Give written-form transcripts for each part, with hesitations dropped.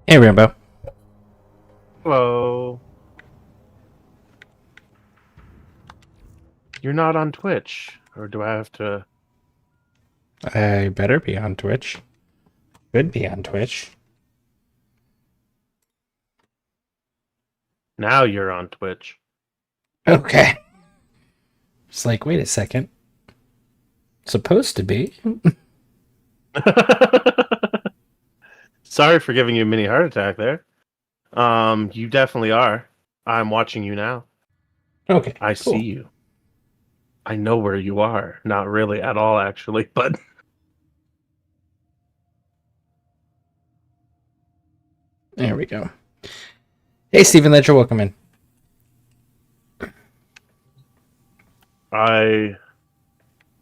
Hey, Rambo. Hello. You're not on Twitch, or do I have to? I better be on Twitch. Could be on Twitch. Now you're on Twitch. Okay. It's like, wait a second. Supposed to be. Sorry for giving you a mini heart attack there. You definitely are. I'm watching you now. Okay, I cool. see you. I know where you are. Not really at all, actually, but There we go. Hey, Stephen Ledger, welcome in.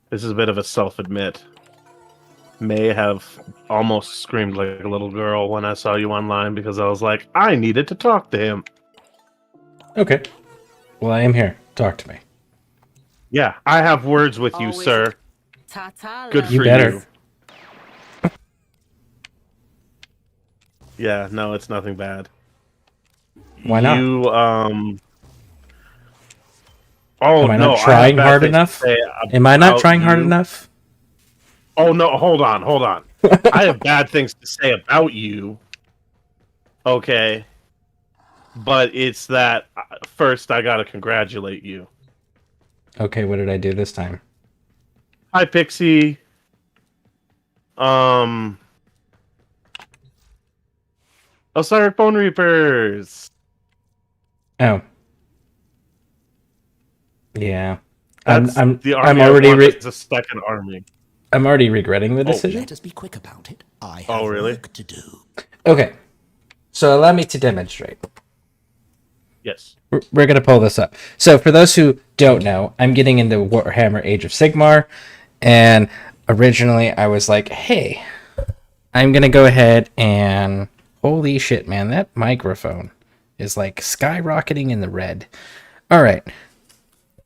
this is a bit of a self-admit. May have almost screamed like a little girl when I saw you online because I was like, I needed to talk to him. Okay. Well, I am here. Talk to me. Yeah, I have words with you, sir. Good You for better. you. Yeah, no, it's nothing bad. Why not? Oh, Am I no, not trying hard enough? Am I not trying hard enough? Oh, no, hold on. I have bad things to say about you. Okay. But it's that first I gotta congratulate you. Okay, what did I do this time? Hi, Pixie. Oh, sorry, Bone Reapers. Oh. Yeah. That's I'm the army already it's a second army. I'm already regretting the decision. Let us be quick about it. I have really? work to do. Okay. So allow me to demonstrate. Yes. We're going to pull this up. So for those who don't know, I'm getting into Warhammer Age of Sigmar, and originally I was like, hey, I'm going to go ahead and holy shit, man, that microphone is like skyrocketing in the red. All right.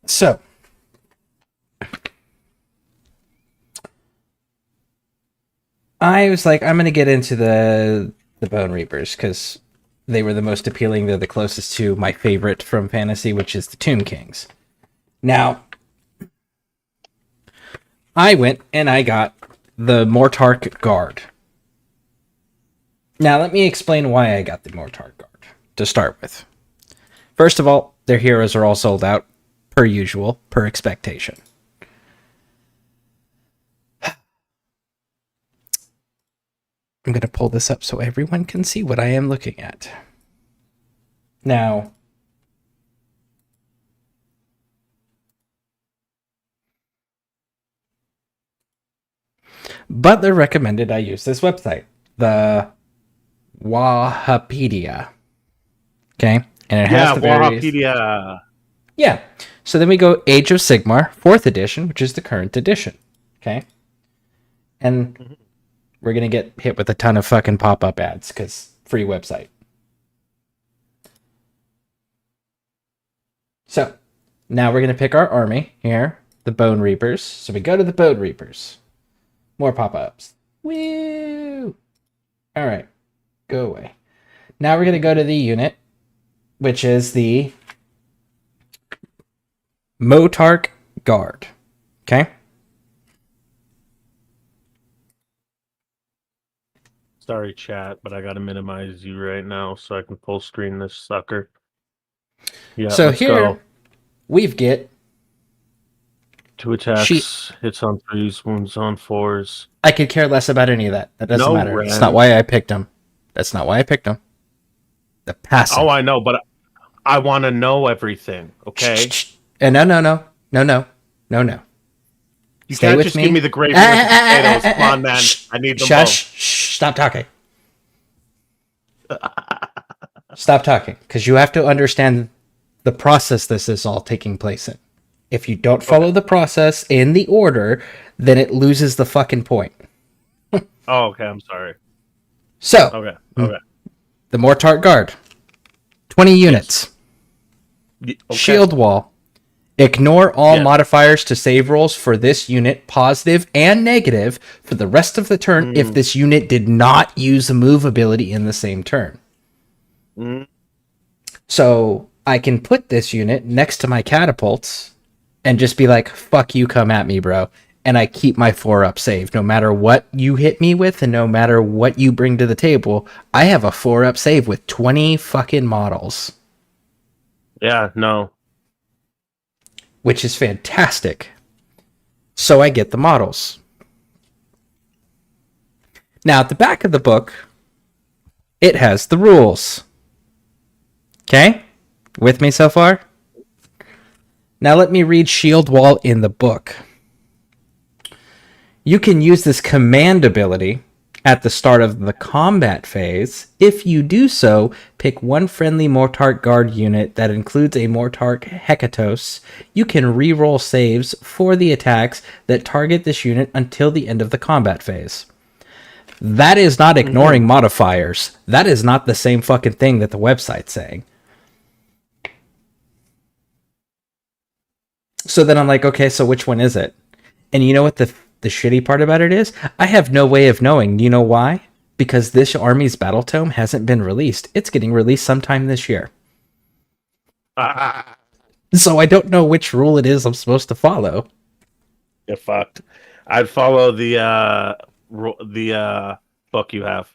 So I was like, I'm going to get into the Bone Reapers because they were the most appealing. They're the closest to my favorite from fantasy, which is the Tomb Kings. Now, I went and I got the Mortarch Guard. Now, let me explain why I got the Mortarch Guard to start with. First of all, their heroes are all sold out, per usual, per expectation. I'm going to pull this up so everyone can see what I am looking at. Now, Butler recommended I use this website, the Wahapedia. Okay? And it has the various... Wahapedia. Yeah. So then we go Age of Sigmar, 4th edition, which is the current edition. Okay? And we're going to get hit with a ton of fucking pop-up ads, because free website. So, now we're going to pick our army here, the Bone Reapers. So we go to the Bone Reapers. More pop-ups. Woo! Alright. Go away. Now we're going to go to the unit, which is the Mortarch Guard. Okay? Sorry, chat, but I gotta minimize you right now so I can full screen this sucker. Yeah, so here, we've get 2 attacks, hits on 3s, wounds on 4s. I could care less about any of that. That doesn't matter. Ren. That's not why I picked them. That's not why I picked them. The passive. Oh, I know, but I want to know everything, okay? And no. You Stay can't with just me. give me the gravy with the potatoes. Come on, man. I need them both. Stop talking. Stop talking, because you have to understand the process this is all taking place in. If you don't follow the process in the order, then it loses the fucking point. Oh, okay, I'm sorry. So, Okay. the Mortarch Guard, 20 units. Okay. Shield wall Ignore all Yeah. modifiers to save rolls for this unit, positive and negative, for the rest of the turn if this unit did not use a move ability in the same turn. Mm. So I can put this unit next to my catapults and just be like, fuck you, come at me, bro. And I keep my 4-up save. No matter what you hit me with and no matter what you bring to the table, I have a 4-up save with 20 fucking models. Yeah, no. Which is fantastic. So I get the models. Now, at the back of the book, it has the rules. Okay? With me so far? Now let me read Shield Wall in the book. You can use this command ability at the start of the combat phase. If you do so, pick one friendly Mortarch Guard unit that includes a Mortarch Hekatos. You can reroll saves for the attacks that target this unit until the end of the combat phase. That is not ignoring modifiers. That is not the same fucking thing that the website's saying. So then I'm like, okay, so which one is it? And you know what the shitty part about it is? I have no way of knowing. Do you know why? Because this army's battle tome hasn't been released. It's getting released sometime this year. So I don't know which rule it is I'm supposed to follow. You're fucked. I'd follow the book you have.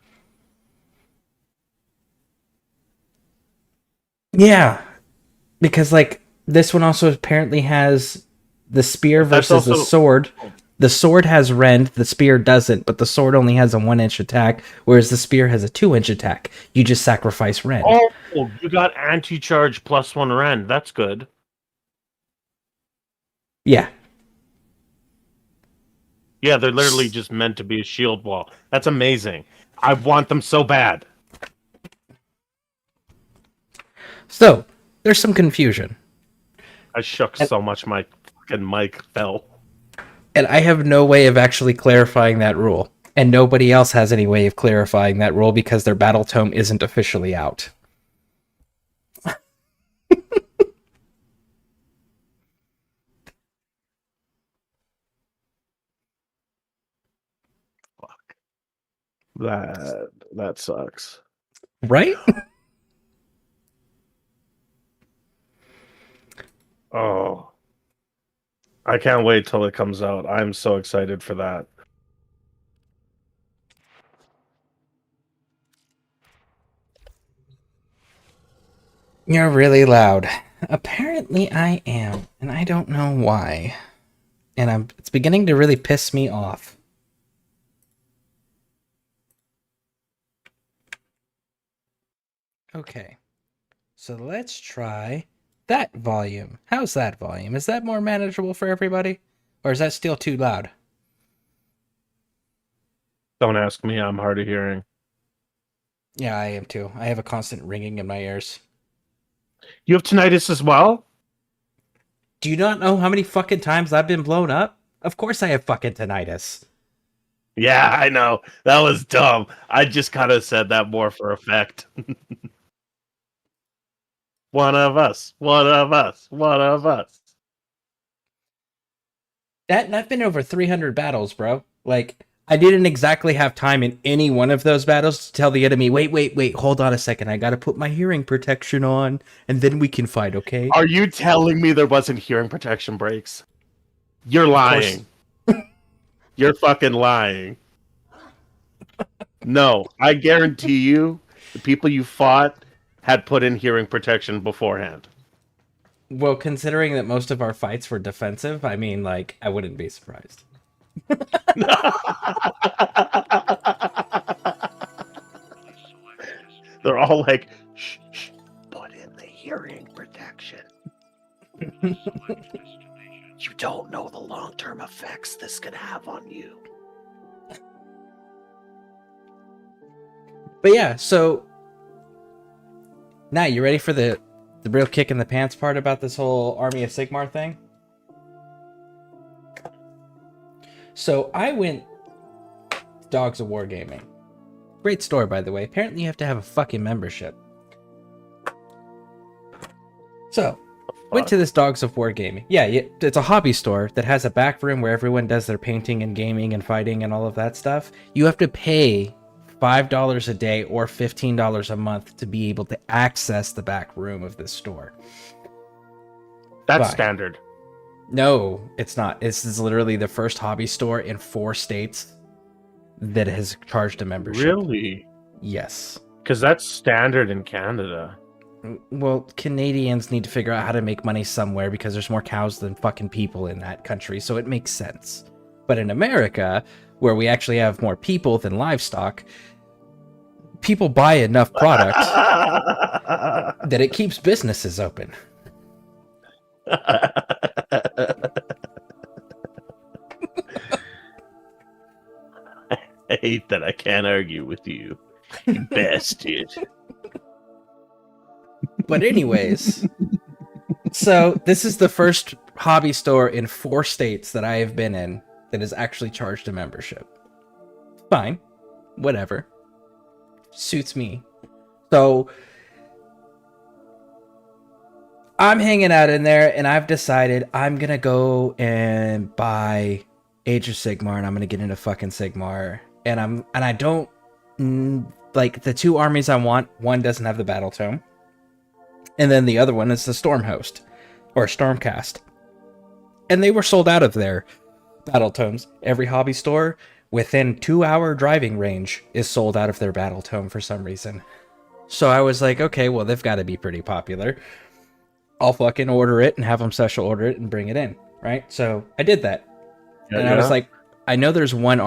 Yeah. Because, like, this one also apparently has the spear versus the sword. The sword has rend, the spear doesn't, but the sword only has a 1-inch attack, whereas the spear has a 2-inch attack. You just sacrifice rend. Oh, you got anti-charge +1 rend. That's good. Yeah. Yeah, they're literally just meant to be a shield wall. That's amazing. I want them so bad. So, there's some confusion. I shook so much my fucking mic fell. And I have no way of actually clarifying that rule. And nobody else has any way of clarifying that rule because their battle tome isn't officially out. Fuck. That sucks. Right? Oh. I can't wait till it comes out. I'm so excited for that. You're really loud. Apparently I am, and I don't know why. And it's beginning to really piss me off. Okay. So let's try that volume. How's that volume? Is that more manageable for everybody? Or is that still too loud? Don't ask me. I'm hard of hearing. Yeah, I am too. I have a constant ringing in my ears. You have tinnitus as well? Do you not know how many fucking times I've been blown up? Of course I have fucking tinnitus. Yeah, I know. That was dumb. I just kind of said that more for effect. One of us. One of us. One of us. And I've been over 300 battles, bro. Like, I didn't exactly have time in any one of those battles to tell the enemy, wait, hold on a second. I gotta put my hearing protection on, and then we can fight, okay? Are you telling me there wasn't hearing protection breaks? You're lying. You're fucking lying. No, I guarantee you the people you fought had put in hearing protection beforehand. Well, considering that most of our fights were defensive, I mean, like, I wouldn't be surprised. They're all like, shh, put in the hearing protection. You don't know the long-term effects this could have on you. But yeah, so now you ready for the real kick in the pants part about this whole Army of Sigmar thing? So I went to Dogs of Wargaming. Great store, by the way. Apparently you have to have a fucking membership. So, went to this Dogs of War gaming. Yeah, it's a hobby store that has a back room where everyone does their painting and gaming and fighting and all of that stuff. You have to pay $5 a day or $15 a month to be able to access the back room of this store. That's standard. No, it's not. This is literally the first hobby store in 4 states that has charged a membership. Really? Yes. Because that's standard in Canada. Well, Canadians need to figure out how to make money somewhere because there's more cows than fucking people in that country, so it makes sense. But in America, where we actually have more people than livestock, people buy enough product that it keeps businesses open. I hate that I can't argue with you, you bastard. But anyways, so this is the first hobby store in 4 states that I have been in that has actually charged a membership. Fine. Whatever. Suits me. So I'm hanging out in there and I've decided I'm going to go and buy Age of Sigmar and I'm going to get into fucking Sigmar. And I don't like the 2 armies I want. One doesn't have the battle tome. And then the other one is the Storm Host, or Stormcast. And they were sold out of their battle tomes. Every hobby store within 2-hour driving range is sold out of their battle tome for some reason. So I was like, okay, well, they've got to be pretty popular. I'll fucking order it and have them special order it and bring it in, right? So I did that. Yeah, and I was like, I know there's one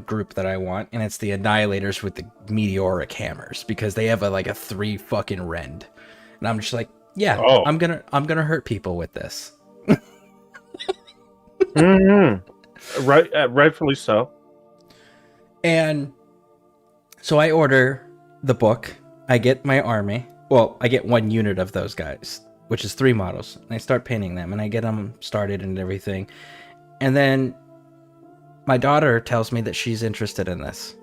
group that I want, and it's the Annihilators with the meteoric hammers, because they have a 3 fucking rend. And I'm just like, yeah, I'm gonna hurt people with this. Mm-hmm. Right, rightfully so. And so I order the book. I get my army. Well, I get 1 unit of those guys, which is 3 models. And I start painting them, and I get them started and everything. And then my daughter tells me that she's interested in this.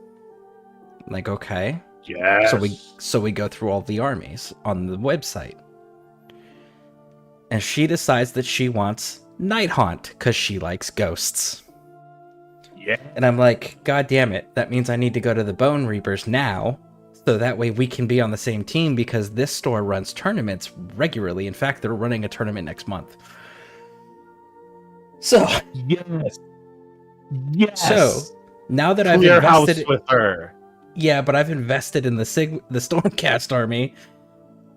I'm like, okay. Yes. So we go through all the armies on the website. And she decides that she wants Night Haunt because she likes ghosts. Yeah. And I'm like, God damn it. That means I need to go to the Bone Reapers now. So that way we can be on the same team, because this store runs tournaments regularly. In fact, they're running a tournament next month. So. Yes. Yes. So now that I've Clear invested house with her. Yeah, but I've invested in the Stormcast army,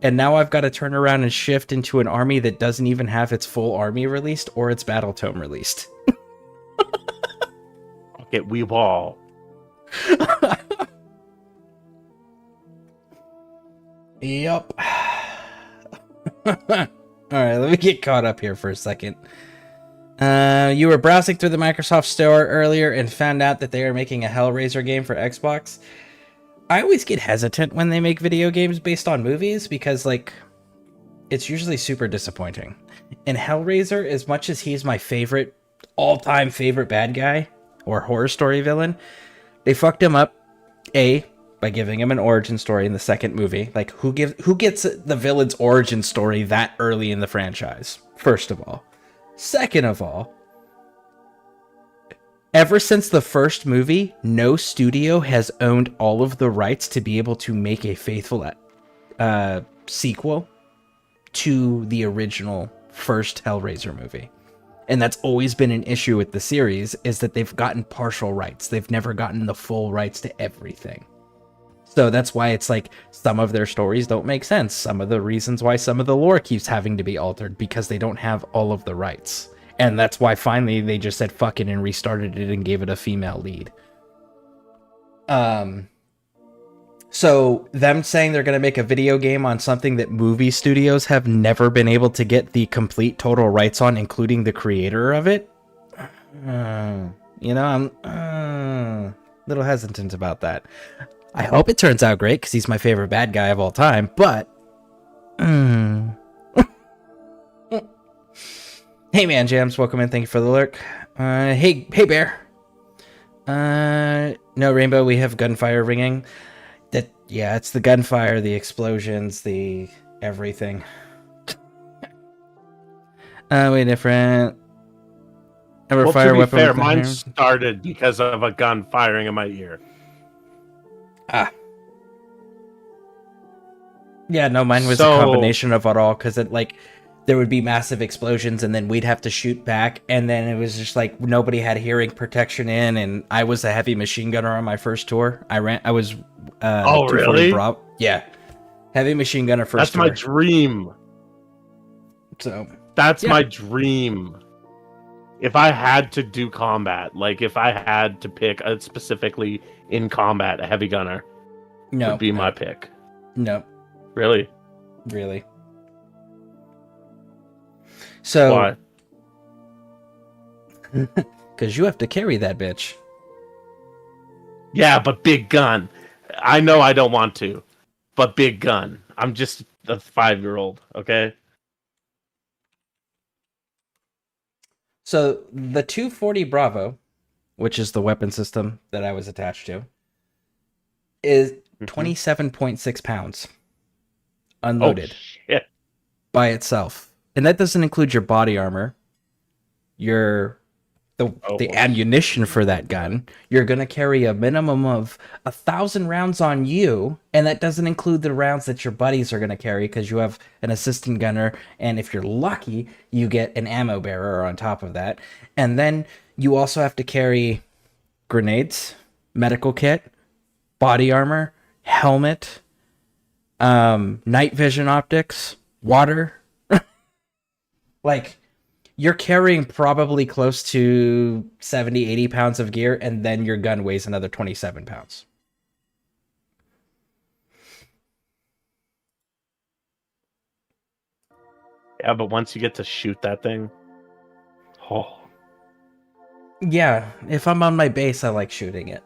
and now I've got to turn around and shift into an army that doesn't even have its full army released or its battle tome released. Okay, we've all. Yep. Alright, let me get caught up here for a second. You were browsing through the Microsoft Store earlier and found out that they are making a Hellraiser game for Xbox. I always get hesitant when they make video games based on movies because, it's usually super disappointing. And Hellraiser, as much as he's my all-time favorite bad guy or horror story villain, they fucked him up, by giving him an origin story in the second movie. Like, who gets the villain's origin story that early in the franchise, first of all? Second of all, ever since the first movie, no studio has owned all of the rights to be able to make a faithful sequel to the original first Hellraiser movie. And that's always been an issue with the series, is that they've gotten partial rights. They've never gotten the full rights to everything. So that's why it's like some of their stories don't make sense. Some of the reasons why some of the lore keeps having to be altered, because they don't have all of the rights. And that's why finally they just said fuck it and restarted it and gave it a female lead. So them saying they're going to make a video game on something that movie studios have never been able to get the complete total rights on, including the creator of it. I'm a little hesitant about that. I hope it turns out great because he's my favorite bad guy of all time, but... Hey man, Jams, welcome in. Thank you for the lurk. Hey Bear. No Rainbow, we have gunfire ringing. It's the gunfire, the explosions, the everything. Way different. Ever Well, to fire a be weapon fair, with a mine hammer? started because of a gun firing in my ear. Ah. Yeah, no, mine was a So, combination of it all, because it, like, there would be massive explosions, and then we'd have to shoot back, and then it was just like nobody had hearing protection in, and I was a heavy machine gunner on my first tour. I was oh 240 really? Bravo. Yeah, heavy machine gunner first That's my tour. dream. So That's yeah. my dream. If I had to do combat, like if I had to pick specifically in combat, a heavy gunner would be my pick. No, Really? really. So, Why? because you have to carry that bitch. Yeah, but big gun. I know I don't want to, but big gun. I'm just a 5-year-old, okay? So the 240 Bravo, which is the weapon system that I was attached to, is 27.6 pounds unloaded shit. by itself. And that doesn't include your body armor, the ammunition for that gun. You're going to carry a minimum of 1,000 rounds on you, and that doesn't include the rounds that your buddies are going to carry, because you have an assistant gunner, and if you're lucky, you get an ammo bearer on top of that. And then you also have to carry grenades, medical kit, body armor, helmet, night vision optics, water. Like, you're carrying probably close to 70, 80 pounds of gear, and then your gun weighs another 27 pounds. Yeah, but once you get to shoot that thing, oh. Yeah, if I'm on my base, I like shooting it.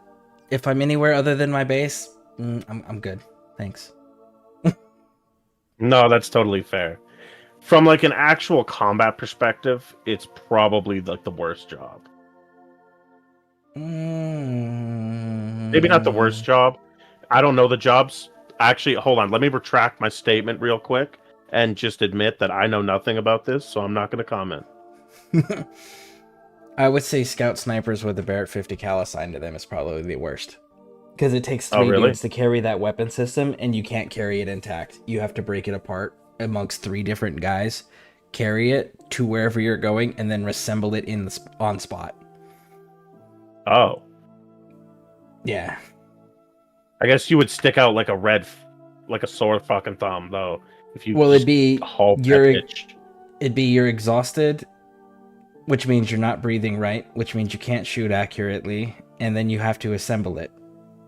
If I'm anywhere other than my base, I'm good. Thanks. No, that's totally fair. From like an actual combat perspective, it's probably like the worst job. Maybe not the worst job. I don't know the jobs. Actually, hold on. Let me retract my statement real quick and just admit that I know nothing about this, so I'm not going to comment. I would say scout snipers with the Barrett 50 cal assigned to them is probably the worst. Because it takes 3 dudes to carry that weapon system, and you can't carry it intact. You have to break it apart amongst 3 different guys, carry it to wherever you're going, and then reassemble it on spot. Oh. Yeah. I guess you would stick out like a sore fucking thumb, though. If you it'd be you're exhausted, which means you're not breathing right, which means you can't shoot accurately, and then you have to assemble it.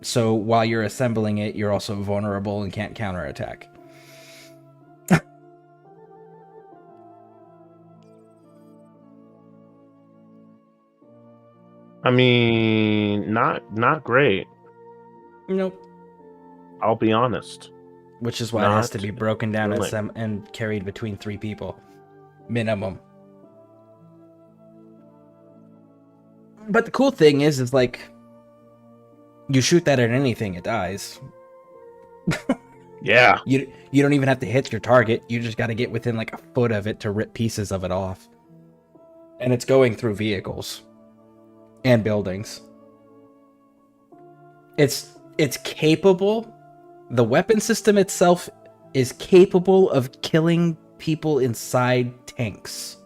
So while you're assembling it, you're also vulnerable and can't counterattack. I mean, not great. Nope. I'll be honest. Which is why it has to be broken down and carried between 3 people. Minimum. But the cool thing is like, you shoot that at anything, it dies. Yeah. You don't even have to hit your target. You just got to get within like a foot of it to rip pieces of it off. And it's going through vehicles and buildings. It's capable. The weapon system itself is capable of killing people inside tanks.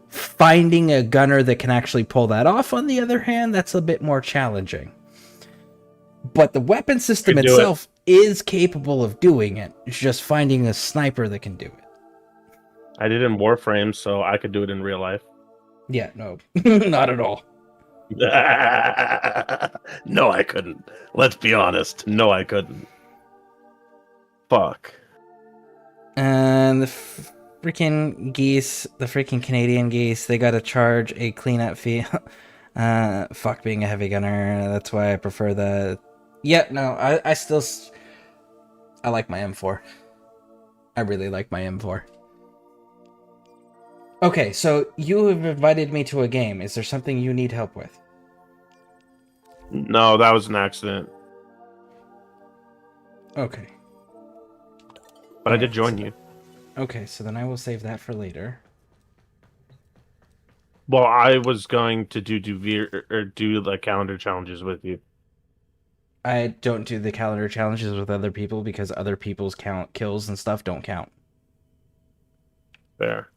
Finding a gunner that can actually pull that off, on the other hand, that's a bit more challenging. But the weapon system itself is capable of doing it. It's just finding a sniper that can do it. I did in Warframe, so I could do it in real life. Yeah, no. Not at all. No, I couldn't. Let's be honest. No, I couldn't. Fuck. And the freaking geese, the freaking Canadian geese, they gotta charge a cleanup fee. Fuck being a heavy gunner. That's why I prefer the... Yeah, no, I still... I like my M4. I really like my M4. Okay, so you have invited me to a game. Is there something you need help with? No, that was an accident. Okay. But I did join you. Okay, so then I will save that for later. Well, I was going to do the calendar challenges with you. I don't do the calendar challenges with other people because other people's kills and stuff don't count. Fair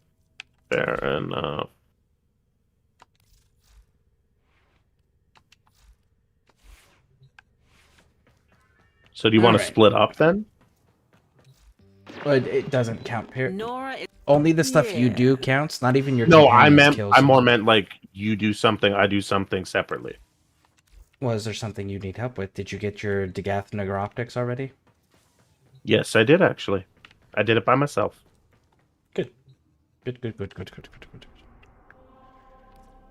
enough. So do you want to Alright. split up then? But it doesn't count. Nora is Only the stuff you do counts, not even your No, companions' kills. I more meant like you do something, I do something separately. Was there something you need help with? Did you get your Degath Negroptics already? Yes, I did actually. I did it by myself. Good. Let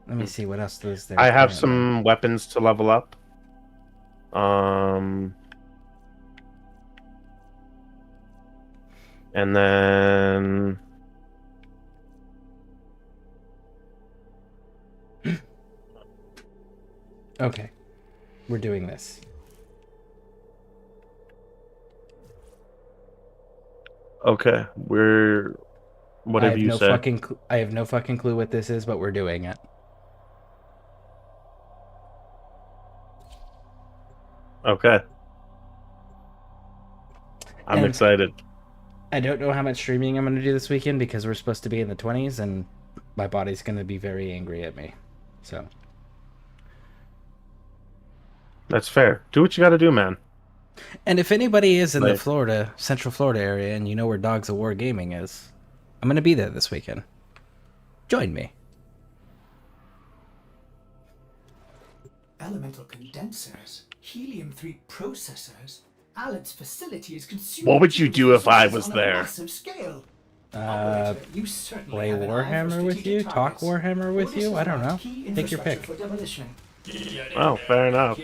me see what else is there. I have some weapons to level up. And then Okay. We're doing this. okay, whatever you say. I have no fucking clue what this is, but we're doing it. Okay. I'm And excited. I don't know how much streaming I'm going to do this weekend because we're supposed to be in the 20s and my body's going to be very angry at me. So, That's fair. Do what you got to do, man. and if anybody is in the Like- Central Florida area and you know where Dogs of War Gaming is, I'm going to be there this weekend. Join me. Elemental condensers, helium-3 processors. Alan's facility is consuming. What would you do if I was on a there? massive scale. Operator, you certainly Play have an eye for Warhammer with you? strategic Talk targets. Warhammer with Well, you? this I don't is know. key Take your pick. infrastructure for demolition. Oh, fair enough.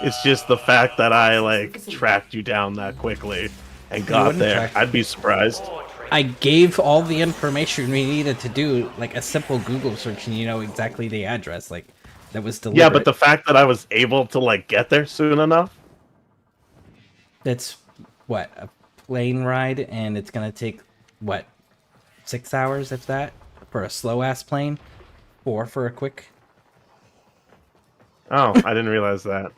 It's just the fact that I like tracked you down that quickly and got wouldn't there. track- I'd be surprised. I gave all the information we needed to do, like a simple Google search, and you know exactly the address. Like, that was deliberate. Yeah, but the fact that I was able to like get there soon enough. It's, what, a plane ride, and it's gonna take, what, 6 hours, if that, for a slow-ass plane? 4 for a quick? Oh, I didn't realize that.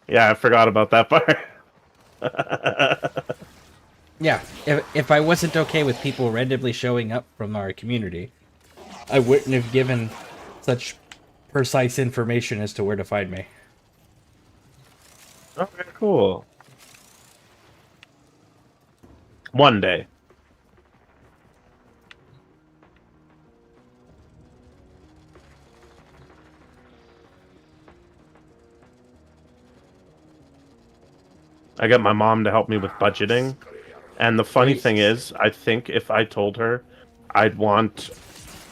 Yeah, I forgot about that part. Yeah, if I wasn't okay with people randomly showing up from our community, I wouldn't have given such precise information as to where to find me. Okay, cool. One day. I got my mom to help me with budgeting. And the funny thing is, I think if I told her I'd want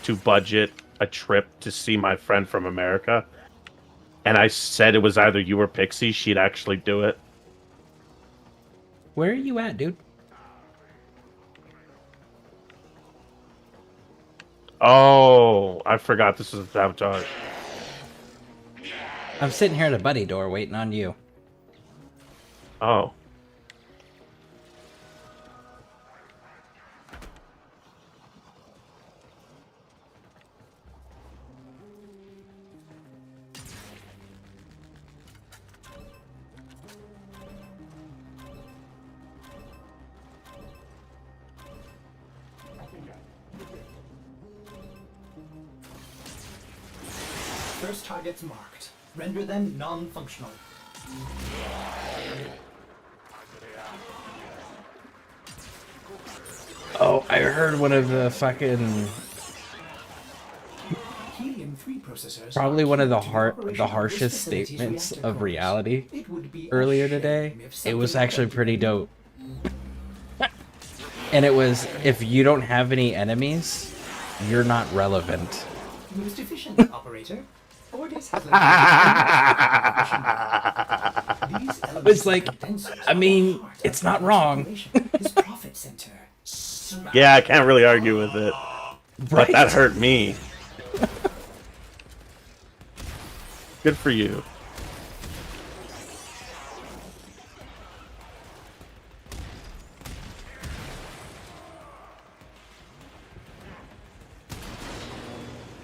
to budget a trip to see my friend from America, and I said it was either you or Pixie, she'd actually do it. Where are you at, dude? Oh, I forgot this is sabotage. I'm sitting here at a buddy door waiting on you. Oh. First targets marked. Render them non-functional. Oh, I heard one of the fucking... Helium-3 processors. Probably one of the operational the of harshest this facility's statements reactor of cores. reality It would be a earlier shame today. if It was something actually happened to pretty you. dope. And it was, if you don't have any enemies, you're not relevant. Most efficient operator. Ordis has located It's like, I mean, it's not wrong. His profit center. Yeah, I can't really argue with it. But Right? that hurt me. Good for you.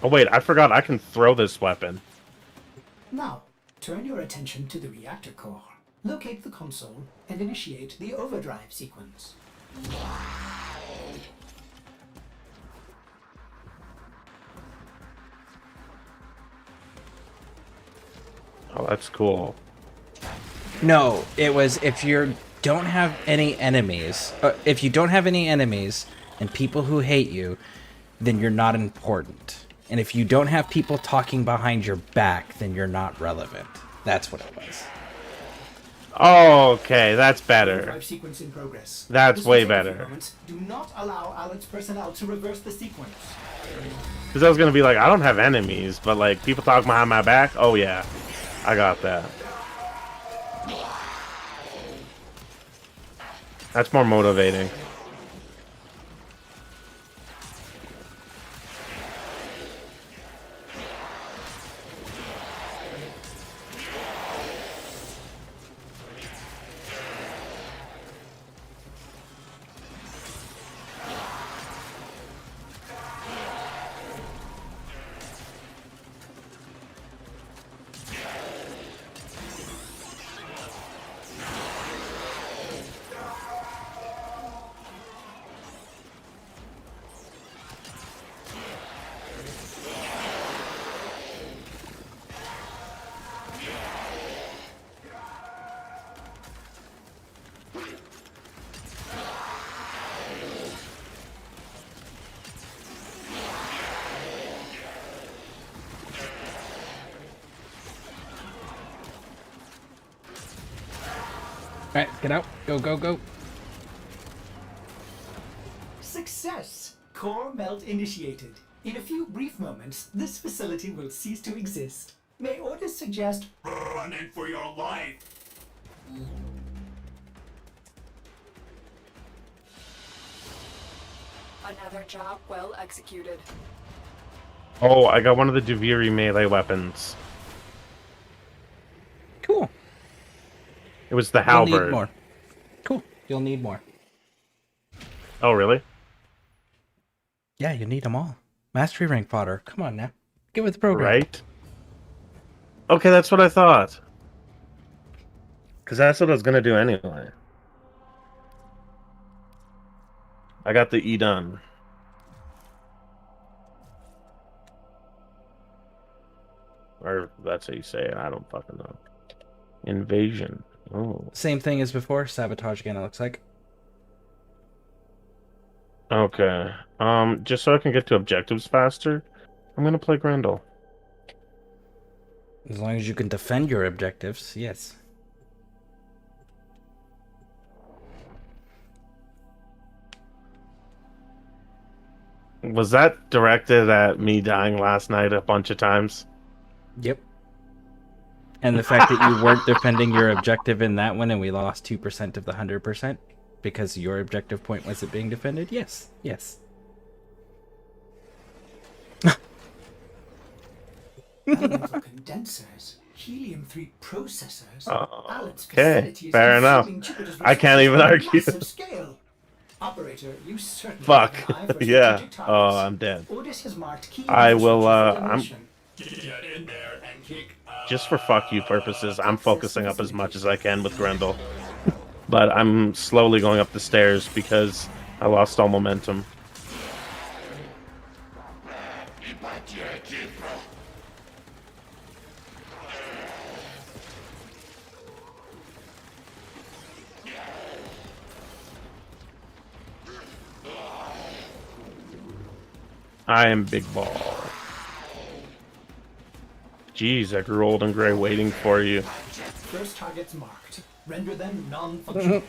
Oh wait, I forgot I can throw this weapon. Now, turn your attention to the reactor core. Locate the console and initiate the overdrive sequence. Oh, that's cool. No, it was if you don't have any enemies. If you don't have any enemies and people who hate you, then you're not important. And if you don't have people talking behind your back, then you're not relevant. That's what it was. Okay, that's better. Overdrive sequence in progress. That's This way will take a few better. moments. Do not allow Alan's personnel to reverse the sequence. Because I was gonna be like, I don't have enemies, but like people talk behind my back. Oh yeah, I got that. That's more motivating. Alright, get out. Go, go, go. Success! Core melt initiated. In a few brief moments, this facility will cease to exist. May orders suggest running for your life. Another job well executed. Oh, I got one of the Duviri melee weapons. Cool. It was the You'll halberd. need more. Cool. You'll need more. Oh really? Yeah, you need them all. Mastery rank fodder. Come on now. Get with the program. Right? Okay, that's what I thought. Because that's what I was gonna do anyway. I got the E done. Or that's how you say it. I don't fucking know. Invasion. Oh. Same thing as before. Sabotage again, it looks like. Okay. Just so I can get to objectives faster, I'm gonna play Grendel. As long as you can defend your objectives, yes. Was that directed at me dying last night a bunch of times? Yep. And the fact that you weren't defending your objective in that one and we lost 2% of the 100% because your objective point wasn't being defended? Yes. Yes. Elemental condensers, helium-3 processors. Alan's Okay, facility is fair enough. consuming Jupiter's I can't resources even on a argue. massive scale. Operator, you certainly Fuck. have an eye for Yeah. strategic Oh, targets. I'm dead. Ordis has marked key I will, infrastructure for I'm- demolition. Get in there and kick Just for fuck you purposes, I'm focusing up as much as I can with Grendel. But I'm slowly going up the stairs because I lost all momentum. I am Big Ball. Jeez, I grew old and gray waiting for you. First targets marked. Render them non-functional.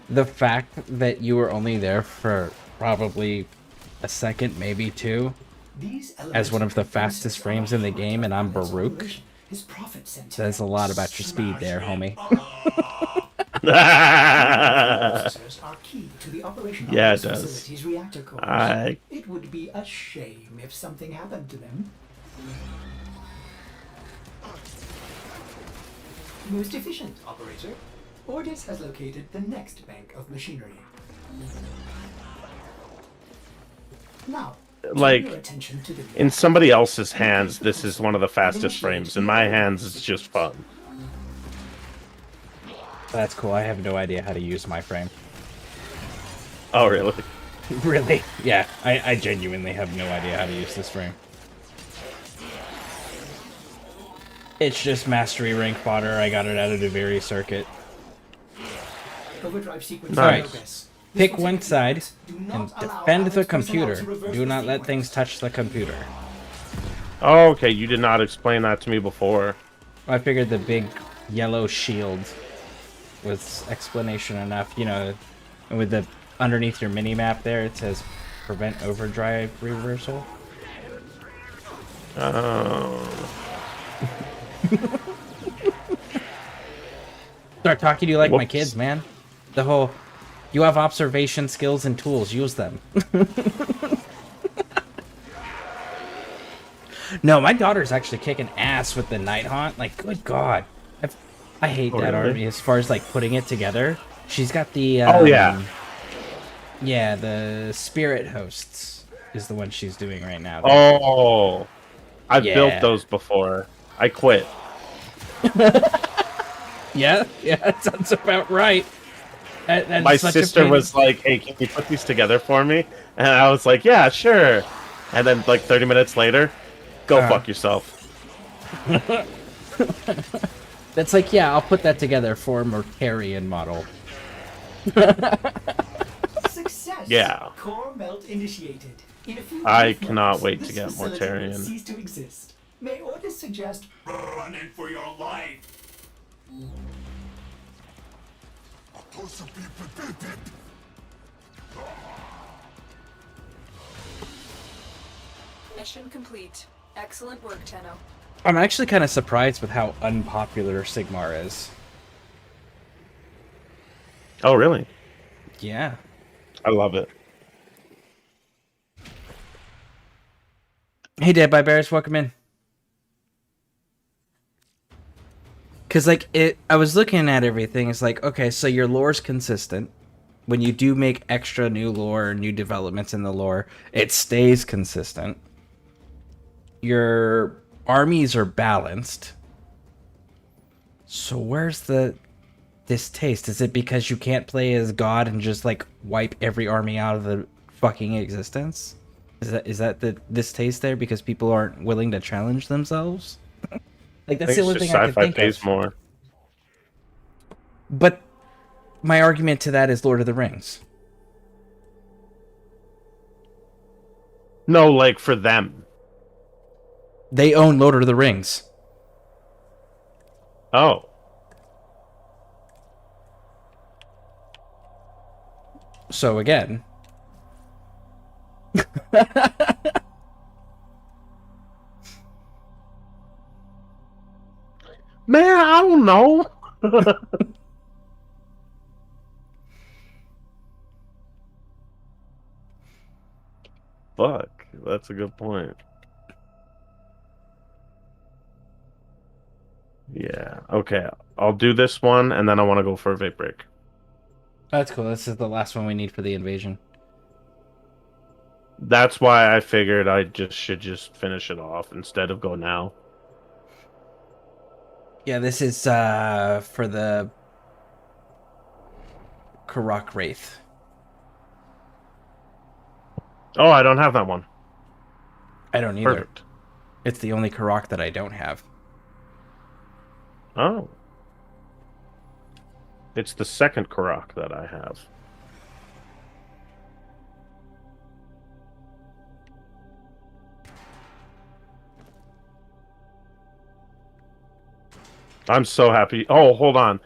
The fact that you were only there for probably a second, maybe two, These as one of the elemental fastest condensers frames are in the hard game, and I'm for Alan's Baruch, operation. His profit center. says a lot about your speed there, homie. Processors are key to the operation of Yeah, this it does. facility's reactor cores. It would be a shame if something happened to them. Most efficient, operator. Ordis has located the next bank of machinery. Now, like, turn your attention to the in somebody else's hands, this is one of the fastest frames. In my hands, it's just fun. That's cool. I have no idea how to use my frame. Oh, really? Really? Yeah, I genuinely have no idea how to use this frame. It's just mastery rank fodder. I got it out of the very circuit. overdrive sequence Nice. in progress. Pick one side and defend the computer. Do not let things touch the computer. Oh, okay, you did not explain that to me before. I figured the big yellow shield was explanation enough. You know, with the underneath your mini map there, it says prevent overdrive reversal. Oh. Start talking to you like my Whoops. kids, man. The whole, you have observation skills and tools, use them. No, my daughter's actually kicking ass with the Night Haunt. Like, good God. I hate Oh, that really? army as far as, like, putting it together. She's got the, Oh, yeah. Yeah, the Spirit Hosts is the one she's doing right now. Oh. I've Yeah. built those before. I quit. Yeah, that sounds about right. That My is such a sister pain. was like, hey, can you put these together for me? And I was like, yeah, sure. And then, like, 30 minutes later, go fuck yourself. That's like, yeah, I'll put that together for a Mortarian model. Success. Yeah. Core melt initiated. In a few I brief cannot moments, wait this to get facility will Mortarian. cease to exist. May orders suggest running for your life. Mission complete. Excellent work, Tenno. I'm actually kind of surprised with how unpopular Sigmar is. Oh, really? Yeah. I love it. Hey, Dead by Bears, welcome in. Because, like, I was looking at everything. It's like, okay, so your lore's consistent. When you do make extra new lore, new developments in the lore, it stays consistent. Your armies are balanced. So where's the distaste? Is it because you can't play as God and just, like, wipe every army out of the fucking existence? Is that the distaste there because people aren't willing to challenge themselves? Like, that's the only thing I can Sci-fi think pays of. more. But my argument to that is Lord of the Rings. No, like, for them. They own Lord of the Rings. Oh. So again, Man, I don't know. Fuck, that's a good point. Yeah, okay. I'll do this one, and then I want to go for a vape break. that's cool. This is the last one we need for the invasion. That's why I figured I should just finish it off instead of go now. Yeah, this is for the Karak Wraith. Oh, I don't have that one. I don't either. Perfect. It's the only Karak that I don't have. Oh. It's the second Karak that I have. I'm so happy. Oh, hold on.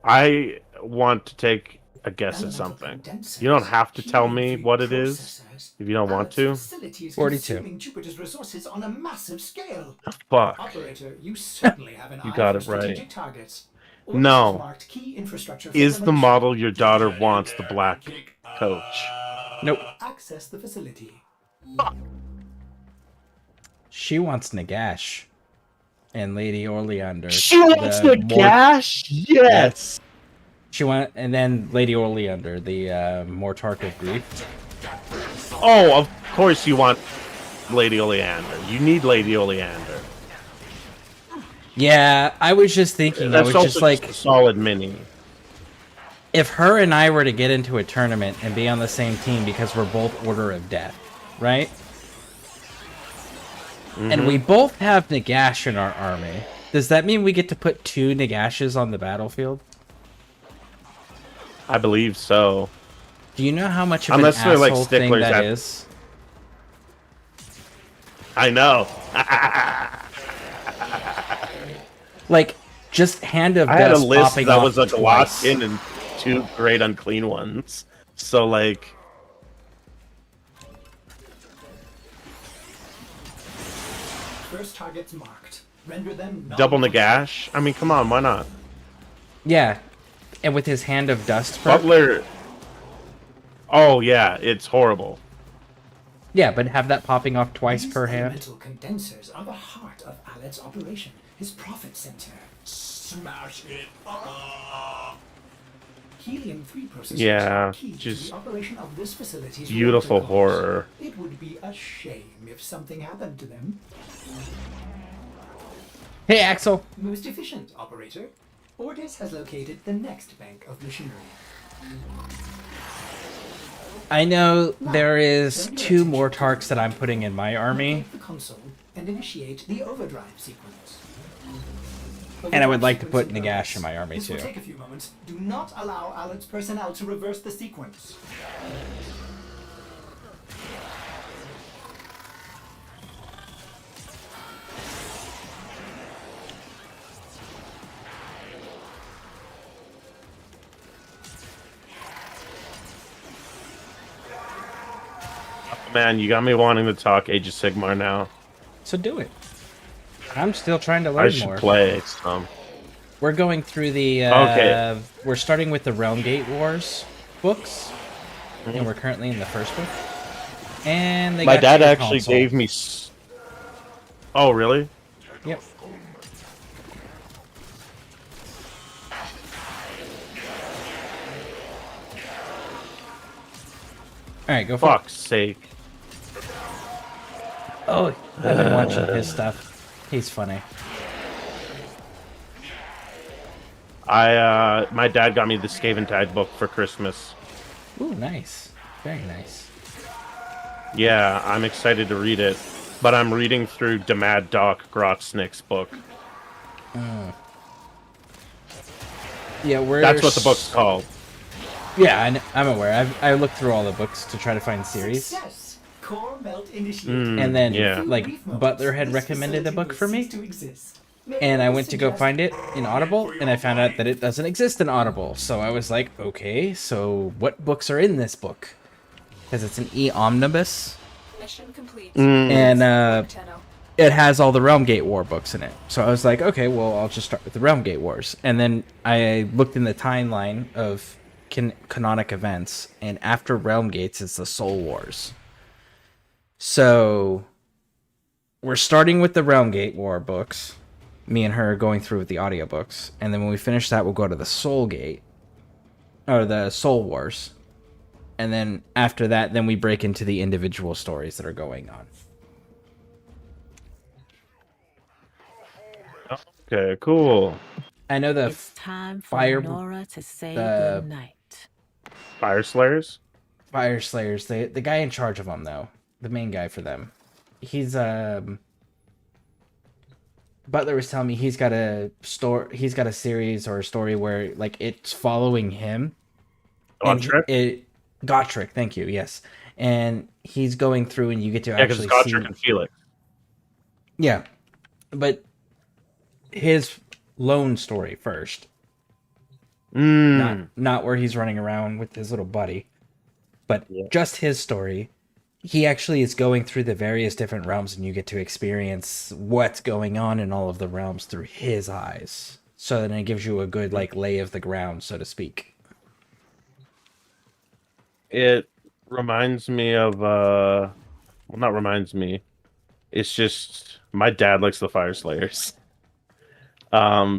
I want to take a guess at something. You don't have to tell me what it is if you don't want to. 42. Jupiter's resources on a massive scale. Fuck. Operator, you certainly have an You eye got for it right. strategic targets. Orders No. have marked key infrastructure for Is the demolition. model your daughter wants the black coach? Nope. Access the facility. She wants Nagash and Lady Oleander. She wants the gash? Yes! She want, and then Lady Oleander, the Mortark of Grief. Oh, of course you want Lady Oleander. You need Lady Oleander. Yeah, I was just thinking, I That's was also just like, a solid mini. if her and I were to get into a tournament and be on the same team because we're both Order of Death, right? And we both have Nagash in our army, does that mean we get to put 2 Nagashes on the battlefield? I believe so. Do you know how much of Unless an they're, like, asshole thing sticklers that at- is? I know. Like, just Hand of I had a Dust list popping that off was a twice. Glotkin and 2 great unclean ones. So, like... First targets marked. Render them Double Nagash? I mean, come on, why not? Yeah, and with his Hand of Dust perk. Butler... Oh, yeah, it's horrible. Yeah, but have that popping off twice These per hand. elemental condensers are the heart of Alet's operation, his profit center. Smash it up! Helium-3 processors Yeah, are key to just the operation of this facility's beautiful water cores. horror. It would be a shame if something happened to them. Hey, Axel. Most efficient, operator. Ordis has located the next bank of machinery. I know Now, there is turn your 2 attention more to Tarks that I'm putting in my army, locate the console and initiate the overdrive sequence. and I would like to put Overdrive Nagash sequence in my army This will too. take a few moments. Do not allow Alet's personnel to reverse the sequence. Man, you got me wanting to talk Age of Sigmar now. So do it. I'm still trying to I learn should more. play some. We're going through the. Okay. We're starting with the Realm Gate Wars books, and we're currently in the first book. And they My got dad your actually console. gave me... Oh, really? Yep. All right, go for it. Fuck's sake. Oh, I've been watching his stuff. He's funny. My dad got me the Skaven Tide book for Christmas. Ooh, nice. Very nice. Yeah, I'm excited to read it. But I'm reading through Demad Doc Grotsnick's book. Yeah, we're. That's what the book's called. Yeah, I'm aware. I looked through all the books to try to find series, Success! Core melt initiated. and then Yeah. like Butler had recommended a book for me, To exist. May and I I went to go suggest- find it in Audible, and I found out that it doesn't exist in Audible. So I was like, okay, so what books are in this book? Because it's an e-omnibus, Mission complete. and Tenno. it has all the Realm Gate War books in it. So I was like, okay, well, I'll just start with the Realm Gate Wars. And then I looked in the timeline of canonic events, and after Realm Gates is the Soul Wars. So we're starting with the Realm Gate War books. Me and her are going through with the audiobooks. And then when we finish that, we'll go to the Soul Gate, or the Soul Wars. And then after that, then we break into the individual stories that are going on. Okay, cool. I know the It's time for Fire- Nora to say the- goodnight. Fire Slayers? Fire Slayers, the guy in charge of them, though, the main guy for them, he's Butler was telling me he's got a series or a story where like it's following him. And Gotrek? Gotrek, thank you, yes. And he's going through, and you get to Yeah, because actually it's see. Gotrek and Felix. Yeah, but his lone story first. Not where he's running around with his little buddy, but just his story. He actually is going through the various different realms, and you get to experience what's going on in all of the realms through his eyes. So then it gives you a good like lay of the ground, so to speak. It reminds me of well, not reminds me. It's just my dad likes the Fire Slayers.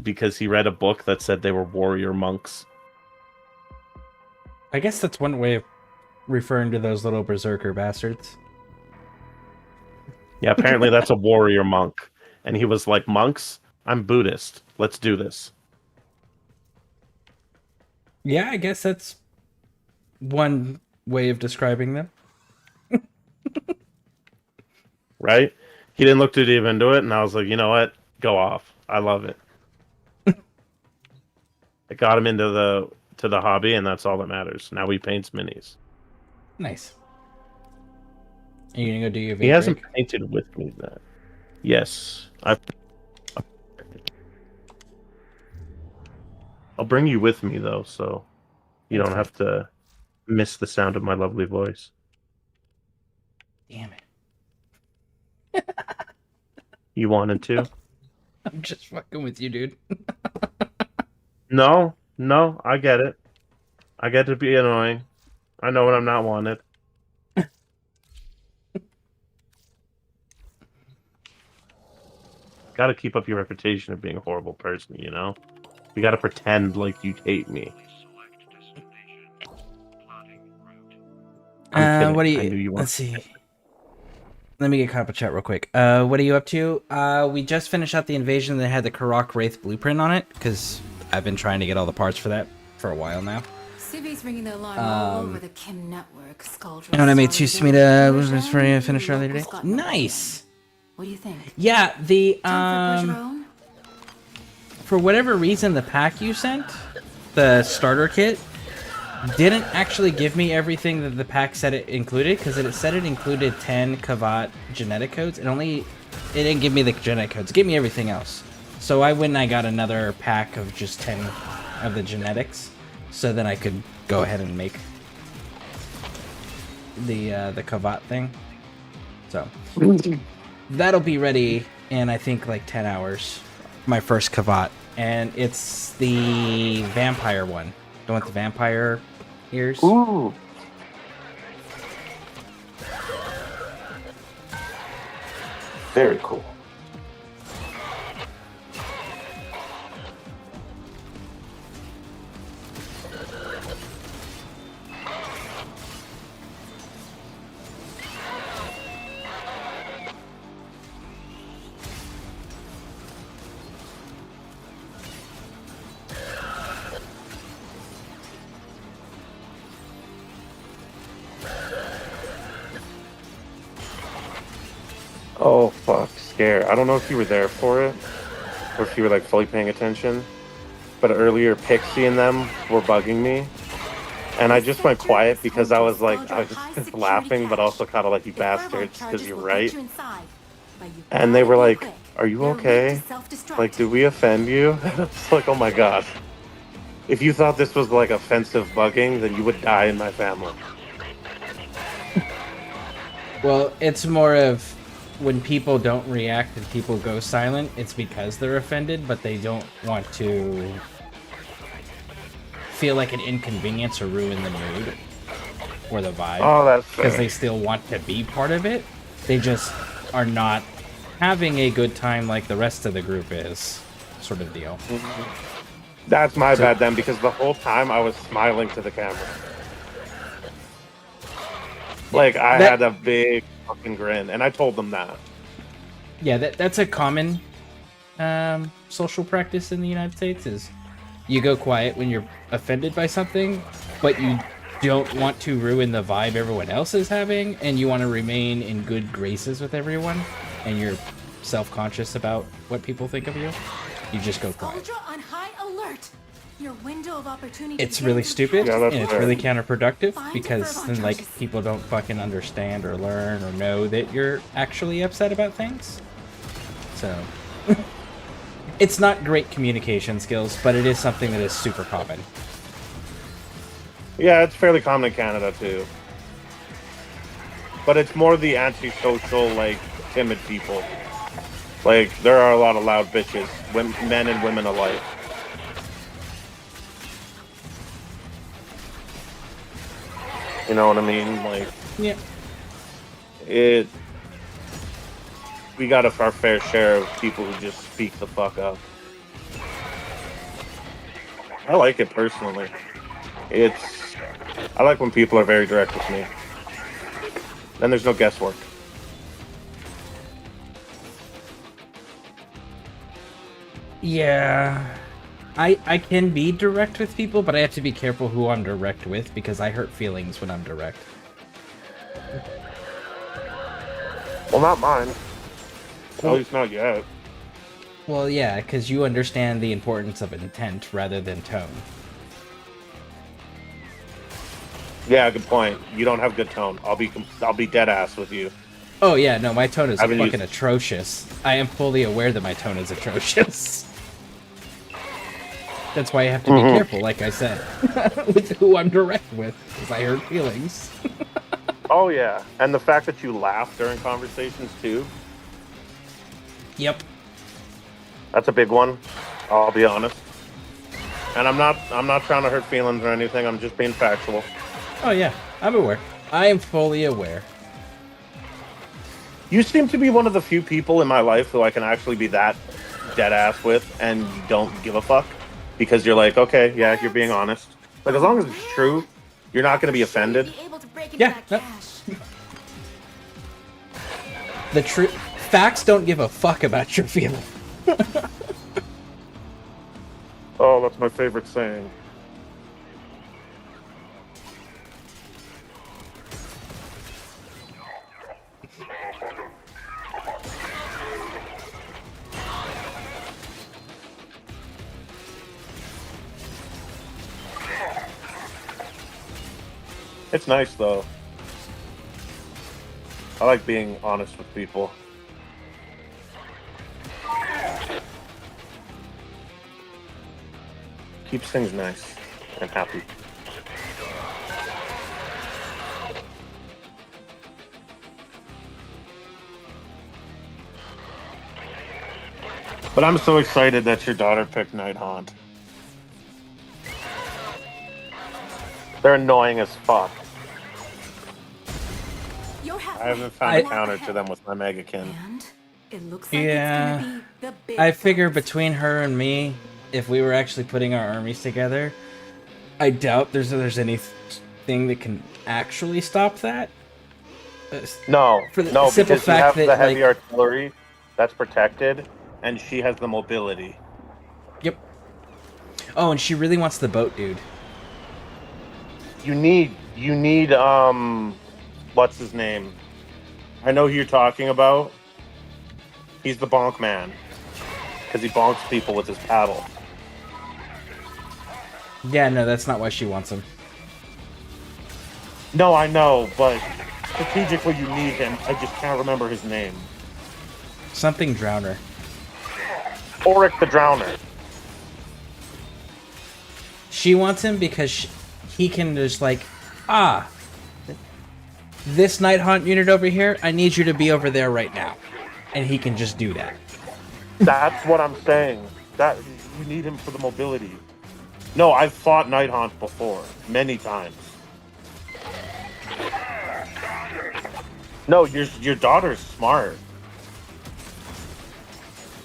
Because he read a book that said they were warrior monks. I guess that's one way of referring to those little berserker bastards. Yeah, apparently that's a warrior monk. And he was like, monks, I'm Buddhist. Let's do this. Yeah, I guess that's one way of describing them. Right? He didn't look too deep into it, and I was like, you know what? Go off. I love it. It got him into the hobby, and that's all that matters. Now he paints minis. Nice. Are you gonna go do your He hasn't break? painted with me that. Yes. I'll bring you with me though, so you don't have to miss the sound of my lovely voice. Damn it. You wanted to? I'm just fucking with you, dude. No, I get it. I get to be annoying. I know when I'm not wanted. Gotta keep up your reputation of being a horrible person, you know? You gotta pretend like you hate me. I'm kidding. What do I knew you? you Let's weren't. see. Let me get caught up a chat real quick. What are you up to? We just finished out the invasion that had the Karak Wraith blueprint on it, because I've been trying to get all the parts for that for a while now. Civvies ringing their alarm all over the Kim network. And when I made Tsusumida was for you finish earlier today. Nice. What do you think? Yeah, the Time for a push roam? for whatever reason, the pack you sent, the starter kit, didn't actually give me everything that the pack said it included, because it said it included 10 Kavat genetic codes. It didn't give me the genetic codes. It gave me everything else. So I went and I got another pack of just 10 of the genetics, so then I could go ahead and make the Kavat thing. So that'll be ready in, I think, like 10 hours. My first Kavat. And it's the vampire one. The one with the vampire ears. Ooh. Very cool. Oh, fuck. Scare. I don't know if you were there for it, or if you were, like, fully paying attention, but earlier Pixie and them were bugging me, and I just went quiet because I was just laughing, but also kind of like, you bastards, because you're right. And they were like, are you okay? Like, did we offend you? And it's like, oh my god. If you thought this was, like, offensive bugging, then you would die in my family. Well, it's more of when people don't react and people go silent, it's because they're offended, but they don't want to feel like an inconvenience or ruin the mood or the vibe. Oh, that's fair. Because they still want to be part of it. They just are not having a good time like the rest of the group is, sort of deal. That's my bad then, because the whole time I was smiling to the camera. Like, I had a big fucking grin, and I told them that. Yeah, that's a common social practice in the United States, is you go quiet when you're offended by something, but you don't want to ruin the vibe everyone else is having, and you want to remain in good graces with everyone, and you're self-conscious about what people think of you. You just go quiet. Ultra on high alert. Your window of opportunity. It's really stupid, Yeah, that's and it's fair. really counterproductive, Find because the then, like, charges. people don't fucking understand or learn or know that you're actually upset about things. So, it's not great communication skills, but it is something that is super common. Yeah, it's fairly common in Canada, too. But it's more the antisocial, like, timid people. Like, there are a lot of loud bitches, men and women alike. You know what I mean? Like, Yeah. we got our fair share of people who just speak the fuck up. I like it personally. It's I like when people are very direct with me. Then there's no guesswork. Yeah. I can be direct with people, but I have to be careful who I'm direct with because I hurt feelings when I'm direct. Well, not mine. At least not yet. Well, yeah, because you understand the importance of intent rather than tone. Yeah, good point. You don't have good tone. I'll be dead ass with you. Oh yeah, no, my tone is I've been fucking used- atrocious. I am fully aware that my tone is atrocious. That's why I have to be careful, like I said, with who I'm direct with, because I hurt feelings. Oh yeah, and the fact that you laugh during conversations too. Yep. That's a big one. I'll be honest. And I'm not trying to hurt feelings or anything. I'm just being factual. Oh yeah, I'm aware. I am fully aware. You seem to be one of the few people in my life who I can actually be that dead ass with, and you don't give a fuck because you're like, okay, yeah, you're being honest. Like as long as it's true, you're not going to be offended. Be able to break into Yeah, that no. cache. The facts don't give a fuck about your feelings. Oh, that's my favorite saying. It's nice though. I like being honest with people. Keeps things nice and happy. But I'm so excited that your daughter picked Night Haunt. They're annoying as fuck. You're halfway. I haven't found a counter to them with my Megakin. And it looks like Yeah. it's gonna be the big I figure ones. between her and me, if we were actually putting our armies together, I doubt there's anything that can actually stop that. No, For the no, simple because you fact have that, the heavy like- artillery that's protected, and she has the mobility. Yep. Oh, and she really wants the boat, dude. You need, what's his name? I know who you're talking about. He's the bonk man. Because he bonks people with his paddle. Yeah, no, that's not why she wants him. No, I know, but strategically you need him. I just can't remember his name. Something Drowner. Auric the Drowner. She wants him because he can just like, this Night Haunt unit over here, I need you to be over there right now. And he can just do that. That's what I'm saying. That you need him for the mobility. No, I've fought Night Haunt before, many times. No, your daughter's smart.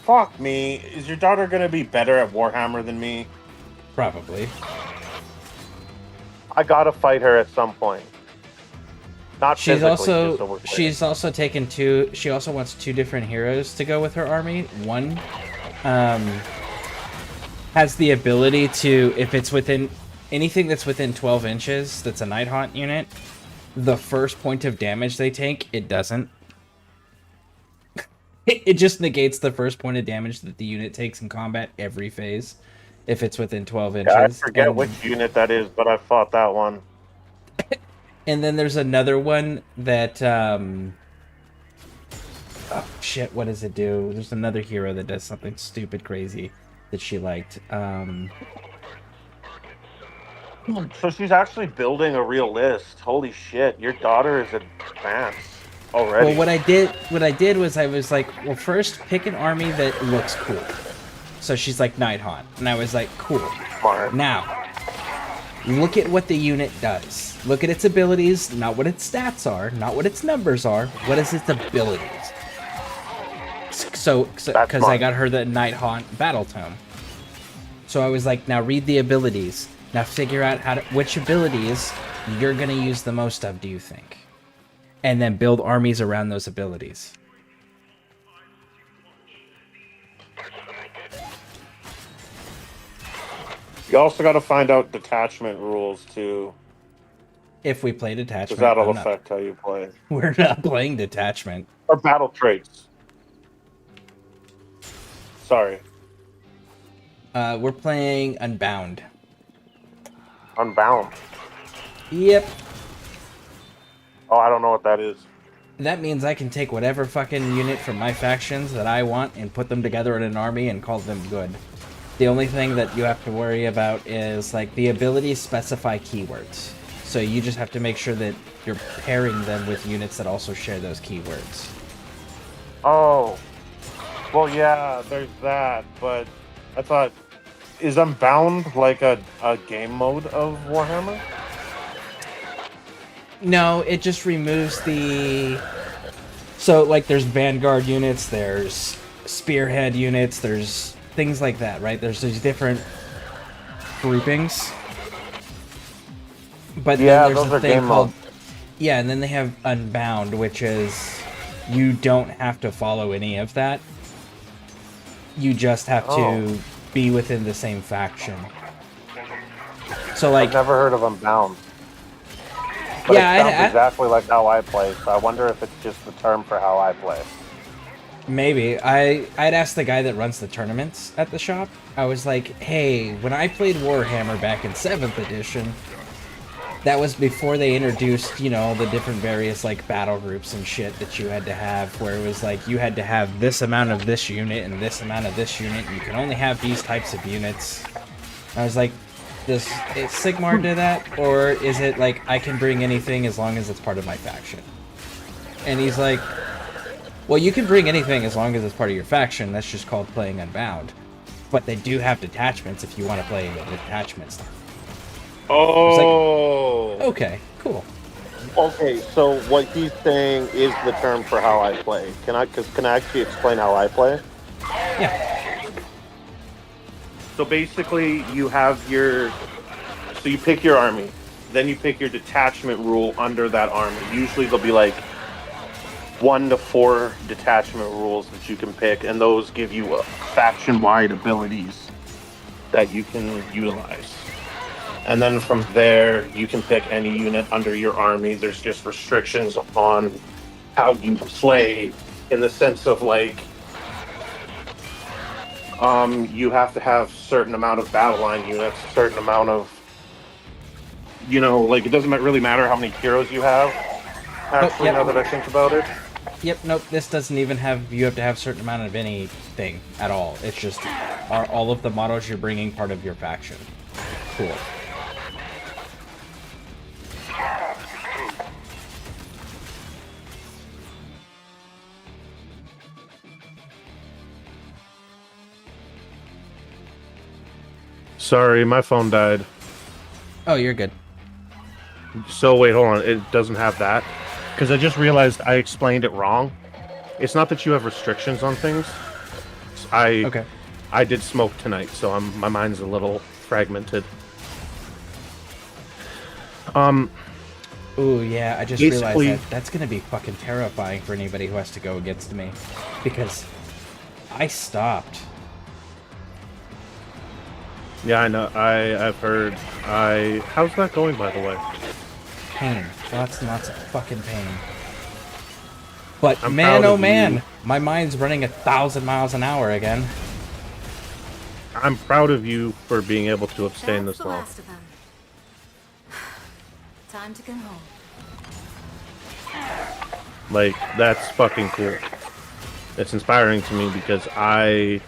Fuck me. Is your daughter gonna be better at Warhammer than me? Probably. I gotta fight her at some point. Not She's physically, just so also we're clear. she's also taken two. She also wants two different heroes to go with her army. One has the ability to, if it's within anything that's within 12 inches, that's a Night Haunt unit. The first point of damage they take, it doesn't. It just negates the first point of damage that the unit takes in combat every phase, if it's within 12 inches. Yeah, I forget And- which unit that is, but I fought that one. And then there's another one that, oh shit, what does it do? There's another hero that does something stupid crazy that she liked. So she's actually building a real list. Holy shit, your daughter is advanced already. Well, what I did was I was like, well, first pick an army that looks cool. So she's like Night Haunt, and I was like, cool. Smart. Now, look at what the unit does. Look at its abilities, not what its stats are, not what its numbers are. What is its abilities? So That's because I smart. got her the Night Haunt battle tome. So I was like, now read the abilities. Now figure out which abilities you're going to use the most of, do you think? And then build armies around those abilities. You also got to find out detachment rules too, If we play detachment, because that'll I'm not- affect how you play. we're not playing detachment. Or battle traits. Sorry, We're playing Unbound. Unbound. Yep. Oh, I don't know what that is. That means I can take whatever fucking unit from my factions that I want and put them together in an army and call them good. The only thing that you have to worry about is, like, the abilities specify keywords. So you just have to make sure that you're pairing them with units that also share those keywords. Oh, well, yeah, there's that, but I thought, is Unbound like a game mode of Warhammer? No, it just removes the... So, like, there's Vanguard units, there's Spearhead units, there's things like that, right? There's these different groupings. But Yeah, then there's those a are thing game called... modes. Yeah, and then they have Unbound, which is... You don't have to follow any of that. You just have to be within the same faction. So, like... I've never heard of Unbound. But Yeah, it sounds I- exactly like how I play, so I wonder if it's just the term for how I play. Maybe. I'd asked the guy that runs the tournaments at the shop. I was like, hey, when I played Warhammer back in 7th edition, that was before they introduced, you know, the different various, like, battle groups and shit that you had to have, where it was like, you had to have this amount of this unit and this amount of this unit, and you can only have these types of units. I was like, is Sigmar do that? Or is it like, I can bring anything as long as it's part of my faction? And he's like, well, you can bring anything as long as it's part of your faction. That's just called playing Unbound. But they do have detachments if you want to play the detachments. Oh, Okay, cool. okay. So what he's saying is the term for how I play. Can I actually explain how I play? Yeah. So basically, you have so you pick your army, then you pick your detachment rule under that army. Usually there'll be like 1 to 4 detachment rules that you can pick, and those give you faction-wide abilities that you can utilize. And then from there, you can pick any unit under your army. There's just restrictions on how you play, in the sense of, like, you have to have certain amount of battle line units, certain amount of, you know, like, it doesn't really matter how many heroes you have. Actually, yep. now that I think about it. Yep, nope, this doesn't even have, you have to have a certain amount of anything at all. It's just, are all of the models you're bringing part of your faction? Cool. Sorry, my phone died. Oh, you're good. So wait, hold on. It doesn't have that? Because I just realized I explained it wrong. It's not that you have restrictions on things. Okay. I did smoke tonight, so my mind's a little fragmented. Ooh, yeah, I just Basically- realized that's gonna be fucking terrifying for anybody who has to go against me. Because I stopped. Yeah, I know. I've heard. How's that going, by the way? Pain. Lots and lots of fucking pain. But I'm man, proud oh of man, you. my mind's running 1,000 miles an hour again. I'm proud of you for being able to abstain That's this the long. last of them. Time to come home. Like, that's fucking cool. It's inspiring to me because I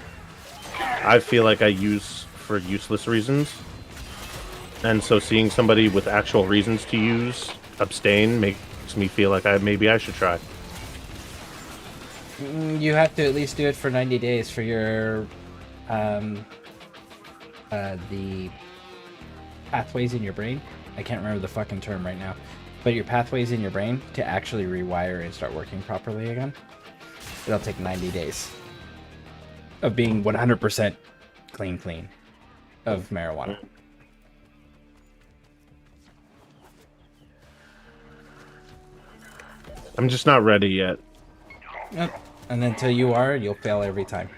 feel like I use for useless reasons. And so seeing somebody with actual reasons to use abstain makes me feel like maybe I should try. You have to at least do it for 90 days for your, the pathways in your brain. I can't remember the fucking term right now. But your pathways in your brain to actually rewire and start working properly again. It'll take 90 days of being 100% clean of marijuana. I'm just not ready yet. Yep. And until you are, you'll fail every time.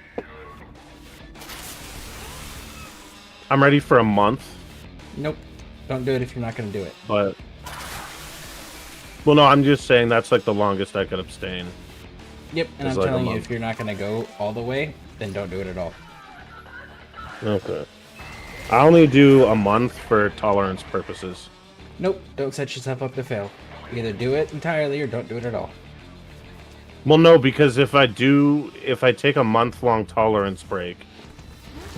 I'm ready for a month, Nope. Don't do it if you're not going to do it. but well, no, I'm just saying that's like the longest I could abstain. Yep. And It's I'm like a telling you, month. if you're not going to go all the way, then don't do it at all. Okay. I only do a month for tolerance purposes. Nope. Don't set yourself up to fail. Either do it entirely or don't do it at all. Well, no, because if I take a month-long tolerance break,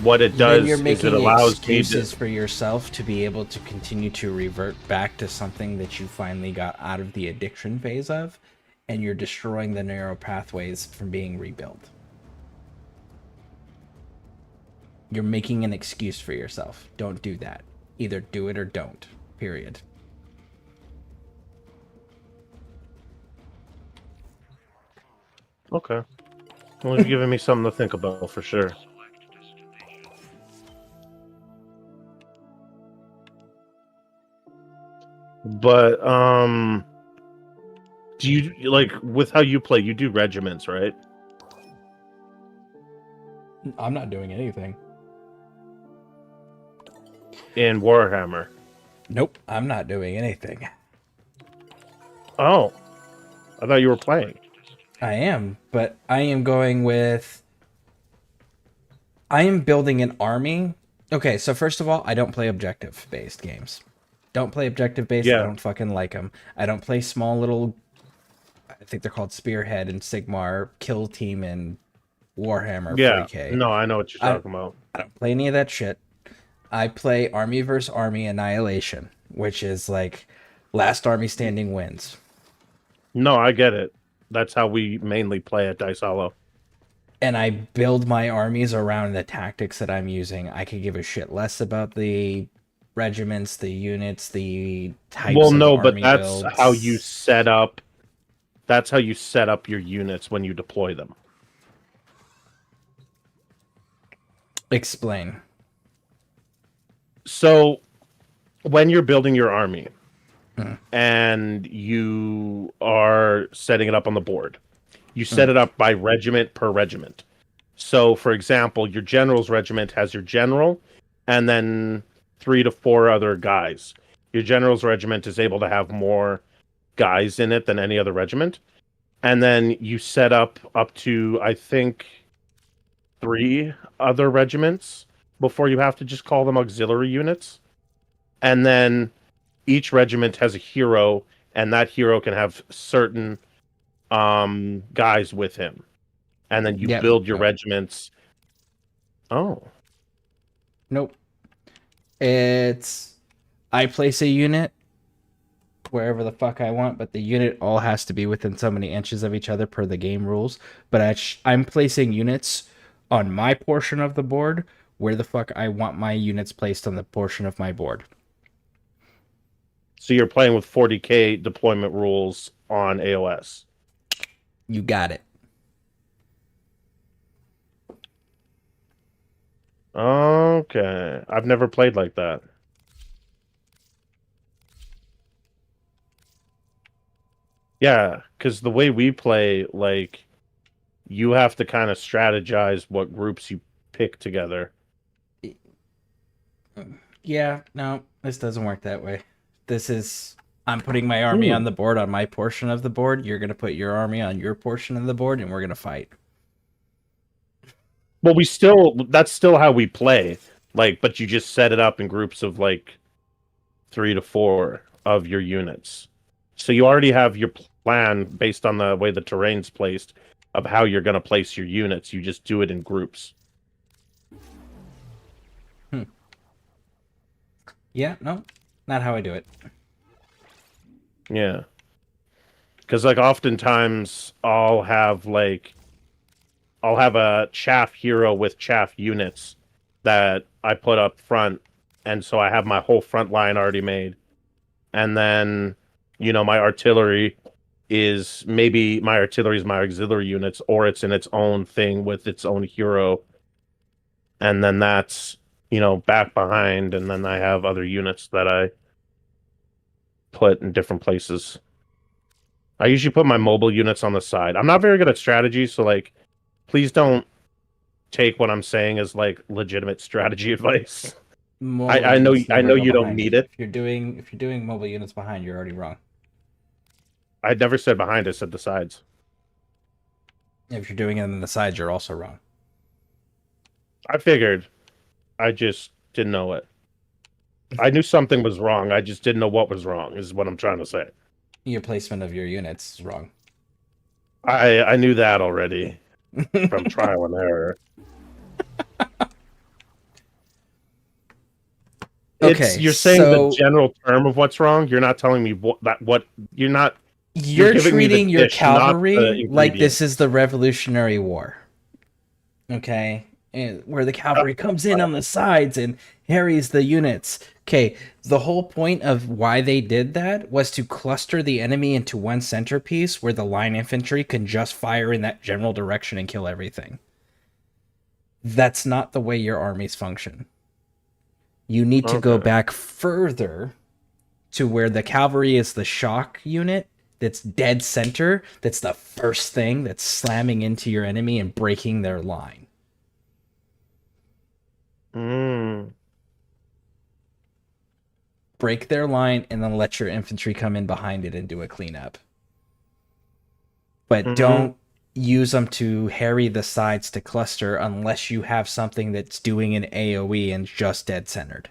what it Then does you're is making it allows excuses for yourself to be able to continue to revert back to something that you finally got out of the addiction phase of, and you're destroying the neural pathways from being rebuilt. You're making an excuse for yourself. Don't do that. Either do it or don't. Period. Okay. Well, you've given me something to think about for sure. But do you like with how you play? You do regiments, right? I'm not doing anything. In Warhammer. Nope, I'm not doing anything. Oh, I thought you were playing. I am, but I am going with... I am building an army. Okay, so first of all, I don't play objective-based games. Don't play objective-based. I Yeah. don't fucking like them. I don't play small little... I think they're called Spearhead and Sigmar, Kill Team and Warhammer Yeah. 40k. No, I know what you're talking about. I don't play any of that shit. I play Army versus Army Annihilation, which is like last army standing wins. No, I get it. That's how we mainly play at Dice Hollow. And I build my armies around the tactics that I'm using. I could give a shit less about the regiments, the units, the types Well, of no, but army that's builds. how you set up. That's how you set up your units when you deploy them. Explain. So, when you're building your army and you are setting it up on the board, you set it up by regiment per regiment. So, for example, your general's regiment has your general and then 3 to 4 other guys. Your general's regiment is able to have more guys in it than any other regiment. And then you set up to, I think, 3 other regiments before you have to just call them auxiliary units. And then each regiment has a hero, and that hero can have certain guys with him. And then you Yeah, build your no. regiments. Oh. Nope. It's... I place a unit wherever the fuck I want, but the unit all has to be within so many inches of each other per the game rules. But I'm placing units on my portion of the board where the fuck I want my units placed on the portion of my board. So you're playing with 40k deployment rules on AOS. You got it. Okay. I've never played like that. Yeah, because the way we play, like, you have to kind of strategize what groups you pick together. Yeah, no, this doesn't work that way. This is... I'm putting my army on the board on my portion of the board. You're going to put your army on your portion of the board, and we're going to fight. Well, that's still how we play. Like, but you just set it up in groups of, like, 3 to 4 of your units. So you already have your plan based on the way the terrain's placed of how you're going to place your units. You just do it in groups. Yeah, no, not how I do it. Yeah. Because, like, oftentimes I'll have a chaff hero with chaff units that I put up front. And so I have my whole front line already made. And then, my artillery is my auxiliary units, or it's in its own thing with its own hero. And then that's, back behind. And then I have other units that I put in different places. I usually put my mobile units on the side. I'm not very good at strategy, so like, please don't take what I'm saying as like legitimate strategy advice. Mobile I know units I never know go you don't behind. need it. If you're doing mobile units behind, you're already wrong. I never said behind. I said the sides. If you're doing it on the sides, you're also wrong. I figured. I just didn't know it. I knew something was wrong. I just didn't know what was wrong. Is what I'm trying to say. Your placement of your units is wrong. I knew that already from trial and error. Okay, You're saying so the general term of what's wrong. You're not telling me what you're not. you're giving me the treating your dish, not the cavalry like this ingredient. is the Revolutionary War. Okay, and where the cavalry comes in on the sides and harries the units. Okay, the whole point of why they did that was to cluster the enemy into one centerpiece where the line infantry can just fire in that general direction and kill everything. That's not the way your armies function. You need to go back further to where the cavalry is the shock unit that's dead center. That's the first thing that's slamming into your enemy and breaking their line. Break their line and then let your infantry come in behind it and do a cleanup. But don't use them to harry the sides to cluster unless you have something that's doing an AoE and just dead centered.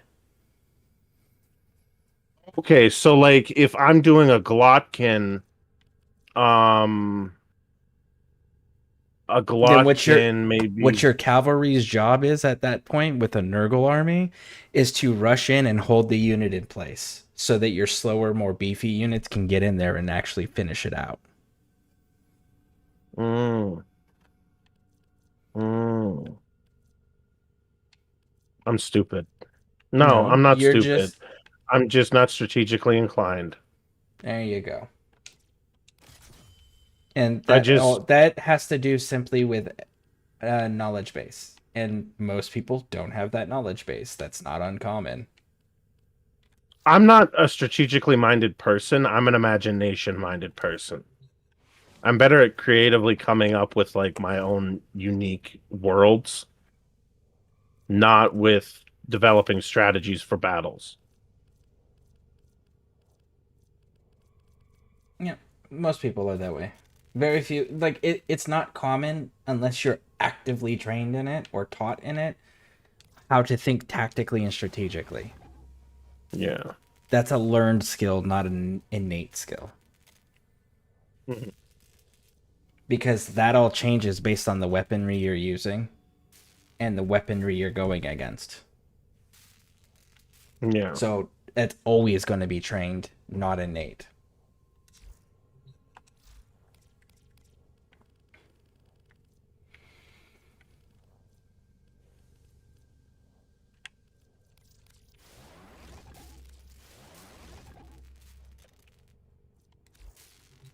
Okay, so like if I'm doing a Glotkin, Then maybe what your cavalry's job is at that point with a Nurgle army is to rush in and hold the unit in place so that your slower, more beefy units can get in there and actually finish it out. I'm stupid. No, I'm not you're stupid. I'm just not strategically inclined. There you go. And that has to do simply with knowledge base. And most people don't have that knowledge base. That's not uncommon. I'm not a strategically minded person. I'm an imagination minded person. I'm better at creatively coming up with like my own unique worlds, not with developing strategies for battles. Yeah, most people are that way. Very few, like it's not common unless you're actively trained in it or taught in it how to think tactically and strategically. Yeah. That's a learned skill, not an innate skill. Mm-hmm. Because that all changes based on the weaponry you're using and the weaponry you're going against. Yeah. So it's always going to be trained, not innate.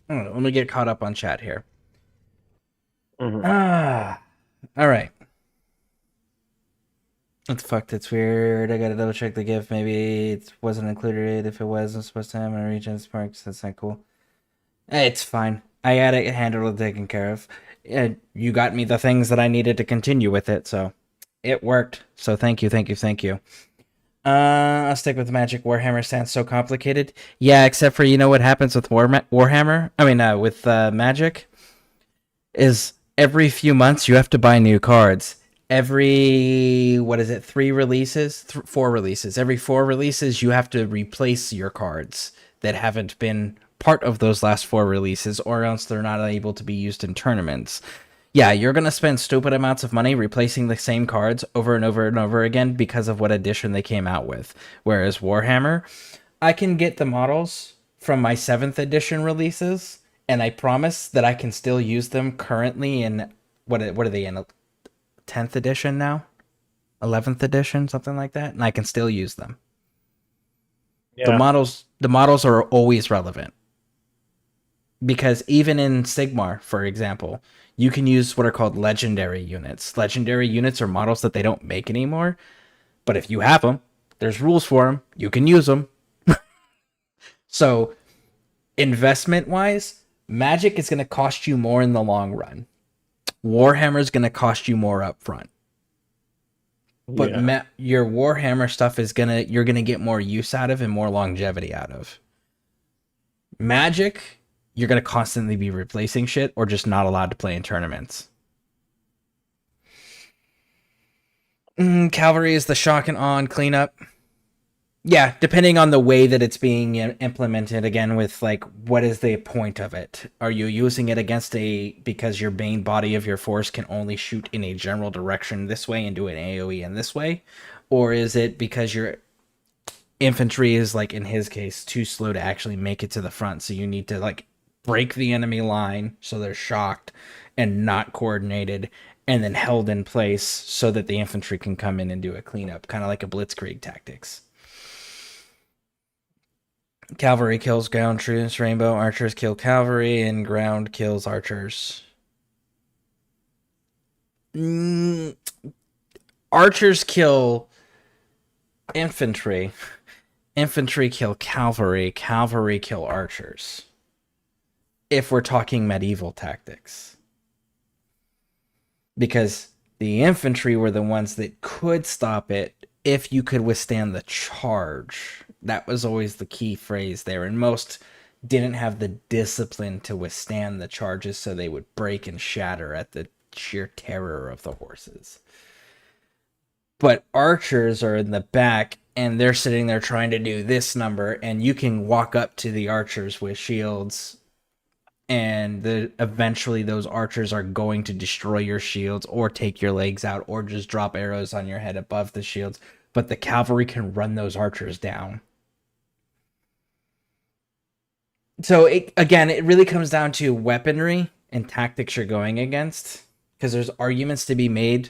Let me get caught up on chat here. All right. What the fuck? That's weird. I gotta double check the gift. Maybe it wasn't included. If it was, I'm supposed to have my region sparks. That's not cool. It's fine. I had it handled and taken care of. You got me the things that I needed to continue with it, so it worked. So thank you. I'll stick with Magic. Warhammer sounds so complicated. Yeah, except for you know what happens with Warhammer? I mean, with Magic is every few months you have to buy new cards. Every 4 releases. Every 4 releases you have to replace your cards that haven't been part of those last 4 releases, or else they're not able to be used in tournaments. Yeah, you're going to spend stupid amounts of money replacing the same cards over and over and over again because of what edition they came out with. Whereas Warhammer, I can get the models from my 7th edition releases, and I promise that I can still use them currently in, what are they in, 10th edition now? 11th edition, something like that? And I can still use them. Yeah. The models are always relevant. Because even in Sigmar, for example, you can use what are called legendary units. Legendary units are models that they don't make anymore. But if you have them, there's rules for them. You can use them. So, investment-wise, Magic is going to cost you more in the long run. Warhammer is going to cost you more up front. But Yeah. your Warhammer stuff is you're gonna get more use out of and more longevity out of. Magic, you're gonna constantly be replacing shit or just not allowed to play in tournaments. Cavalry is the shock and awe and cleanup. Yeah, depending on the way that it's being implemented, again, with like, what is the point of it? Are you using it against because your main body of your force can only shoot in a general direction this way and do an AoE in this way? Or is it because your infantry is, like in his case, too slow to actually make it to the front, so you need to like break the enemy line so they're shocked and not coordinated and then held in place so that the infantry can come in and do a cleanup, kind of like a blitzkrieg tactics. Cavalry kills ground troops, rainbow archers kill cavalry, and ground kills archers. Archers kill infantry. Infantry kill cavalry. Cavalry kill archers. If we're talking medieval tactics. Because the infantry were the ones that could stop it if you could withstand the charge. That was always the key phrase there. And most didn't have the discipline to withstand the charges, so they would break and shatter at the sheer terror of the horses. But archers are in the back, and they're sitting there trying to do this number, and you can walk up to the archers with shields, and eventually those archers are going to destroy your shields or take your legs out or just drop arrows on your head above the shields. But the cavalry can run those archers down. So it really comes down to weaponry and tactics you're going against, because there's arguments to be made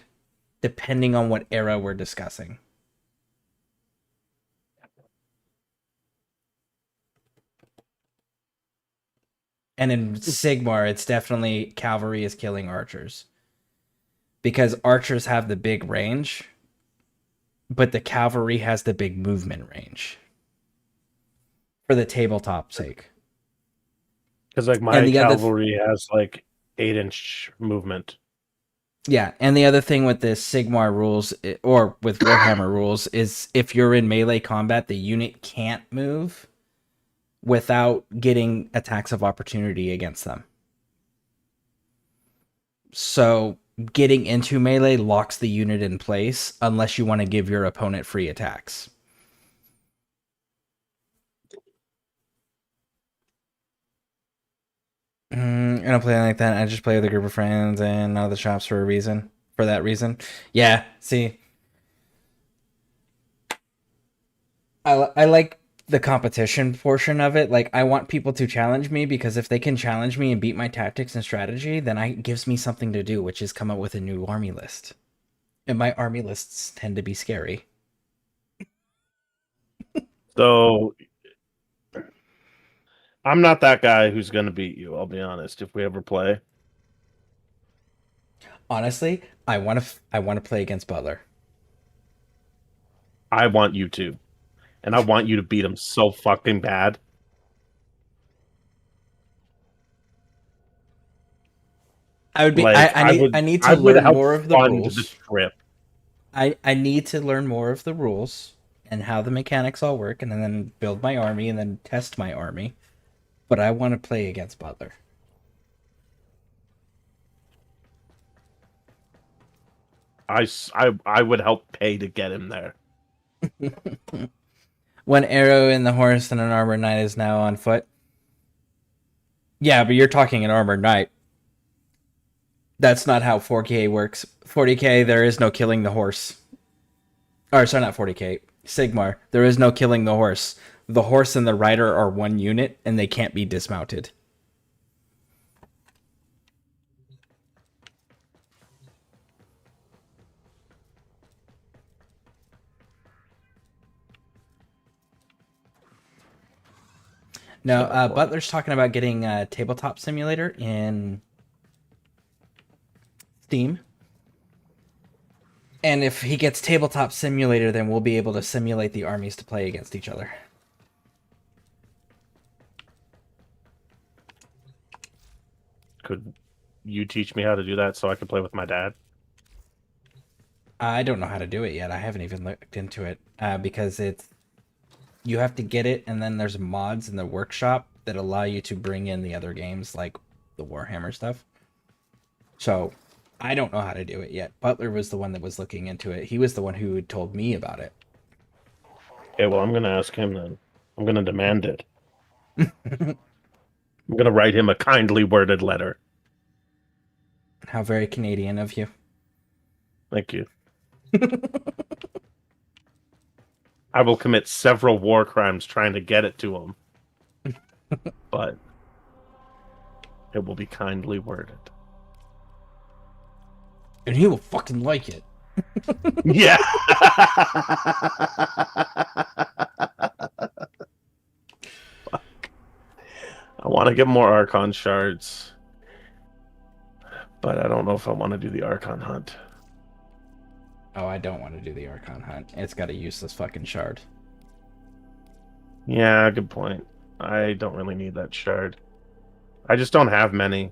depending on what era we're discussing. And in Sigmar, it's definitely cavalry is killing archers, because archers have the big range, but the cavalry has the big movement range for the tabletop sake. Because like my cavalry has like 8-inch movement. Yeah, and the other thing with the Sigmar rules, or with Warhammer rules, is if you're in melee combat, the unit can't move without getting attacks of opportunity against them. So getting into melee locks the unit in place unless you want to give your opponent free attacks. I don't play like that. I just play with a group of friends and out of the shops for that reason. Yeah, see. I like the competition portion of it. Like, I want people to challenge me, because if they can challenge me and beat my tactics and strategy, then it gives me something to do, which is come up with a new army list. And my army lists tend to be scary. So I'm not that guy who's going to beat you, I'll be honest, if we ever play. Honestly, I want to play against Butler. I want you to. And I want you to beat him so fucking bad. I would be. Like, I need to learn more of the rules. The trip. I need to learn more of the rules and how the mechanics all work, and then build my army and then test my army. But I want to play against Butler. I would help pay to get him there. One arrow in the horse and an armored knight is now on foot. Yeah, but you're talking an armored knight. That's not how 40k works. 40k, there is no killing the horse. Or, sorry, not 40k. Sigmar, there is no killing the horse. The horse and the rider are one unit, and they can't be dismounted. No, Butler's talking about getting a tabletop simulator in Steam. And if he gets tabletop simulator, then we'll be able to simulate the armies to play against each other. Could you teach me how to do that so I could play with my dad? I don't know how to do it yet. I haven't even looked into it because you have to get it, and then there's mods in the workshop that allow you to bring in the other games like the Warhammer stuff. So I don't know how to do it yet. Butler was the one that was looking into it. He was the one who told me about it. Okay, well, I'm going to ask him then. I'm going to demand it. I'm going to write him a kindly worded letter. How very Canadian of you. Thank you. I will commit several war crimes trying to get it to him. But it will be kindly worded. And he will fucking like it. Yeah. I want to get more Archon shards. But I don't know if I want to do the Archon hunt. Oh, I don't want to do the Archon hunt. It's got a useless fucking shard. Yeah, good point. I don't really need that shard. I just don't have many.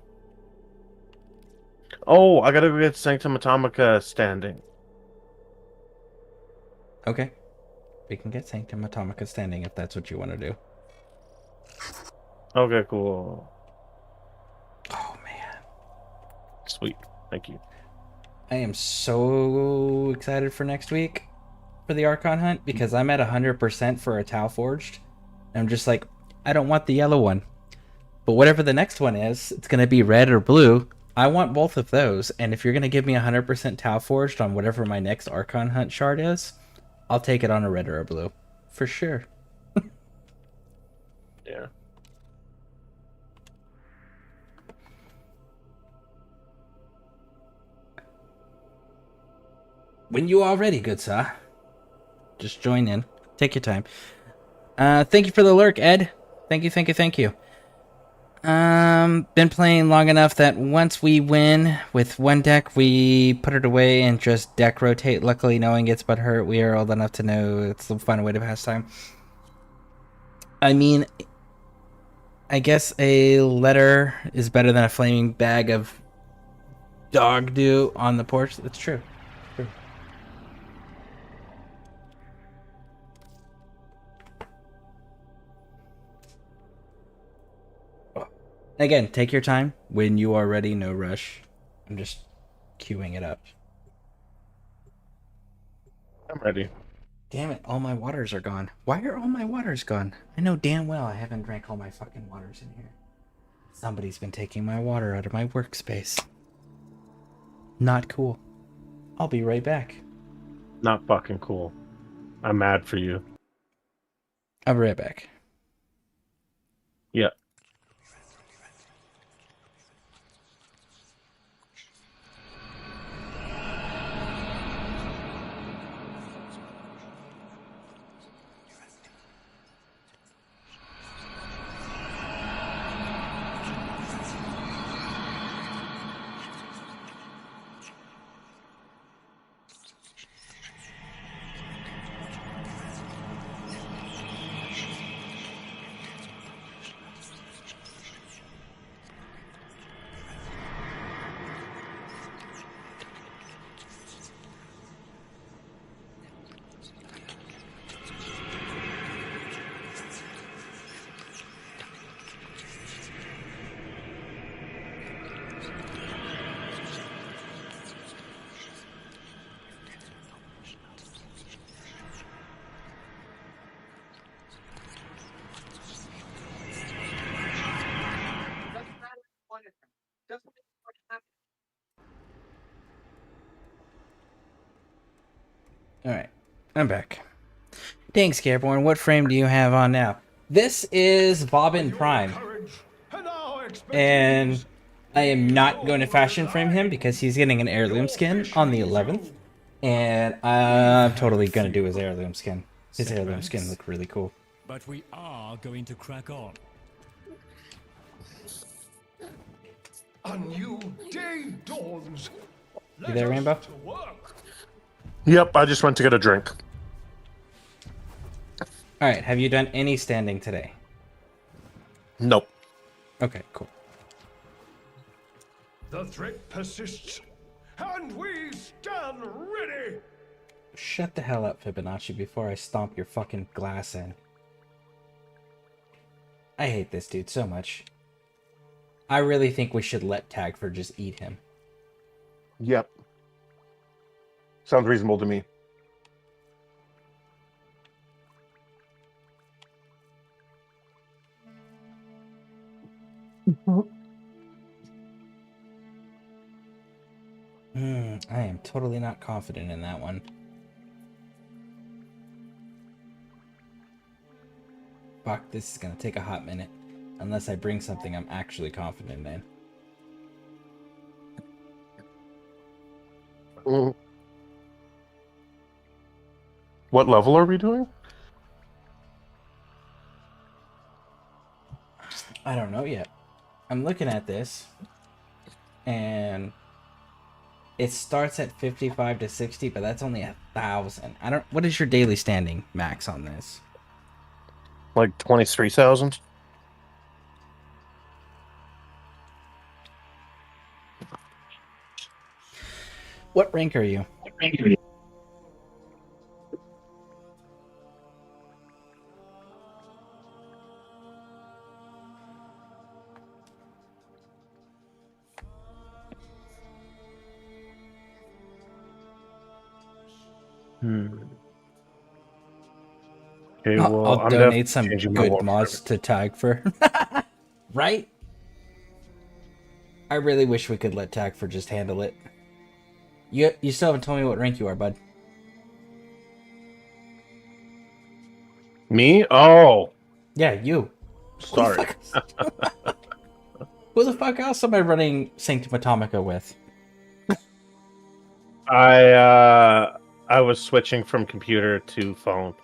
Oh, I gotta go get Sanctum Atomica standing. Okay. We can get Sanctum Atomica standing if that's what you want to do. Okay, cool. Oh, man. Sweet. Thank you. I am so excited for next week for the Archon hunt because I'm at 100% for a Tau Forged. I'm just like, I don't want the yellow one. But whatever the next one is, it's going to be red or blue. I want both of those. And if you're going to give me 100% Tau Forged on whatever my next Archon hunt shard is, I'll take it on a red or a blue. For sure. Yeah. When you are ready, good sir. Just join in. Take your time. Thank you for the lurk, Ed. Thank you. Been playing long enough that once we win with one deck, we put it away and just deck rotate. Luckily, no one gets butt hurt. We are old enough to know it's the fun way to pass time. I mean, I guess a letter is better than a flaming bag of dog do on the porch. That's true. Again, take your time. When you are ready, no rush. I'm just queuing it up. I'm ready. Damn it, all my waters are gone. Why are all my waters gone? I know damn well I haven't drank all my fucking waters in here. Somebody's been taking my water out of my workspace. Not cool. I'll be right back. Not fucking cool. I'm mad for you. I'll be right back. Yeah. Alright, I'm back. Dang, Scareborne, what frame do you have on now? This is Bobbin Prime. And I am not going to fashion frame him because he's getting an heirloom skin on the 11th. And I'm totally going to do his heirloom skin. His heirloom skin looked really cool. But we are going to crack on. A new day dawns. You there, Rainbow? Yep, I just went to get a drink. Alright, have you done any standing today? Nope. Okay, cool. The threat persists, and we stand ready. Shut the hell up, Fibonacci, before I stomp your fucking glass in. I hate this dude so much. I really think we should let Tagford just eat him. Yep. Sounds reasonable to me. I am totally not confident in that one. Fuck, this is gonna take a hot minute. Unless I bring something I'm actually confident in. What level are we doing? I don't know yet. I'm looking at this, and it starts at 55 to 60, but that's only 1,000. I don't. What is your daily standing max on this? Like 23,000? What rank are you? Okay, well, I'll I'm donate definitely some changing my good Warframe. mods to Tagford. Right? I really wish we could let Tagford just handle it. You still haven't told me what rank you are, bud. Me? Oh, Yeah, you. sorry. Who the fuck else am I running Sanctum Atomica with? I was switching from computer to phone.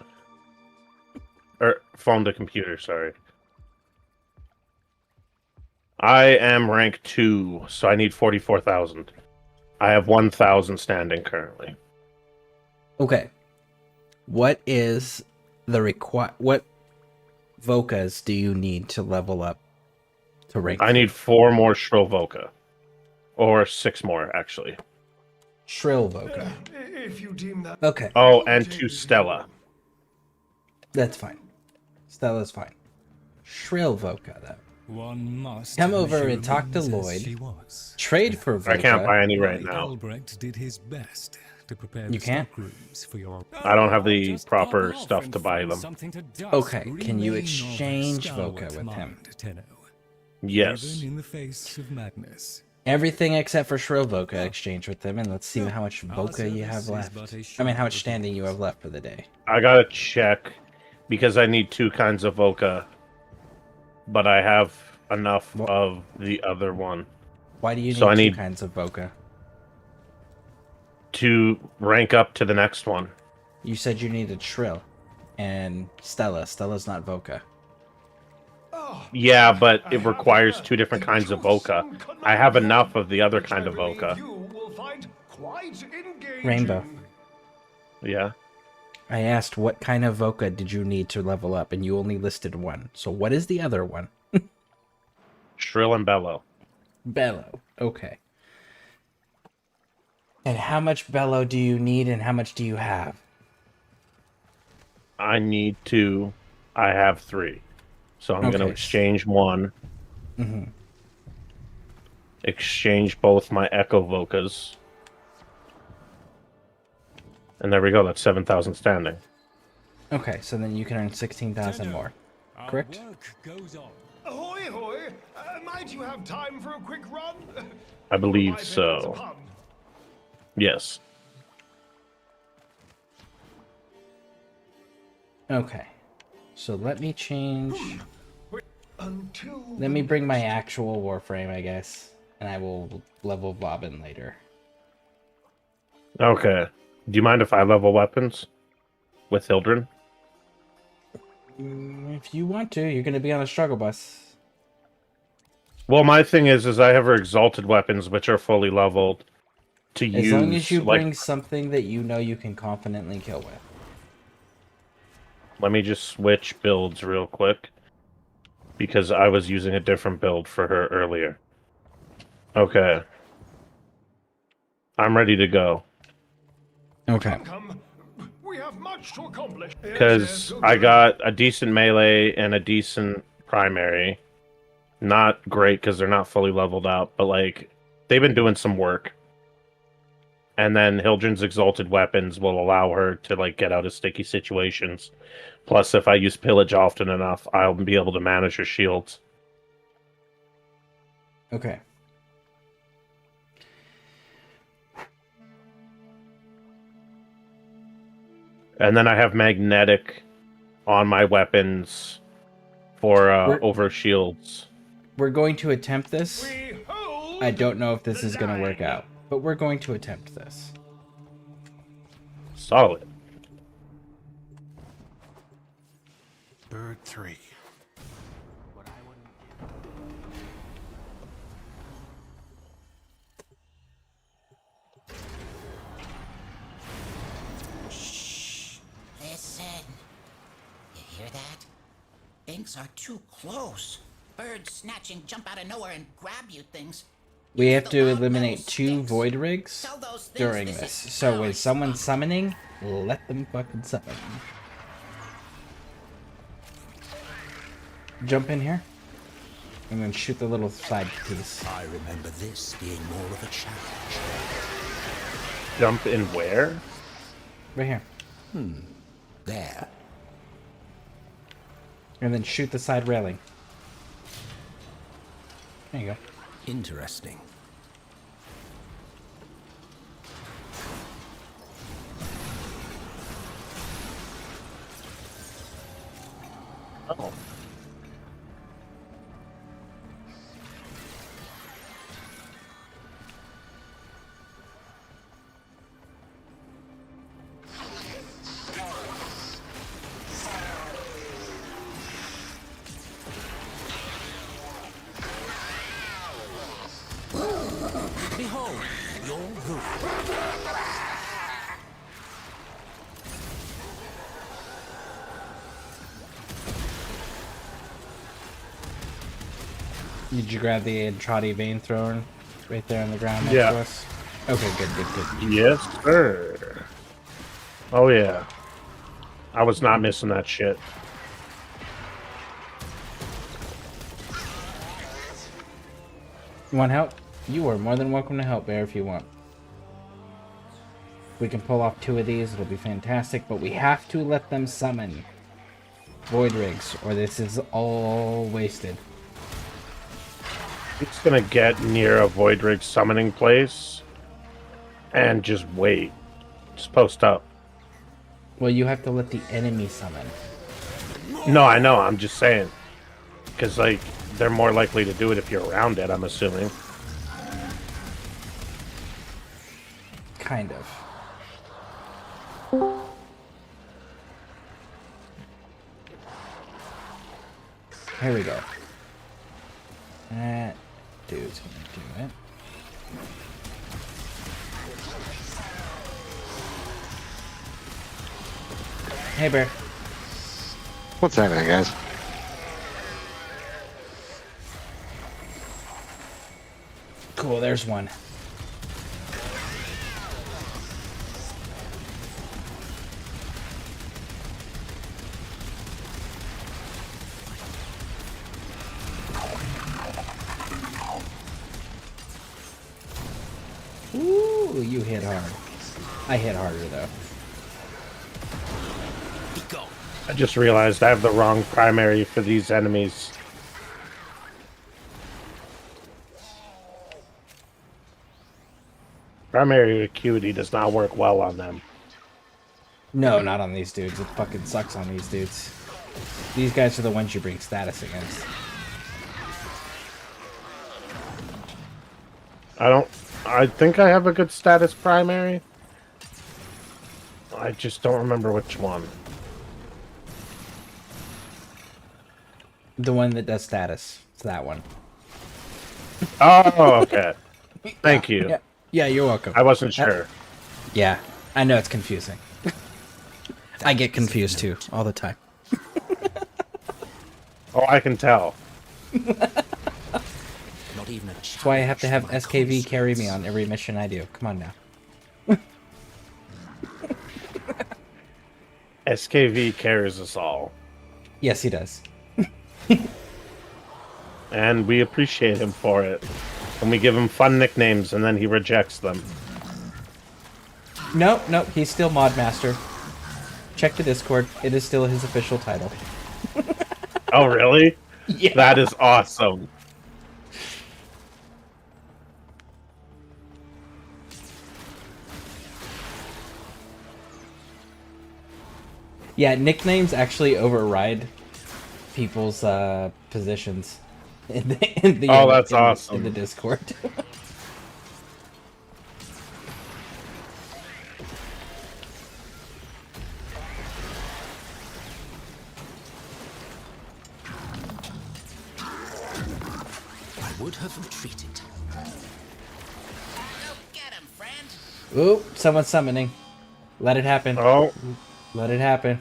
Or phone to computer, sorry. I am rank 2, so I need 44,000. I have 1,000 standing currently. Okay. What is the what Vocas do you need to level up to rank? I need 4 more Shrill Voca. Or 6 more, actually. Shrill Voca. If you deem that. Okay. Oh, and 2 Stella. That's fine. Stella's fine. Shrill Voca, though. One must Come over measure and talk to wings as Lloyd. she was. Trade for Voca. I can't buy any right now. Albrecht did his best to prepare You the can't? stockrooms for your. I don't have the Just proper pop off stuff and to buy find them. something to dust. Okay, can you Remain of exchange stalwart Voca with him? mind, Tenno. Yes. Even in the face of madness. Everything except for Shrill Voca exchange with them, and let's see how much Voca you have service is left. but a I mean, how much shadow standing you have left for the day. I gotta check because I need 2 kinds of Voca, but I have enough of the other one Why do you need So I 2 need- kinds of Voca? to rank up to the next one. You said you needed Shrill and Stella. Stella's not Voca. Yeah, but it requires 2 different kinds of Voca. I have enough of the other kind of Voca. Rainbow. Yeah. I asked what kind of Voca did you need to level up, and you only listed 1. So what is the other one? Shrill and Bellow. Bellow. Okay. And how much Bellow do you need, and how much do you have? I need 2. I have 3. So I'm going to Okay. exchange 1. Mm-hmm. Exchange both my Echo Vocas. And there we go. That's 7,000 standing. Okay, so then you can earn 16,000 more. Our Correct? work goes on. Ahoy, hoy! Might you have time for a quick run? I believe My bed is a so. pun. Yes. Okay. So let me change. Until Let me bring my actual Warframe, I guess. And I will level Bobbin later. Okay. Do you mind if I level weapons with Hildren? If you want to, you're going to be on a struggle bus. Well, my thing is I have her exalted weapons, which are fully leveled to As use. long as you like, bring something that you know you can confidently kill with. let me just switch builds real quick because I was using a different build for her earlier. Okay. I'm ready to go. Okay. Come. We have much to accomplish. Because I got a decent melee and a decent primary. Not great because they're not fully leveled up, but like they've been doing some work. And then Hildren's exalted weapons will allow her to like get out of sticky situations. Plus, if I use pillage often enough, I'll be able to manage her shields. Okay. And then I have magnetic on my weapons for over shields. We're going to attempt this. We hold I don't know if this the is going to work line. out, but we're going to attempt this. Solid. Bird 3. Listen. You hear that? Things are too close. Birds snatching jump out of nowhere and grab you things. We Use have the to loud eliminate metal 2 sticks. void rigs Tell those things during this this. is So our when someone's spot. summoning, let them fucking summon. Jump in here. And then shoot the little side piece. I remember this being more of a challenge. Jump in where? Right here. There. And then shoot the side railing. There you go. Interesting. Oh. Behold, your room. Did you grab the Andrade Vein Thrower right there on the ground next Yeah. to us? Okay, good. Yes, sir. Oh, yeah. I was not missing that shit. You want help? You are more than welcome to help, Bear, if you want. We can pull off 2 of these, it'll be fantastic, but we have to let them summon void rigs, or this is all wasted. It's gonna get near a Void Rig summoning place and just wait. Just post up. Well, you have to let the enemy summon. No, I know, I'm just saying. Because, like, they're more likely to do it if you're around it, I'm assuming. Kind of. Here we go. That dude's gonna do it. Hey, Bear. What's happening, guys? Cool, there's one. Ooh, you hit hard. I hit harder, though. I just realized I have the wrong primary for these enemies. Primary acuity does not work well on them. No, not on these dudes. It fucking sucks on these dudes. These guys are the ones you bring status against. I think I have a good status primary. I just don't remember which one. The one that does status. It's that one. Oh, okay. Thank you. Yeah, you're welcome. I wasn't sure. Yeah, I know it's confusing. I get confused too, all the time. Oh, I can tell. Not even a That's why I have to have SKV carry me on every mission I do. Come on now. SKV carries us all, Yes, he does. and we appreciate him for it. And we give him fun nicknames, and then he rejects them. Nope, he's still Mod Master. Check the Discord. It is still his official title. Oh, really? Yeah. That is awesome. Yeah, nicknames actually override people's positions in the Oh, that's awesome. in the Discord. I would have retreated. Go get him, friend. Ooh, someone's summoning. Let it happen. Oh. Let it happen.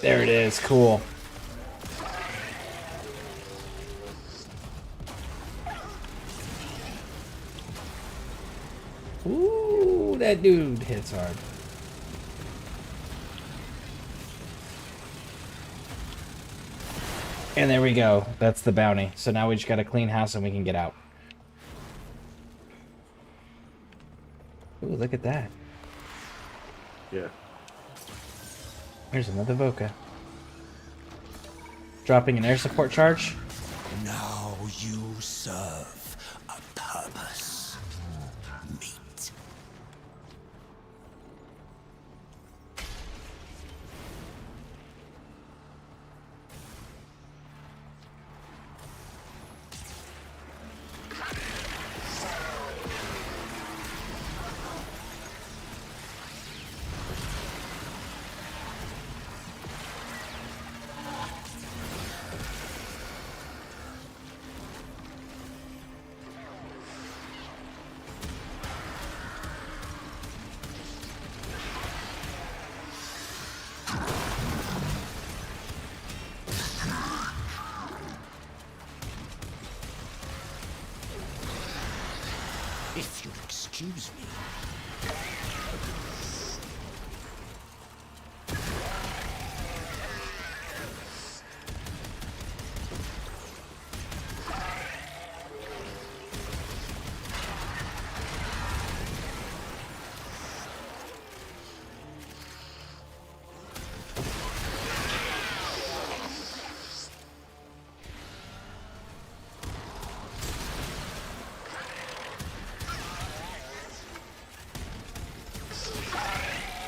There it is. Cool. Ooh, that dude hits hard. And there we go. That's the bounty. So now we just got to clean house and we can get out. Ooh, look at that. Yeah. Here's another Voca. Dropping an air support charge. Now you serve a purpose. Meet. If you'll excuse me.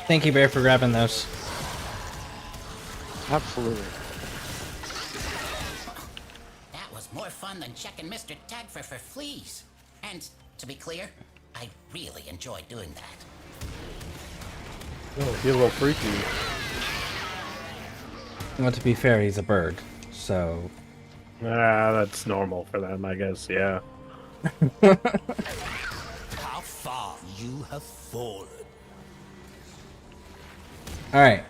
Thank you, Bear, for grabbing those. Absolutely. That was more fun than checking Mr. Tagfer for fleas. And to be clear, I really enjoyed doing that. Oh, he's a little freaky. Well, to be fair, he's a bird, so... Ah, that's normal for them, I guess, yeah. How far you have fallen. Alright.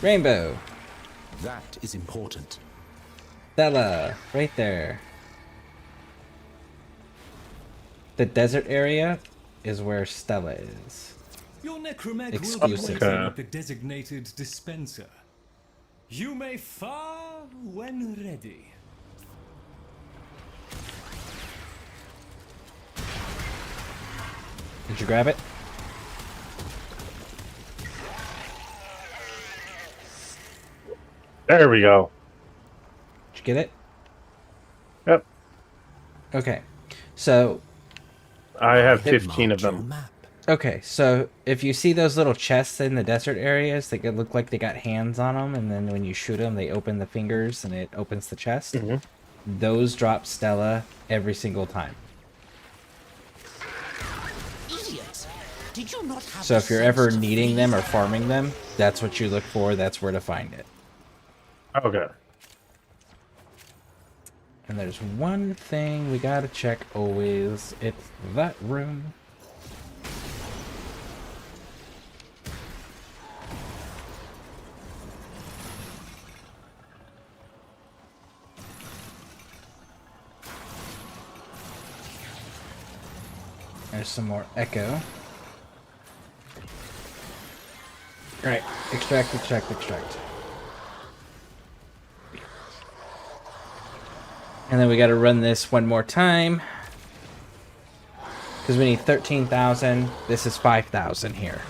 Rainbow. That is important. Stella. Right there. The desert area is where Stella is. Your necromech will be Exclusive. waiting at the designated dispenser. You may fire when ready. Did you grab it? There we go. Did you get it? Yep. Okay. So... I have 15 of them. Okay, so if you see those little chests in the desert areas that look like they got hands on them, and then when you shoot them, they open the fingers and it opens the chest, those drop Stella every single time. Idiots! Did you not have So if you're the ever sense to needing freeze them or farming them, that's what you look for, that's where to find it. Okay. And there's one thing we gotta check always. It's that room. There's some more echo. Alright, extract, extract, extract. And then we gotta run this one more time. Because we need 13,000. This is 5,000 here.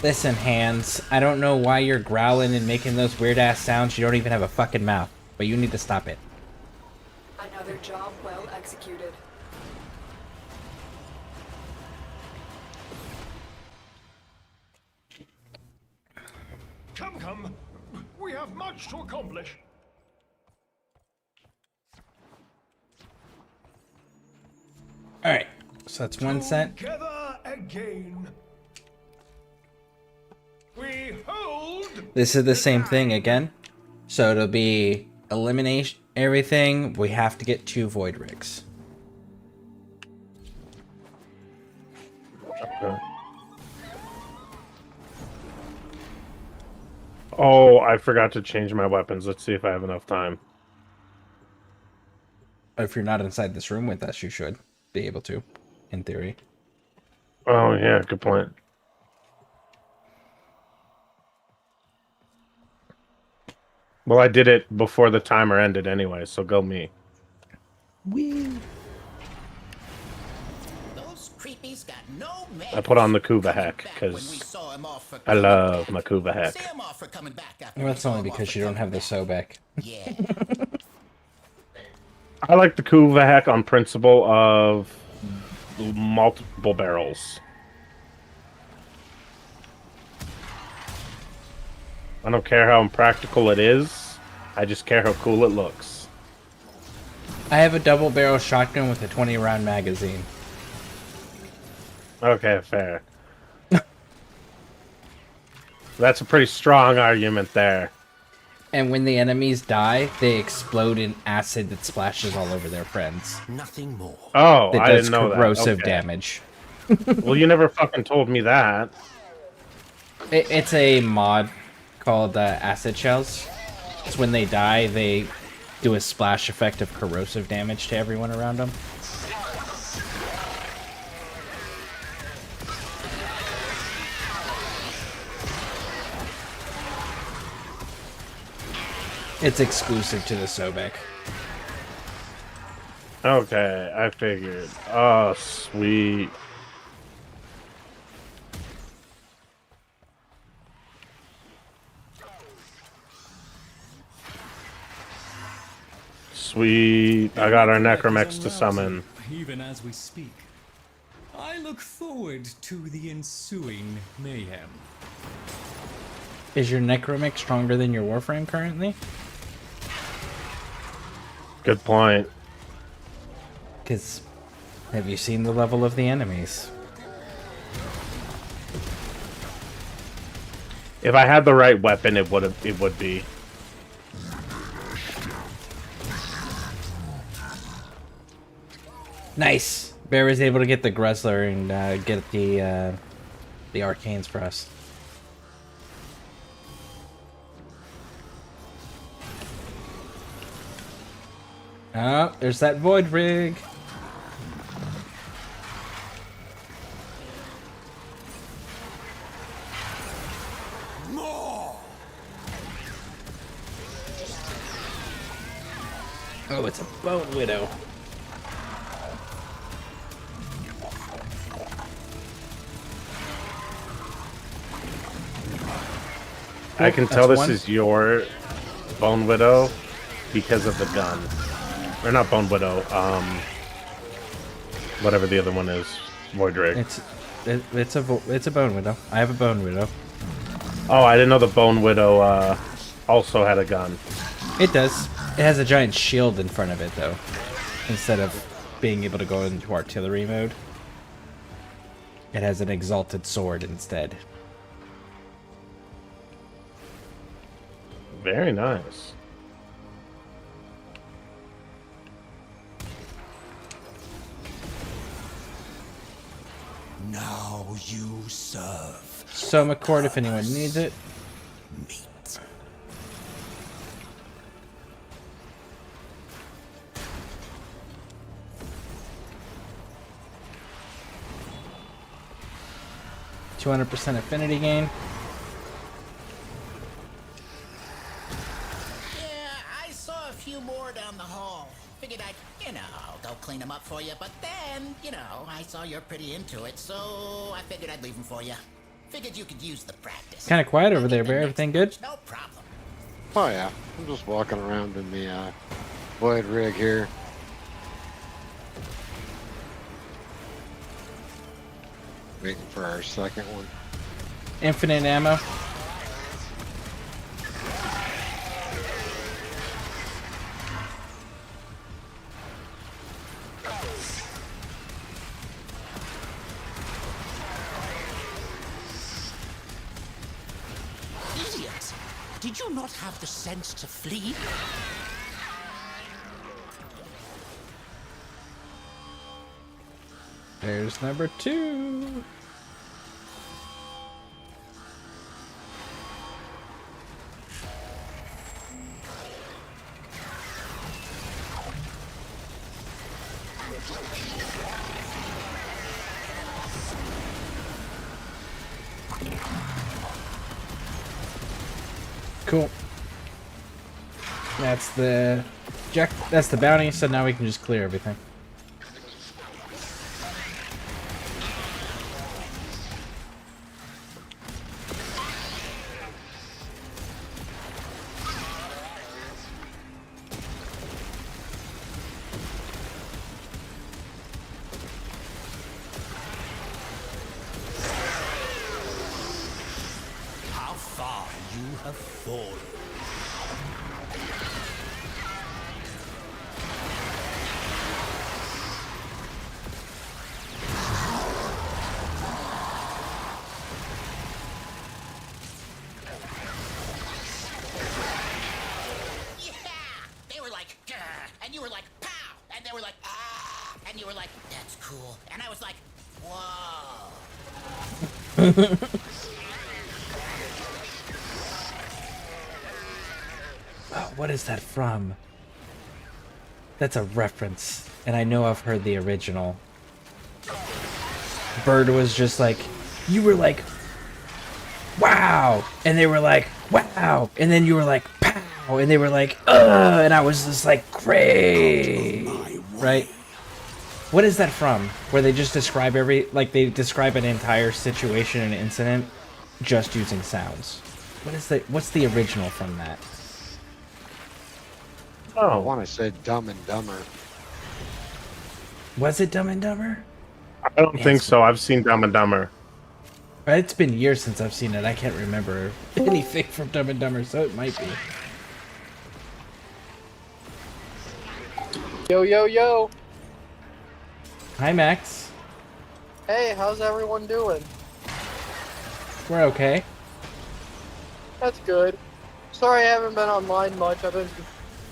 Listen, Hands, I don't know why you're growling and making those weird-ass sounds. You don't even have a fucking mouth. But you need to stop it. Another job well executed. Come, come. We have much to accomplish. Alright, so that's one set. Together again. We hold. This is the same thing again. So it'll be eliminate everything. We have to get 2 void rigs. Okay. Oh, I forgot to change my weapons. Let's see if I have enough time. If you're not inside this room with us, you should be able to, in theory. Oh, yeah, good point. Well, I did it before the timer ended anyway, so go me. Wee. Those creepies got no I put on the Kuva hack, because I love my Kuva hack. Well, that's only because you don't have the Sobek. Yeah. I like the Kuva hack on principle of multiple barrels. I don't care how impractical it is. I just care how cool it looks. I have a double barrel shotgun with a 20-round magazine. Okay, fair. That's a pretty strong argument there. And when the enemies die, they explode in acid that splashes all over their friends. Nothing more. Oh, that I does didn't know that. corrosive Okay. damage. Well, you never fucking told me that. It's a mod called acid shells. It's when they die, they do a splash effect of corrosive damage to everyone around them. It's exclusive to the Sobek. Okay, I figured. Oh, sweet. Sweet. I got our Necromex to summon. Even as we speak, I look forward to the ensuing mayhem. Is your Necromix stronger than your Warframe currently? Good point. Because have you seen the level of the enemies? If I had the right weapon, it would be. Nice. Bear was able to get the Gressler and get the arcanes for us. Oh, there's that void rig. Oh, it's a Bone Widow. I can tell this one. is your Bone Widow because of the gun. Or not Bone Widow, whatever the other one is. Void Rig. It's a Bone Widow. I have a Bone Widow. Oh, I didn't know the Bone Widow also had a gun. It does. It has a giant shield in front of it, though. Instead of being able to go into artillery mode. It has an exalted sword instead. Very nice. Now you serve. Soma Cord if anyone needs it. Meat. 200% affinity gain. Yeah, I saw a few more down the hall. Figured I'd, go clean them up for you. But then, I saw you're pretty into it, so I figured I'd leave them for you. Figured you could use the practice. Kind of quiet over there, Bear. Everything good? No problem. Oh yeah, I'm just walking around in the void rig here. Waiting for our second one. Infinite ammo. Idiots! Did you not have the sense to flee? There's number 2. Cool. That's the that's the bounty, so now we can just clear everything. How far you have fallen. They were like, "Grr," and you were like, pow, and they were like, ah, and you were like, that's cool, and I was like, whoa. Oh, what is that from? That's a reference, and I know I've heard the original. Bird was just like, you were like, wow, and they were like, wow, and then you were like, pow, and they were like, and I was just like, great, right? What is that from? Where they just describe they describe an entire situation and incident just using sounds. What's the original from that? I want to say Dumb and Dumber. Was it Dumb and Dumber? I don't think so. I've seen Dumb and Dumber. It's been years since I've seen it. I can't remember anything from Dumb and Dumber, so it might be. Yo, yo, yo. Hi, Max. Hey, how's everyone doing? We're okay. That's good. Sorry I haven't been online much. I've been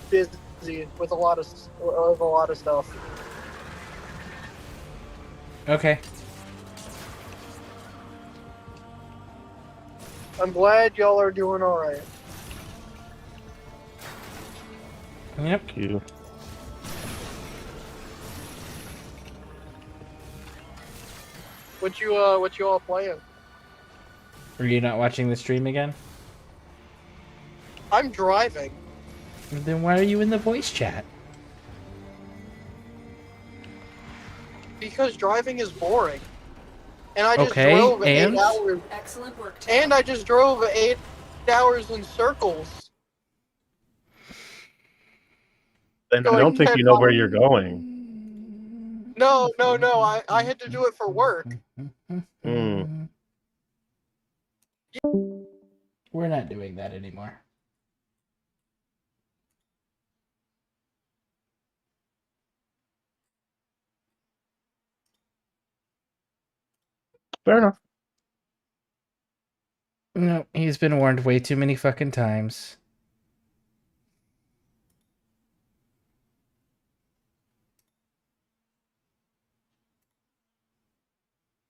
busy with a lot of stuff. Okay. I'm glad y'all are doing all right. Yep. Thank you. What you all playing? Are you not watching the stream again? I'm driving. Then why are you in the voice chat? Because driving is boring. And I just Okay, drove and? 8 hours. Excellent work. And I just drove 8 hours in circles. Then So I don't think can't you know where follow- you're going. No. I had to do it for work. Mm. We're not doing that anymore. Fair enough. No, he's been warned way too many fucking times.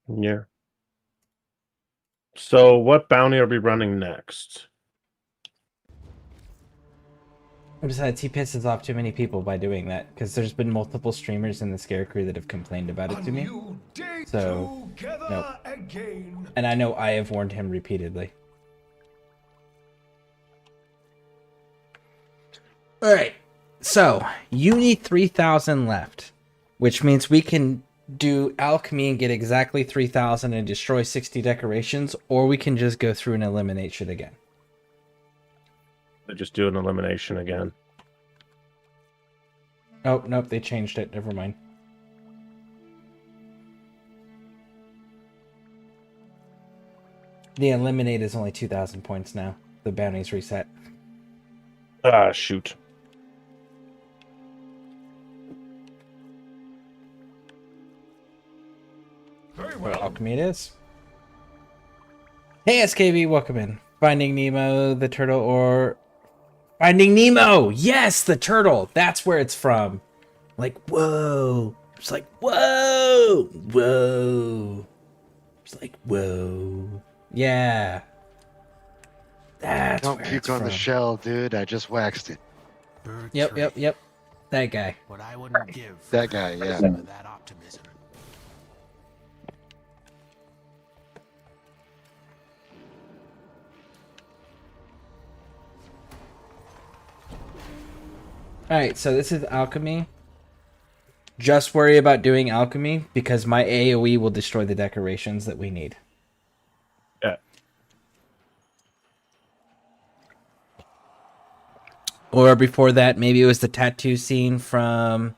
Yeah. So, what bounty are we running next? Besides, he pisses off too many people by doing that, because there's been multiple streamers in the ScareCrew that have complained about it to me. So, no. And I know I have warned him repeatedly. Alright, so, you need 3,000 left, which means we can do alchemy and get exactly 3,000 and destroy 60 decorations, or we can just go through and eliminate shit again. Just do an elimination again. Oh, nope, they changed it. Never mind. The eliminate is only 2,000 points now. The bounty's reset. Ah, shoot. Very Well, well. alchemy it is. Hey, SKB, welcome in. Finding Nemo, the turtle, or... Finding Nemo! Yes, the turtle! That's where it's from. Like, whoa. It's like, whoa! Whoa. It's like, whoa. Yeah. That's Don't where puke it's on from. the shell, dude. I just waxed it. Yep. That guy. What I wouldn't give That guy, yeah. some of that optimism. Alright, so this is alchemy. Just worry about doing alchemy, because my AoE will destroy the decorations that we need. Yeah. Or before that, maybe it was the tattoo scene from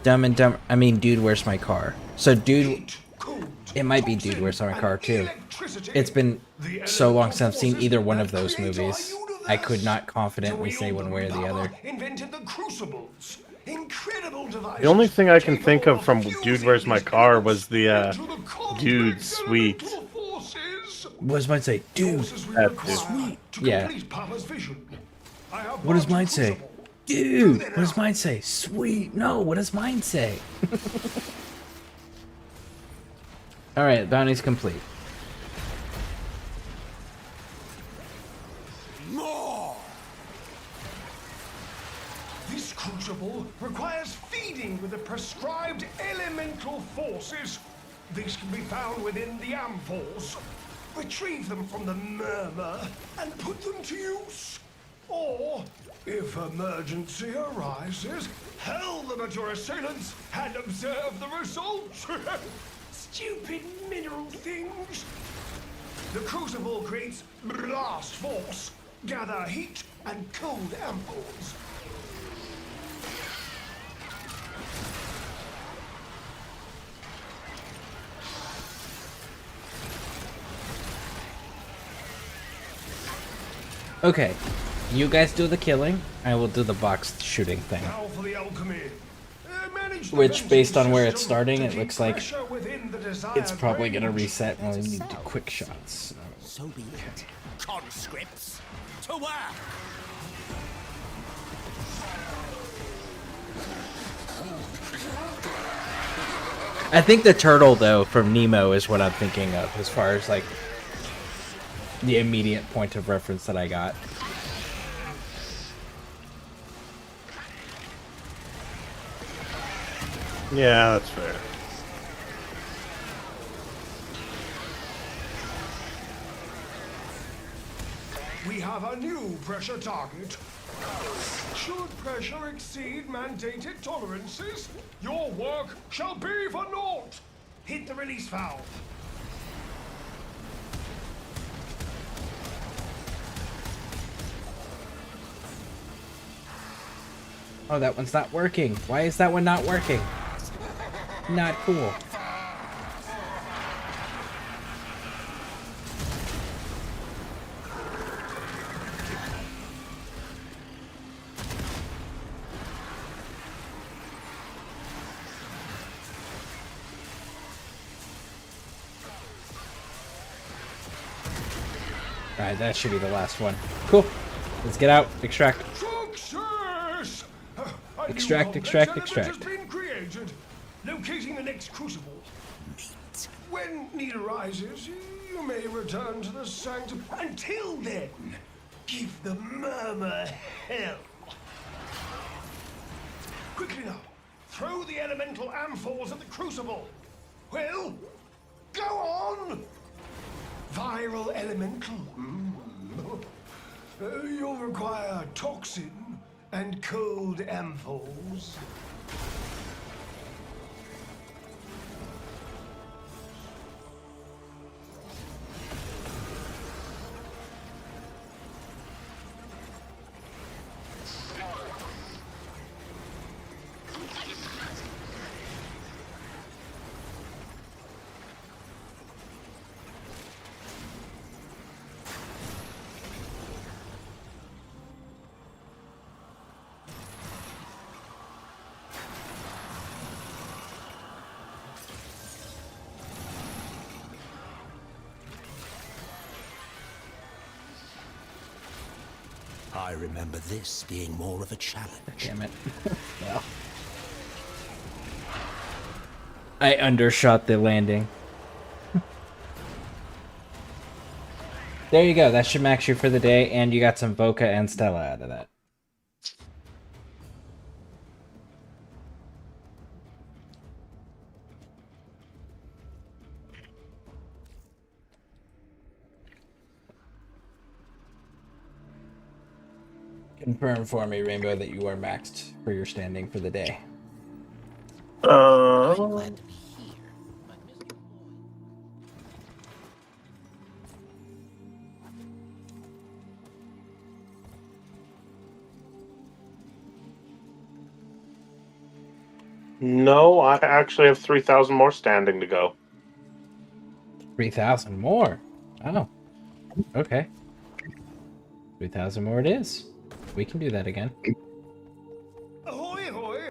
Dumb and Dumber. I mean, Dude, Where's My Car? So, Dude, it might be Dude, Where's My Car, too. It's been so long since I've seen either one of those movies. I could not confidently say one way or the other. Invented the crucibles. Incredible device. The only thing I can think of from Dude, Where's My Car was the Dude, Sweet. What does mine say? Dude, Sweet. Yeah. What does mine say? Dude, what does mine say? Sweet. No, what does mine say? Alright, bounty's complete. More. This crucible requires feeding with the prescribed elemental forces. These can be found within the ampholes. Retrieve them from the murmur and put them to use. Or, if emergency arises, hurl them at your assailants and observe the results. Stupid mineral things. The crucible creates blast force, gather heat, and cold ampoules. Okay, you guys do the killing. I will do the box shooting thing. Now for the alchemy. Manage the Which, based on where it's system starting, to it keep looks like pressure within the desired it's probably going to range. reset when we need to quick shots. So be it. Conscripts, to work! I think the turtle, though, from Nemo is what I'm thinking of, as far as, like, the immediate point of reference that I got. Yeah, that's fair. We have a new pressure target. Should pressure exceed mandated tolerances, your work shall be for naught. Hit the release valve. Oh, that one's not working. Why is that one not working? Not cool. Alright, that should be the last one. Cool. Let's get out. Extract. Success! A new Extract, complex extract, element extract. has been created. Locating the next crucible. Meet. When need arises, you may return to the sanctum. Until then, Give the murmur hell. Quickly now, throw the elemental amphors at the crucible. Well, go on. Viral elemental. You'll require toxin and cold amphors. I remember this being more of a challenge. Damn it. Well. I undershot the landing. There you go. That should max you for the day, and you got some Voca and Stella out of that. Confirm for me, Rainbow, that you are maxed for your standing for the day. No, I actually have 3,000 more standing to go. 3,000 more? Oh. Okay. 3,000 more it is. We can do that again.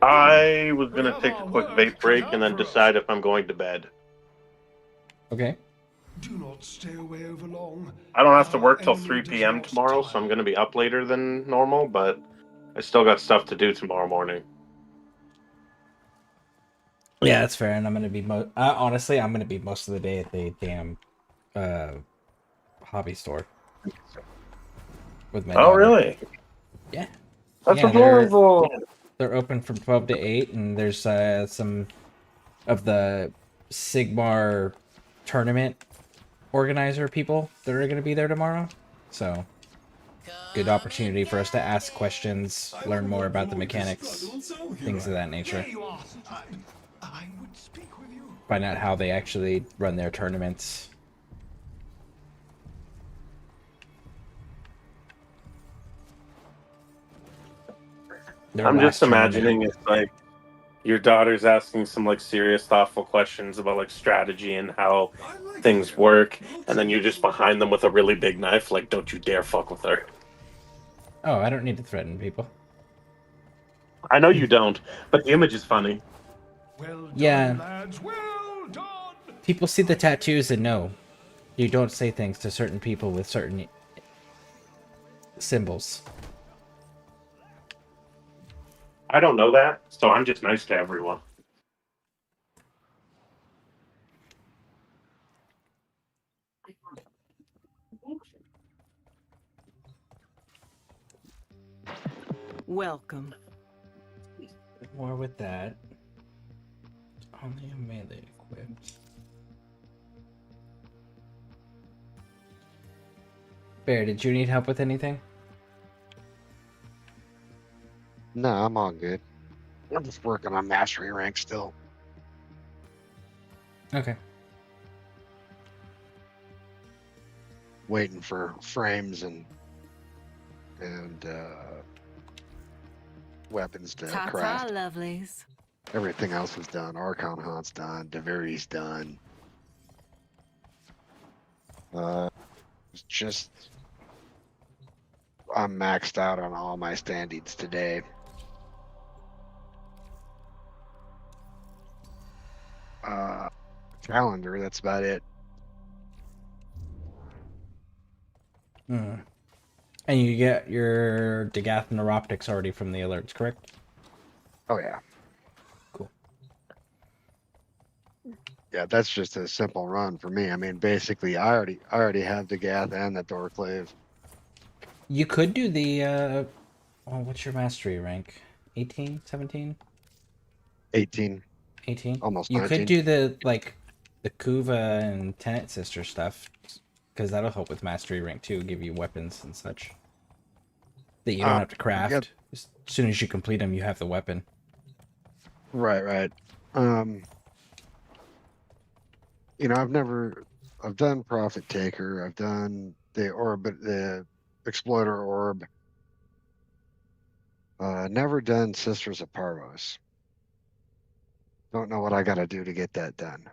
I was going to take a quick vape break and then decide if I'm going to bed. Okay. Do not stay away over long. I don't have to work till 3 p.m. tomorrow, so I'm going to be up later than normal, but I still got stuff to do tomorrow morning. Yeah, that's fair, and I'm gonna be honestly, I'm gonna be most of the day at the damn hobby store with my daughter. Really? Yeah, that's yeah, adorable. They're open from 12 to 8, and there's some of the Sigmar tournament organizer people that are gonna be there tomorrow. So, good opportunity for us to ask questions, learn more about the mechanics, things of that nature. Find out how they actually run their tournaments. I'm just imagining it's like your daughter's asking some like serious, thoughtful questions about like strategy and how things work, and then you're just behind them with a really big knife. Like, don't you dare fuck with her. Oh, I don't need to threaten people. I know you don't, but the image is funny. Yeah. People see the tattoos and know you don't say things to certain people with certain symbols. I don't know that, so I'm just nice to everyone. Welcome. More with that. Only a melee equipped. Bear, did you need help with anything? No, I'm all good. I'm just working on mastery rank still. Okay. Waiting for frames and weapons to craft. Ta-ta, lovelies. Everything else is done. Archon Hunt's done. Deveri's done. It's just I'm maxed out on all my standings today. Calendar, that's about it. Hmm. And you get your Dagath Neuroptics already from the alerts, correct? Oh yeah. Cool. Yeah, that's just a simple run for me. I mean, basically, I already have the Gath and the Dorclave. You could do the well, what's your mastery rank? 18, 17? 18, 18? almost You could 19. do the the Kuva and Tenet sister stuff, because that'll help with mastery rank too, give you weapons and such that you don't have to Yeah, craft. As soon as you complete them, you have the weapon. right. You know, I've done Profit Taker, I've done the Exploiter Orb, never done Sisters of Parvos. Don't know what I got to do to get that done.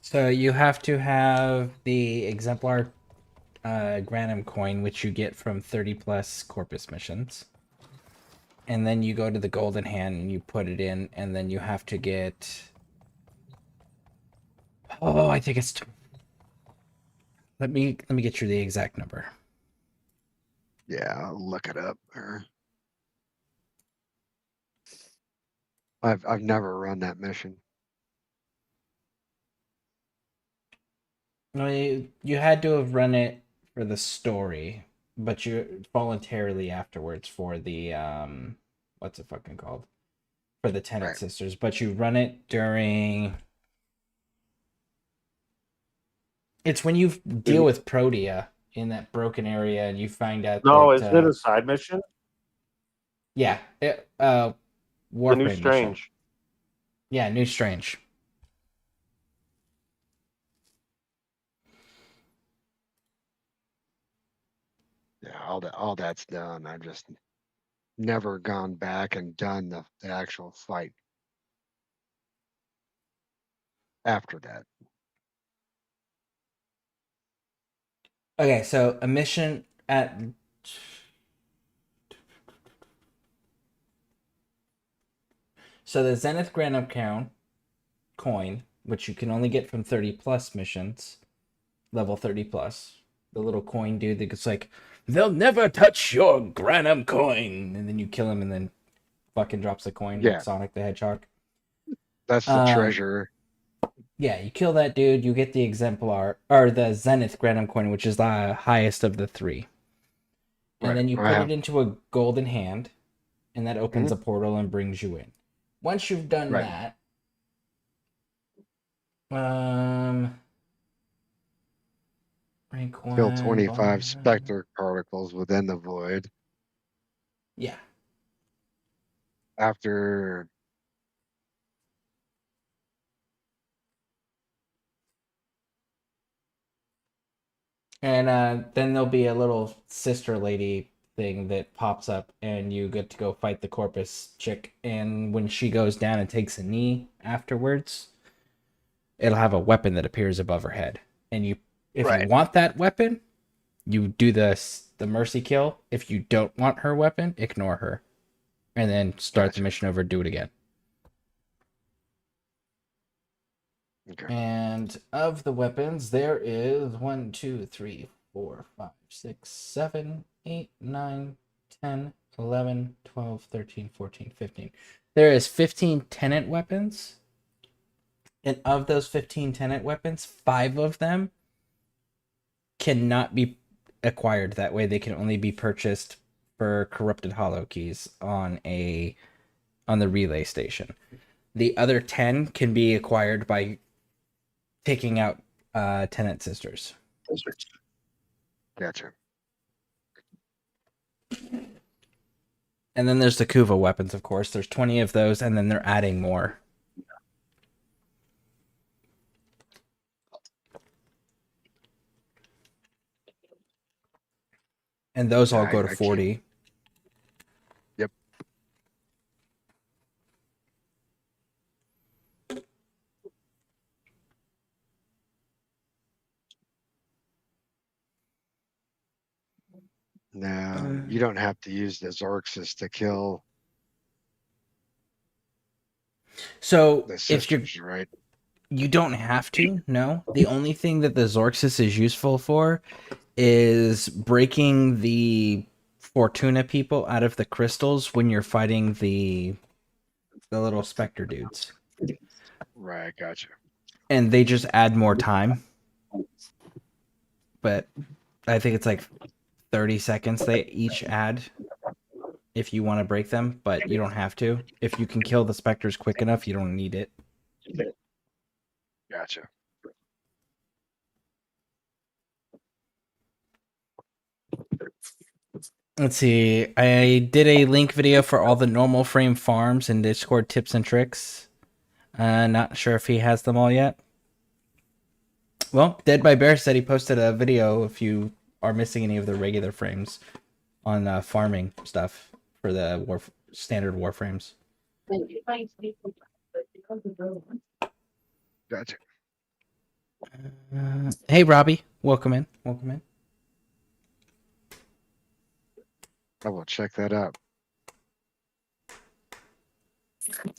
So you have to have the exemplar Granum coin, which you get from 30 plus Corpus missions. And then you go to the Golden Hand and you put it in, and then you have to get. Oh, I think it's. Let me get you the exact number. Yeah, I'll look it up. I've never run that mission. No, you had to have run it for the story, but you voluntarily afterwards for the what's it fucking called? For the Tenet Sisters, but you run it during. It's when you deal with Protea in that broken area, and you find out. No, that, isn't it a side mission? Yeah, The Warframe New mission. Strange. Yeah, New Strange. Yeah, all that's done. I've just never gone back and done the actual fight after that. Okay, so a mission at. So the Zenith Grand Crown coin, which you can only get from 30 plus missions, level 30 plus. The little coin dude that's like, they'll never touch your Granum coin. And then you kill him and then fucking drops the coin Yeah. like Sonic the Hedgehog. That's the treasure. Yeah, you kill that dude, you get the exemplar, or the Zenith Granum coin, which is the highest of the three. And then you put it into a golden hand, and that opens a portal and brings you in. Once you've done that, rank 1, kill 25 Spectre particles within the void. Yeah. After and then there'll be a little sister lady thing that pops up, and you get to go fight the Corpus chick. And when she goes down and takes a knee afterwards, it'll have a weapon that appears above her head. And if you want that weapon, you do the mercy kill. If you don't want her weapon, ignore her, and then start the mission over. Do it again. Okay. And of the weapons, there is 1, 2, 3, 4, 5, 6, 7, 8, 9, 10, 11, 12, 13, 14, 15. There is 15 Tenet weapons. And of those 15 Tenet weapons, 5 of them cannot be acquired that way. They can only be purchased for corrupted hollow keys on the relay station. The other 10 can be acquired by taking out Tenet Sisters. Gotcha. And then there's the Kuva weapons, of course. There's 20 of those, and then they're adding more. And those all go to 40. Yep. No, you don't have to use the Zorxis to kill. So the sisters, if right? You don't have to. No, the only thing that the Zorxis is useful for is breaking the Fortuna people out of the crystals when you're fighting the little Spectre dudes. Right, gotcha. And they just add more time. But I think it's like 30 seconds they each add if you want to break them, but you don't have to. If you can kill the specters quick enough, you don't need it. Gotcha. Let's see. I did a link video for all the normal frame farms and Discord tips and tricks. Not sure if he has them all yet. Well, Dead by Bear said he posted a video if you are missing any of the regular frames on farming stuff for the standard Warframes. Gotcha. Hey, Robbie. Welcome in. Welcome in. I will check that out.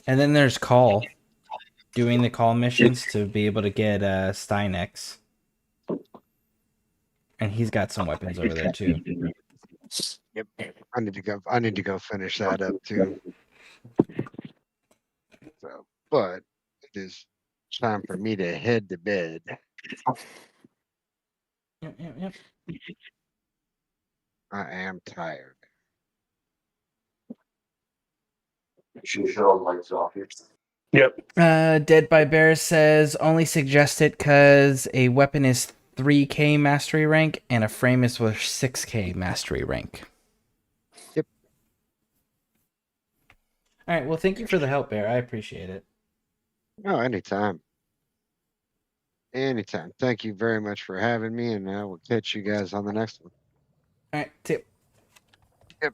And then there's Call. Doing the call missions to be able to get Steinex. And he's got some weapons over there too. Yep. I need to go finish that up too. So, but it is time for me to head to bed. Yep. I am tired. She shut all the lights off here. Yep. Dead by Bear says only suggest it because a weapon is 3K mastery rank and a frame is with 6K mastery rank. Yep. All right. Well, thank you for the help, Bear. I appreciate it. Oh, anytime. Anytime. Thank you very much for having me, and I will catch you guys on the next one. All right. Tip. Yep.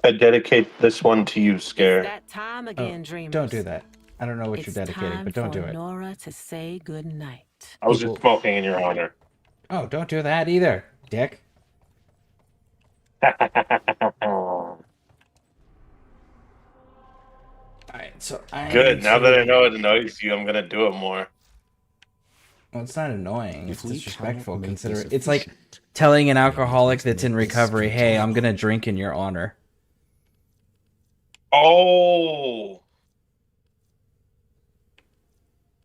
I dedicate this one to you, Scare. That time again, dreamers. Don't do that. I don't know what you're dedicating, but don't do it. Nora to say goodnight. I was just smoking in your honor. Oh, don't do that either, dick. Alright, so Good. Now that I know it annoys you, I'm gonna do it more. Well, it's not annoying. It's disrespectful. Consider it. It's like telling an alcoholic that's in recovery, "Hey, I'm gonna drink in your honor." Oh.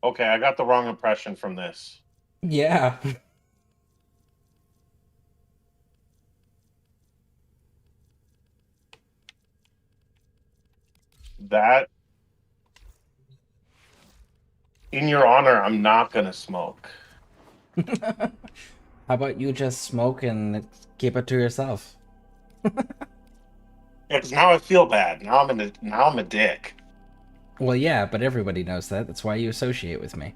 Okay, I got the wrong impression from this. Yeah. That, in your honor, I'm not gonna smoke. How about you just smoke and keep it to yourself? Yeah, because now I feel bad. Now I'm a dick. Well, yeah, but everybody knows that. That's why you associate with me.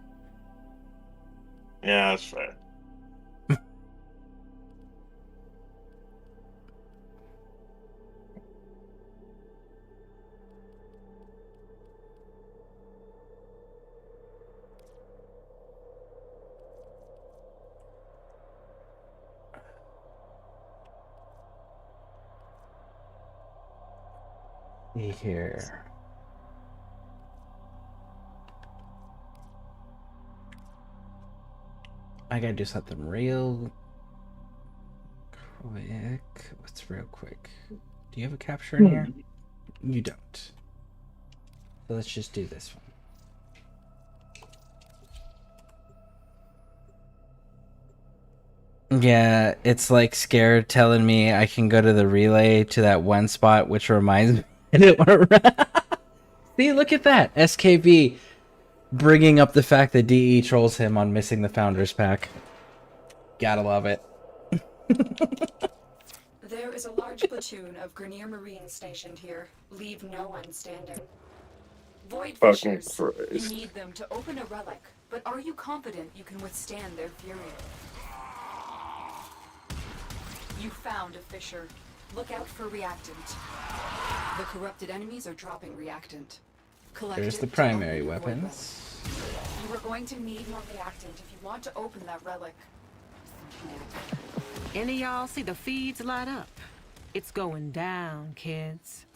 Yeah, that's fair. See here. I gotta do something real quick. What's real quick? Do you have a capture in here? You don't. So let's just do this one. Yeah, it's like Scare telling me I can go to the relay to that one spot, which reminds me. See, look at that. SKB bringing up the fact that DE trolls him on missing the Founders Pack. Gotta love it. There is a large platoon of Grenier Marines stationed here. Leave no one standing. Void Fucking Fishers. Christ. You need them to open a relic, but are you confident you can withstand their fury? You found a fissure. Look out for reactant. The corrupted enemies are dropping reactant. Collect There's it the to primary open the void weapons. well. You are going to need more reactant if you want to open that relic. Any of y'all see the feeds light up? It's going down, kids.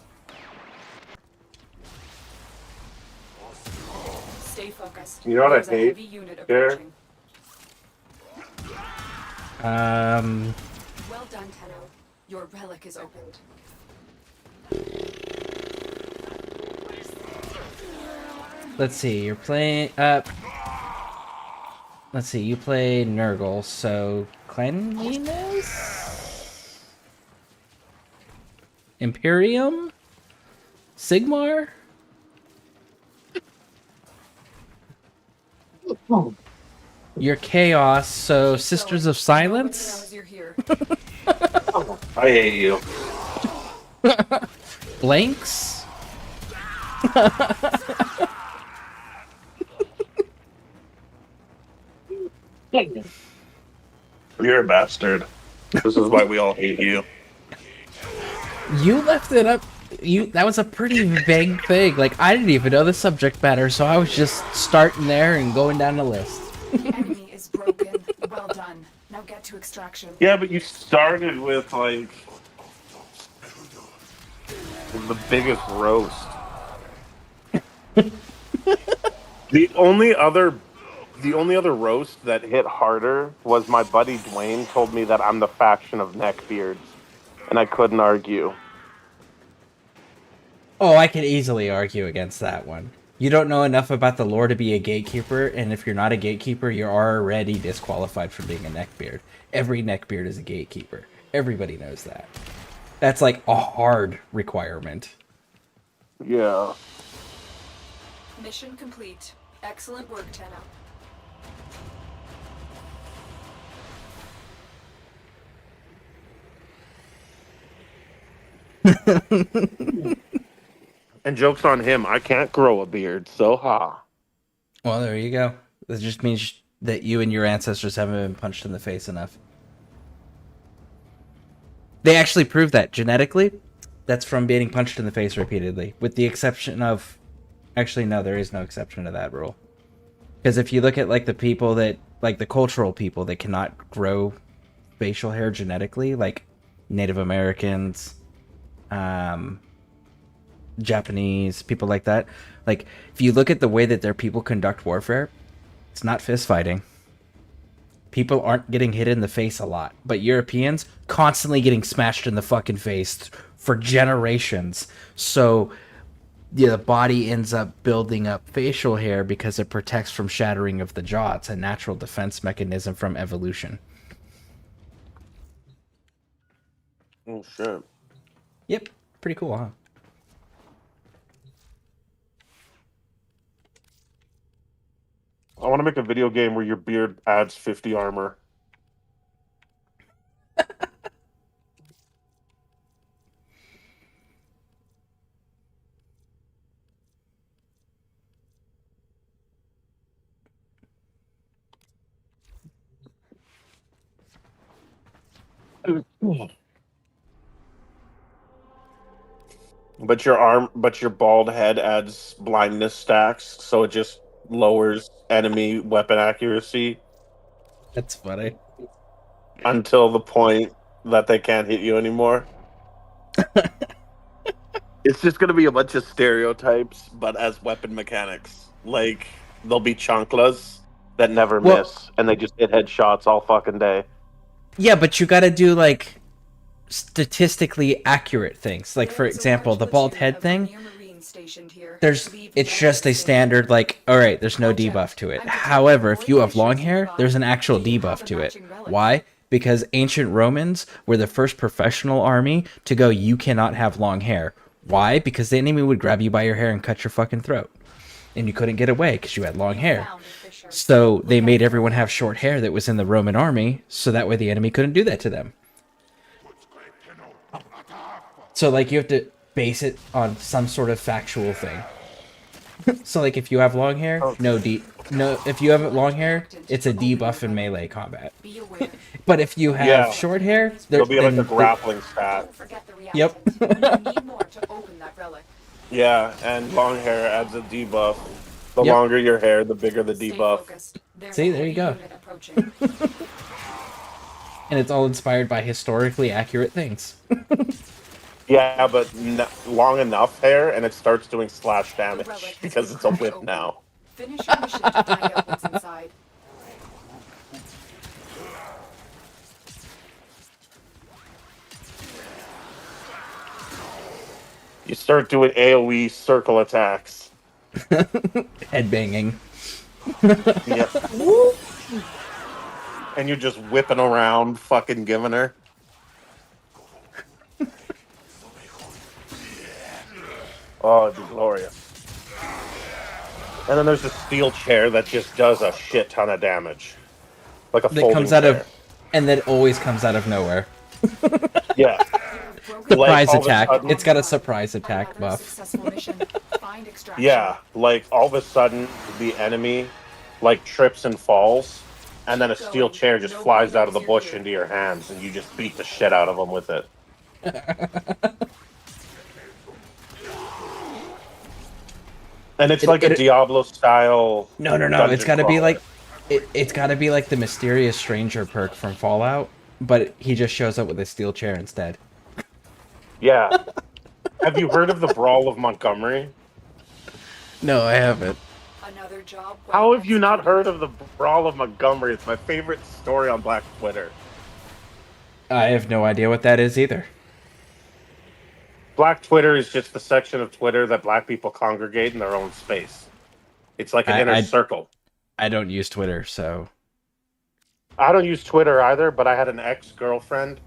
Stay focused. You know what I There's a hate, heavy unit Scare? approaching. Well done, Tenno. Your relic is opened. let's see. You're playing let's see. You play Nurgle, so cleanliness, Imperium, Sigmar. You're Chaos, so Sisters of Silence. I hate you. Blanks. You're a bastard. This is why we all hate you. You left it up. That was a pretty vague thing. Like, I didn't even know the subject matter, so I was just starting there and going down the list. The enemy is broken. Well done. Now get to extraction. Yeah, but you started with like the biggest roast. The only other roast that hit harder was my buddy Dwayne told me that I'm the faction of neckbeards, and I couldn't argue. Oh, I could easily argue against that one. You don't know enough about the lore to be a gatekeeper, and if you're not a gatekeeper, you're already disqualified from being a neckbeard. Every neckbeard is a gatekeeper. Everybody knows that. That's like a hard requirement. Yeah. Mission complete. Excellent work, Tenno. And joke's on him, I can't grow a beard, so ha. Well, there you go. That just means that you and your ancestors haven't been punched in the face enough. They actually proved that genetically. That's from being punched in the face repeatedly, with the exception of... Actually, no, there is no exception to that rule. Because if you look at like the people that, like the cultural people that cannot grow facial hair genetically, like Native Americans, Japanese, people like that. Like, if you look at the way that their people conduct warfare, it's not fist fighting. People aren't getting hit in the face a lot, but Europeans constantly getting smashed in the fucking face for generations. So yeah, the body ends up building up facial hair because it protects from shattering of the jaw. It's a natural defense mechanism from evolution. Oh shit. Yep, pretty cool, huh? I want to make a video game where your beard adds 50 armor. But your bald head adds blindness stacks, so it just lowers enemy weapon accuracy. That's funny. Until the point that they can't hit you anymore. It's just gonna be a bunch of stereotypes, but as weapon mechanics. Like, there'll be chanclas that never miss, and they just hit headshots all fucking day. Yeah, but you gotta do, like, statistically accurate things. Like, for example, the bald head thing, it's just a standard, like, alright, there's no debuff to it. However, if you have long hair, there's an actual debuff to it. Why? Because ancient Romans were the first professional army to go, you cannot have long hair. Why? Because the enemy would grab you by your hair and cut your fucking throat. And you couldn't get away because you had long hair. So they made everyone have short hair that was in the Roman army, so that way the enemy couldn't do that to them. So, like, you have to base it on some sort of factual thing. So, like, if you have long hair, if you have long hair, it's a debuff in melee combat. But if you have short hair, there'll be like a grappling stat. Yep. Yeah, and long hair adds a debuff. The longer your hair, the bigger the debuff. See, there you go. And it's all inspired by historically accurate things. Yeah, but long enough hair, and it starts doing slash damage because it's a whip now. Finish your mission to find out what's inside. You start doing AoE circle attacks. Headbanging. Yep. And you're just whipping around, fucking giving her. Oh, it'd be glorious. And then there's the steel chair that just does a shit ton of damage. Like a That folding comes out chair. of, and that always comes out of nowhere. Yeah. Surprise all of a attack. sudden- It's got a surprise attack buff. Successful mission. Find extraction. Yeah, like all of a sudden the enemy like trips and falls, and then a steel chair just flies out of the bush into your hands, and you just beat the shit out of them with it. And it's like a Diablo style. No. It's got to be like, it's got to be like the mysterious stranger perk from Fallout, but he just shows up with a steel chair instead. Yeah. Have you heard of the Brawl of Montgomery? No, I haven't. Another job. How have you not heard of the Brawl of Montgomery? It's my favorite story on Black Twitter. I have no idea what that is either. Black Twitter is just the section of Twitter that black people congregate in their own space. It's like an inner circle. I don't use Twitter, so... I don't use Twitter either, but I had an ex-girlfriend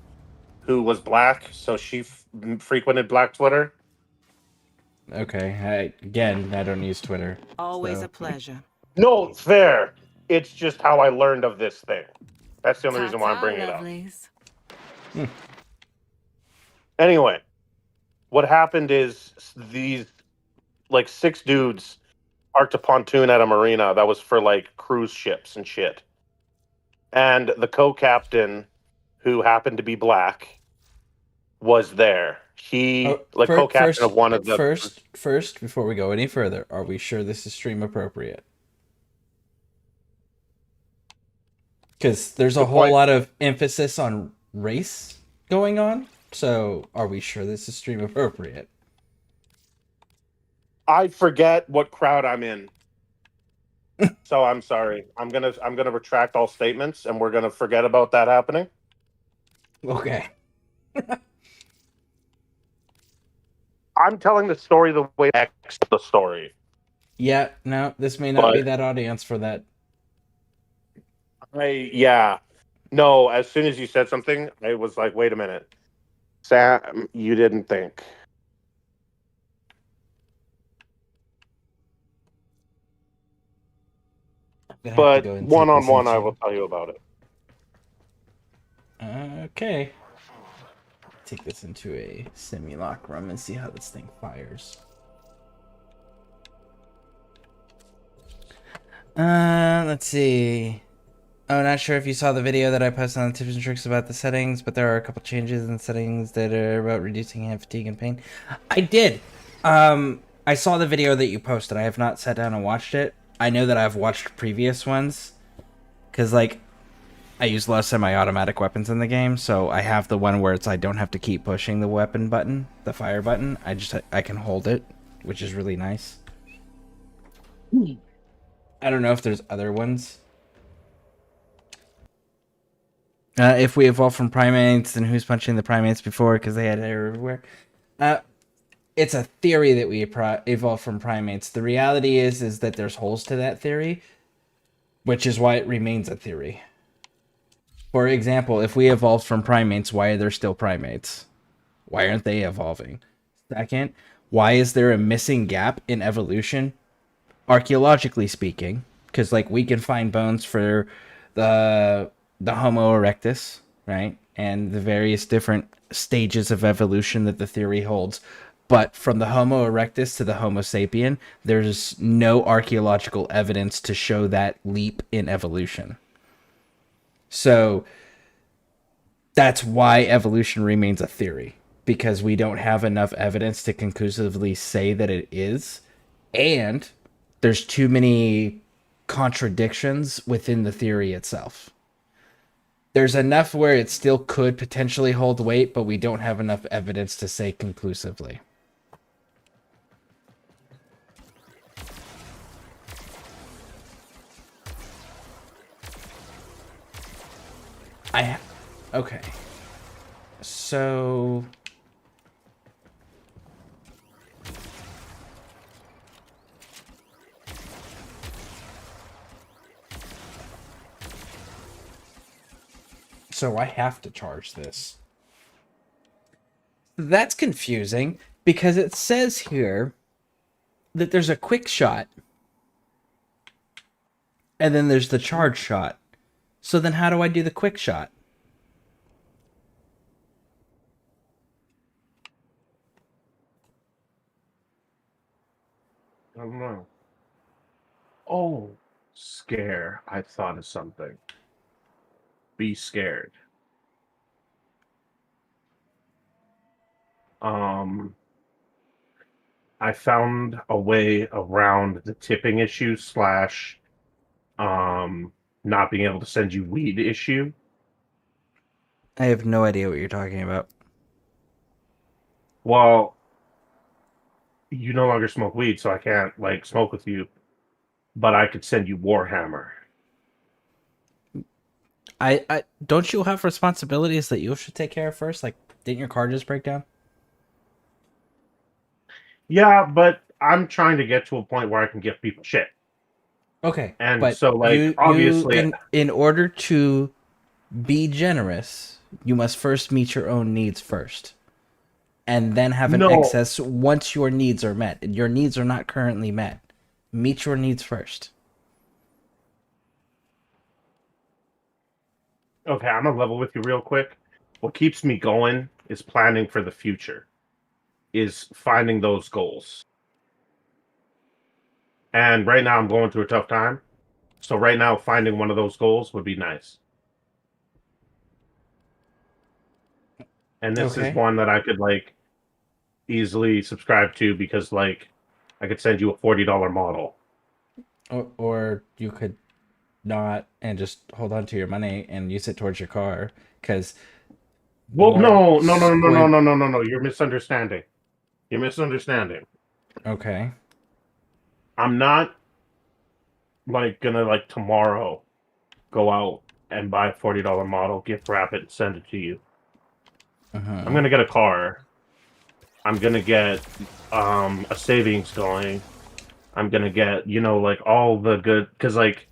who was black, so she frequented Black Twitter. Okay, I don't use Twitter. Always so. a pleasure. No, fair. It's just how I learned of this thing. That's the only reason why I'm bringing it up. Anyway, what happened is these, like, 6 dudes parked a pontoon at a marina that was for, like, cruise ships and shit. And the co-captain, who happened to be black, was there. He, co-captain of one of the... First, before we go any further, are we sure this is stream appropriate? Because there's a whole lot of emphasis on race going on, so are we sure this is stream appropriate? I forget what crowd I'm in. So I'm sorry. I'm gonna retract all statements, and we're gonna forget about that happening. Okay. I'm telling the story the way I text the story. Yeah, no, this may not be that audience for that. No, as soon as you said something, I was like, wait a minute. Sam, you didn't think. But one-on-one, I will tell you about it. Okay. Take this into a semi-lock room and see how this thing fires. Let's see. Oh, not sure if you saw the video that I posted on the tips and tricks about the settings, but there are a couple changes in settings that are about reducing hand fatigue and pain. I did. I saw the video that you posted. I have not sat down and watched it. I know that I've watched previous ones, because, like, I use a lot of semi-automatic weapons in the game, so I have the one where I don't have to keep pushing the weapon button, the fire button. I can hold it, which is really nice. I don't know if there's other ones. If we evolve from primates, then who's punching the primates before? Because they had hair everywhere. It's a theory that we evolve from primates. The reality is that there's holes to that theory, which is why it remains a theory. For example, if we evolved from primates, why are there still primates? Why aren't they evolving? Second, why is there a missing gap in evolution? Archaeologically speaking, because, like, we can find bones for the Homo erectus, right? And the various different stages of evolution that the theory holds. But from the Homo erectus to the Homo sapien, there's no archaeological evidence to show that leap in evolution. So that's why evolution remains a theory, because we don't have enough evidence to conclusively say that it is, and there's too many contradictions within the theory itself. There's enough where it still could potentially hold weight, but we don't have enough evidence to say conclusively. Okay. So... So I have to charge this. That's confusing because it says here that there's a quick shot and then there's the charge shot. So then how do I do the quick shot? I don't know. Oh, scare. I thought of something. Be scared. I found a way around the tipping issue slash not being able to send you weed issue. I have no idea what you're talking about. Well, you no longer smoke weed, so I can't like smoke with you. But I could send you Warhammer. I don't you have responsibilities that you should take care of first? Like, didn't your car just break down? Yeah, but I'm trying to get to a point where I can give people shit. Okay, And but so, like, obviously, in order to be generous, you must first meet your own needs first, and then have an excess once your needs are met. Your needs are not currently met. Meet your needs first. okay, I'm gonna level with you real quick. What keeps me going is planning for the future, is finding those goals. And right now, I'm going through a tough time. So right now, finding one of those goals would be nice. And this is one that I could like easily subscribe to because like I could send you a $40 model. Or you could not and just hold on to your money and use it towards your car because. Well, no. You're misunderstanding. You're misunderstanding. Okay. I'm not like gonna like tomorrow go out and buy a $40 model, gift wrap it, and send it to you. I'm gonna get a car. I'm gonna get a savings going. I'm gonna get, you know, like all the good because like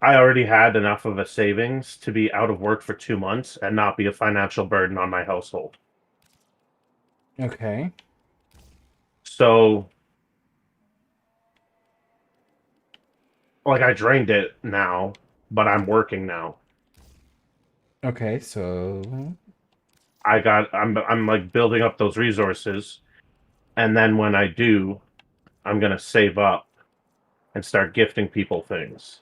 I already had enough of a savings to be out of work for 2 months and not be a financial burden on my household. Okay. So like I drained it now, but I'm working now. Okay, so I'm like building up those resources, and then when I do, I'm gonna save up and start gifting people things.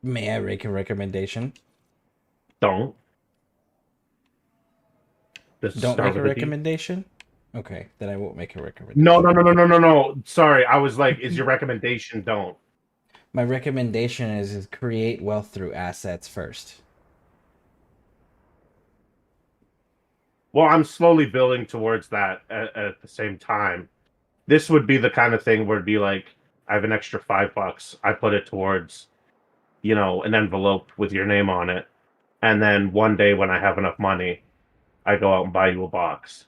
May I make a recommendation? Don't. Don't make a recommendation? Okay, then I won't make a recommendation. No. Sorry, I was like, is your recommendation don't? My recommendation is create wealth through assets first. Well, I'm slowly building towards that at the same time. This would be the kind of thing where it'd be like, I have an extra $5. I put it towards, you know, an envelope with your name on it. And then one day when I have enough money, I go out and buy you a box.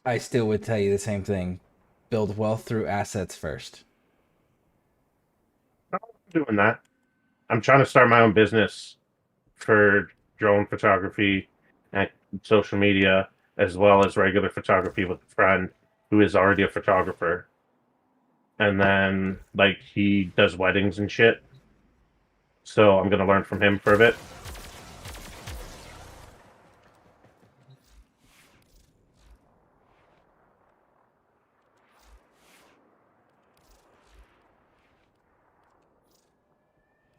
I still would tell you the same thing. Build wealth through assets first. I'm doing that. I'm trying to start my own business for drone photography and social media, as well as regular photography with a friend who is already a photographer. And then, like, he does weddings and shit. So I'm going to learn from him for a bit.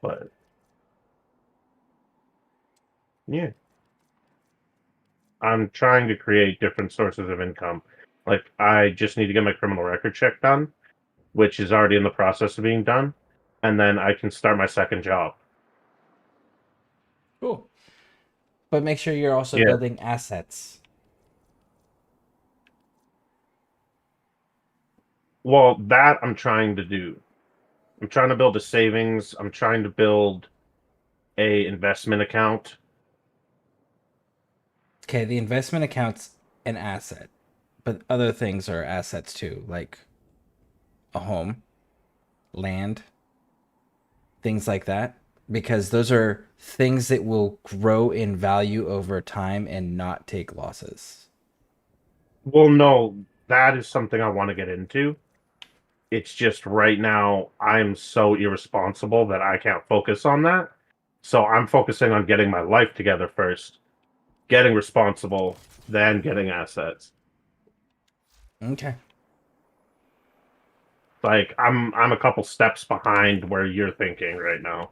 But yeah, I'm trying to create different sources of income. Like, I just need to get my criminal record check done, which is already in the process of being done, and then I can start my second job. Cool. But make sure you're also building assets. Well, that I'm trying to do. I'm trying to build a savings. I'm trying to build a investment account. Okay, the investment account's an asset, but other things are assets too, like a home, land, things like that, because those are things that will grow in value over time and not take losses. Well, no, that is something I want to get into. It's just right now I'm so irresponsible that I can't focus on that. So I'm focusing on getting my life together first, getting responsible, then getting assets. Okay. Like I'm a couple steps behind where you're thinking right now.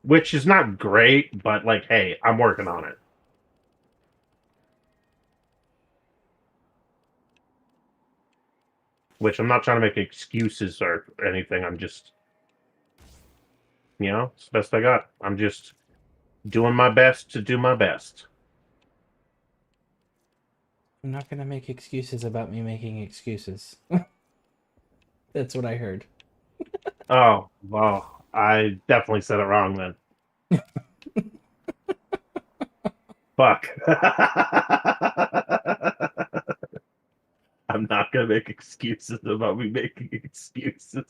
Which is not great, but like, hey, I'm working on it. Which I'm not trying to make excuses or anything. I'm just, it's the best I got. I'm just doing my best to do my best. I'm not gonna make excuses about me making excuses. That's what I heard. Oh, well, I definitely said it wrong then. Fuck. I'm not gonna make excuses about me making excuses.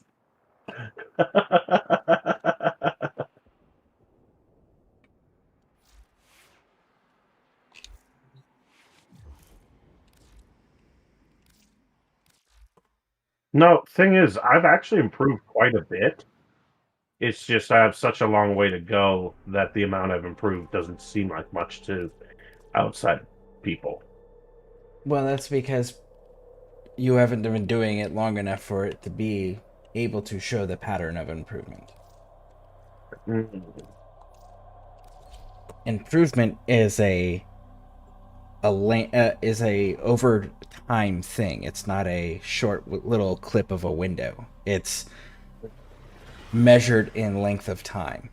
No, thing is, I've actually improved quite a bit. It's just I have such a long way to go that the amount I've improved doesn't seem like much to outside people. Well, that's because you haven't been doing it long enough for it to be able to show the pattern of improvement. Mm. Improvement is a over time thing. It's not a short little clip of a window. It's measured in length of time,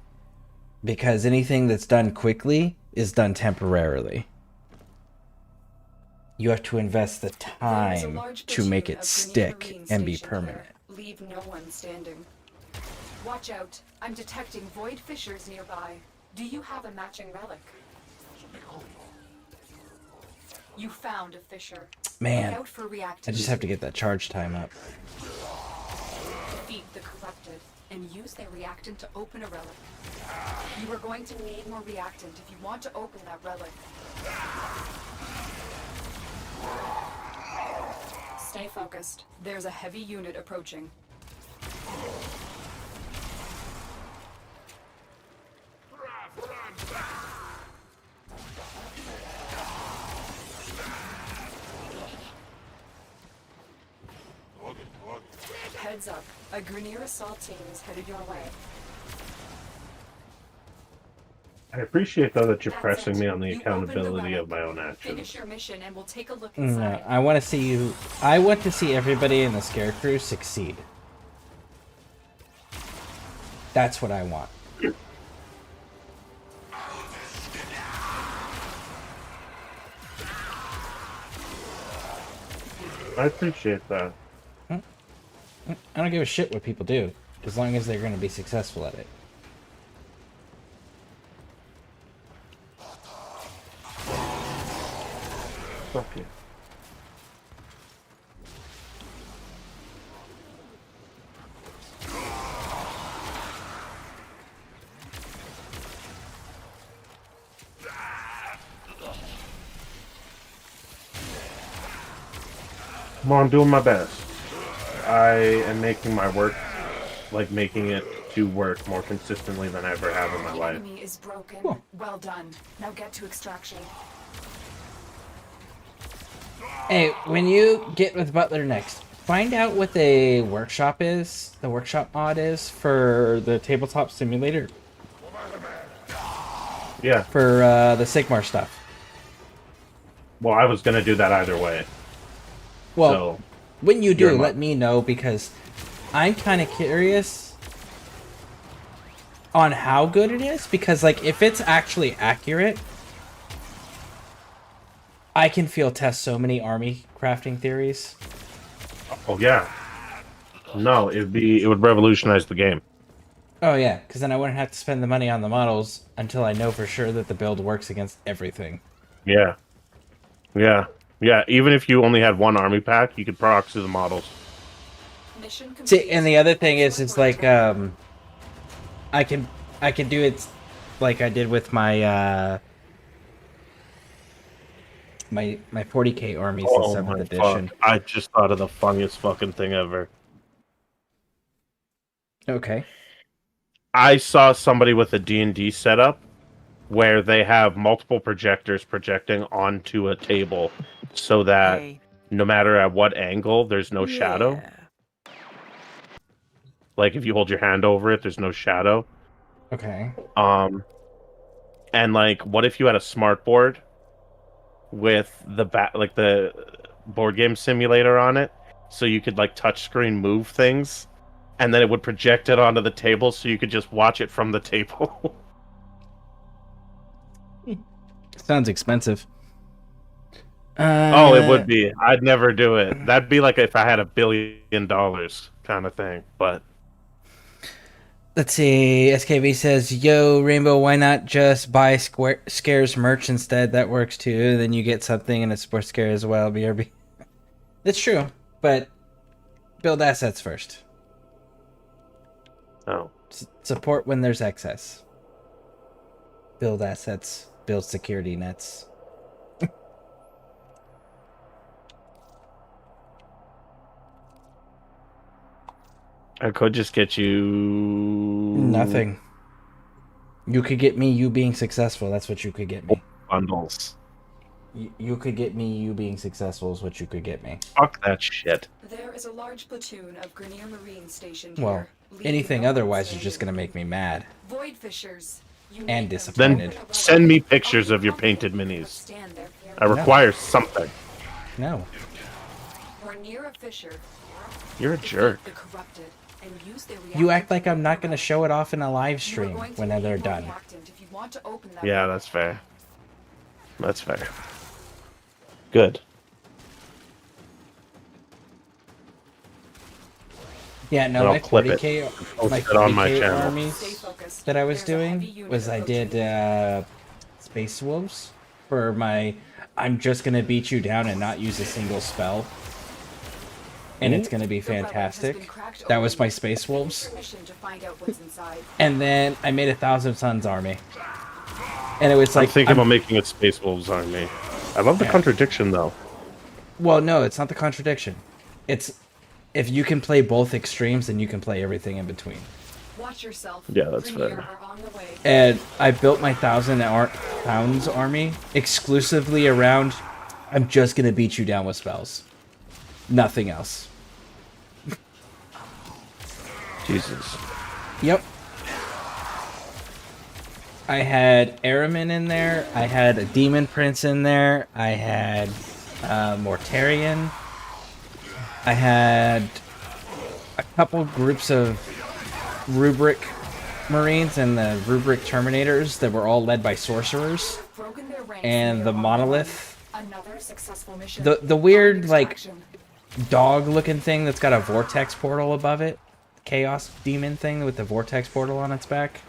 because anything that's done quickly is done temporarily. You have to invest the time to make it stick and be permanent. Leave no one standing. Watch out. I'm detecting void fissures nearby. Do you have a matching relic? You found a fissure. Man, Look out for I just have to get that charge time up. Defeat the corrupted and use their reactant to open a relic. You are going to need more reactant if you want to open that relic. Stay focused. There's a heavy unit approaching. Heads up. A Grenier assault team is headed your way. I appreciate, though, that you're pressing me on the accountability of my own actions. Finish your mission and we'll take a look inside. No, I want to see everybody in the ScareCrew succeed. That's what I want. I appreciate that. I don't give a shit what people do, as long as they're going to be successful at it. Fuck you. Well, I'm doing my best. I am making my work, like making it to work more consistently than I ever have in my life. The enemy is broken. Well done. Now get to extraction. Hey, when you get with Butler next, find out what the workshop mod is for the tabletop simulator. Yeah. For the Sigmar stuff. Well, I was gonna do that either way. Well, so, when you do, let me know, because I'm kind of curious on how good it is, because like if it's actually accurate, I can field test so many army crafting theories. Oh yeah. No, it would revolutionize the game. Oh yeah, because then I wouldn't have to spend the money on the models until I know for sure that the build works against everything. Yeah. Yeah. Yeah, even if you only had one army pack, you could proxy the models. Mission complete. See, and the other thing is like I can do it like I did with my my 40k armies in Oh 7th my edition. fuck! I just thought of the funniest fucking thing ever. Okay. I saw somebody with a D&D setup where they have multiple projectors projecting onto a table so that Hey. no matter at what angle, there's no shadow. Yeah. Like if you hold your hand over it, there's no shadow. Okay. And like, what if you had a smart board with like the board game simulator on it, so you could like touch screen move things, and then it would project it onto the table, so you could just watch it from the table. Sounds expensive. Oh, it would be. I'd never do it. That'd be like if I had $1 billion kind of thing. But let's see. SKV says, "Yo, Rainbow, why not just buy Scare's merch instead? That works too. Then you get something and a sports Scare as well." BRB. It's true, but build assets first. Oh. Support when there's excess. Build assets. Build security nets. I could just get you Nothing. You could get me you being successful. That's what you could get me. Bundles. You could get me you being successful is what you could get me. Fuck that shit. There is a large platoon of Grenier Marines stationed Well, here. anything otherwise is just gonna make me mad. Void fishers. And disappointed. Then send me pictures of your painted minis. I require something. No. We're near a fissure. You're a jerk. The corrupted and use their You act like I'm not gonna show it off in a live stream when they're done. if you want to open that. Yeah, that's fair. That's fair. Good. Yeah, no, Then I'll my clip it 40k, and post my it on my 40k channel. armies that I was doing was I did Space Wolves for my. I'm just gonna beat you down and not use a single spell, and it's gonna be fantastic. That was my Space Wolves, and then I made a Thousand Suns army, and it was like I'm thinking about making a Space Wolves army. I love the contradiction though. Well, no, it's not the contradiction. It's if you can play both extremes, then you can play everything in between. Watch yourself. Yeah, that's fair. And I built my Pounds army exclusively around. I'm just gonna beat you down with spells. Nothing else. Jesus. Yep. I had Aramin in there. I had a Demon Prince in there. I had Mortarion. I had a couple groups of Rubric Marines and the Rubric Terminators that were all led by sorcerers. And the Monolith. The weird, like, dog-looking thing that's got a Vortex portal above it. Chaos Demon thing with the Vortex portal on its back.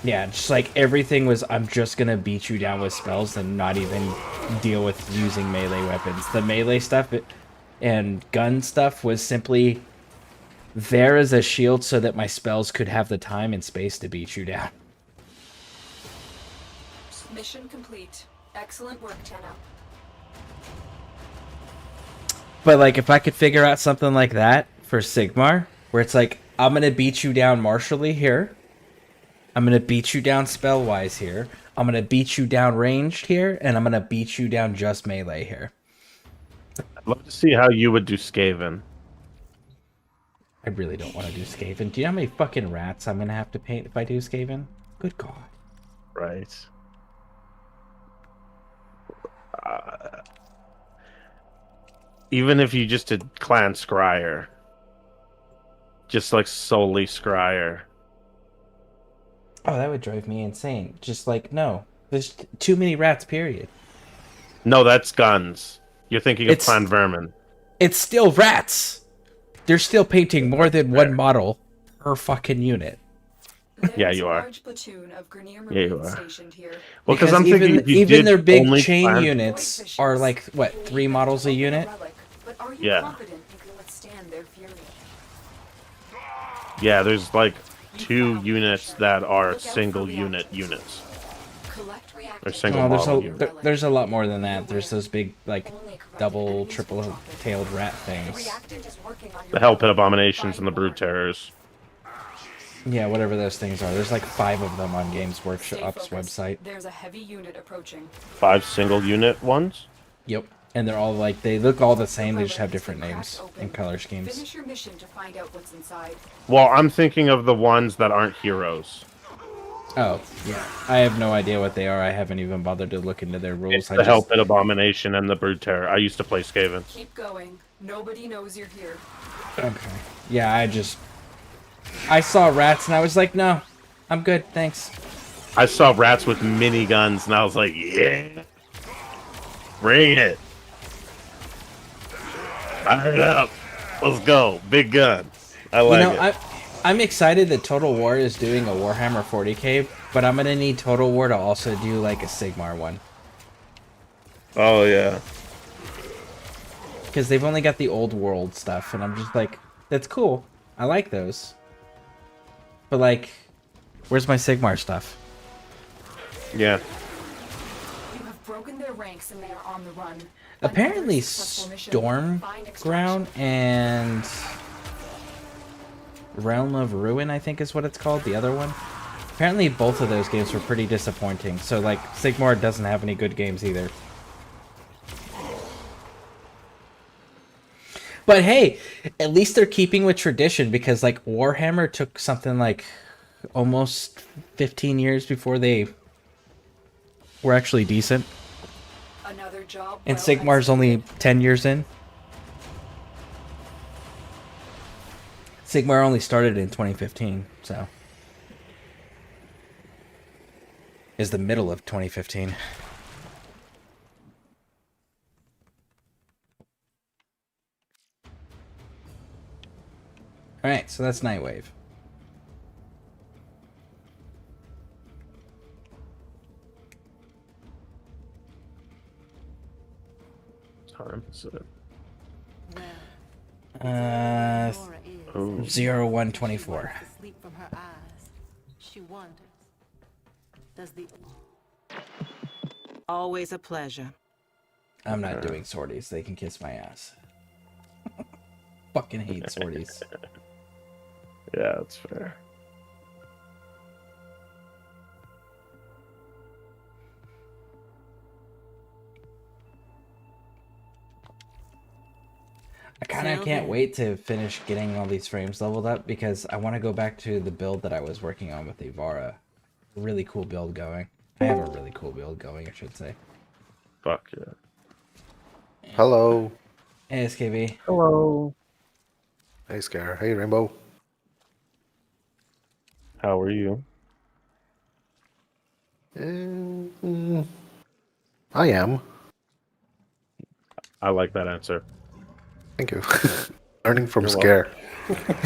Yeah, just like everything was, I'm just gonna beat you down with spells and not even deal with using melee weapons. The melee stuff and gun stuff was simply there as a shield so that my spells could have the time and space to beat you down. Mission complete. Excellent work, Tenno. But like, if I could figure out something like that for Sigmar, where it's like, I'm gonna beat you down martially here. I'm going to beat you down spell-wise here. I'm going to beat you down ranged here. And I'm going to beat you down just melee here. I'd love to see how you would do Skaven. I really don't want to do Skaven. Do you know how many fucking rats I'm going to have to paint if I do Skaven? Good God. Right. Even if you just did Clan Scryer. Just like solely Scryer. Oh, that would drive me insane. Just like, no. There's too many rats, period. No, that's guns. You're thinking of Clan Vermin. It's still rats. They're still painting more than one model per fucking unit. Yeah, you are. Large platoon of Grenier Yeah, you Marines are. stationed here. Well, because I'm even thinking if you even did their big only chain plan- units are like what 3 models a unit. But are you Yeah. confident you can withstand their fury? Yeah, there's like 2 units that are single unit units. Or single Oh, model units. there's a lot more than that. There's those big like double, triple-tailed rat things. The Hell Pit Abominations and the Brood Terrors. Yeah, whatever those things are. There's like 5 of them on Games Workshop's website. There's a heavy unit approaching. 5 single unit ones? Yep. And they're all like, they look all the same, they just have different names and color schemes. Finish your mission to find out what's inside. Well, I'm thinking of the ones that aren't heroes. Oh, yeah. I have no idea what they are. I haven't even bothered to look into their rules. It's the Hell Pit Abomination and the Brood Terror. I used to play Skaven. Keep going. Nobody knows you're here. Okay. Yeah, I saw rats and I was like, no, I'm good, thanks. I saw rats with miniguns and I was like, yeah. Bring it. Fire it up. Let's go. Big gun. I like it. I'm excited that Total War is doing a Warhammer 40k, but I'm gonna need Total War to also do like a Sigmar one. Oh yeah. Because they've only got the old world stuff, and I'm just like, that's cool. I like those. But like, where's my Sigmar stuff? Yeah. You have broken their ranks and they are on the run. Apparently Stormground and Realm of Ruin, I think is what it's called, the other one. Apparently both of those games were pretty disappointing, so like Sigmar doesn't have any good games either. But hey, at least they're keeping with tradition, because like Warhammer took something like almost 15 years before they were actually decent. Another job And Sigmar's only 10 years in. Sigmar only started in 2015, so. Is the middle of 2015. Alright, so that's Nightwave. Time is it? 0124. Sleep from her eyes. She wonders. Does the always a pleasure. I'm not doing sorties. They can kiss my ass. Fucking hate sorties. Yeah, that's fair. I kind of can't wait to finish getting all these frames leveled up, because I want to go back to the build that I was working on with Ivara. Really cool build going. I have a really cool build going, I should say. Fuck yeah. Hello. Hey, SKB. Hello. Hey, Scare. Hey, Rainbow. How are you? I am. I like that answer. Thank you. Learning from You're Scare.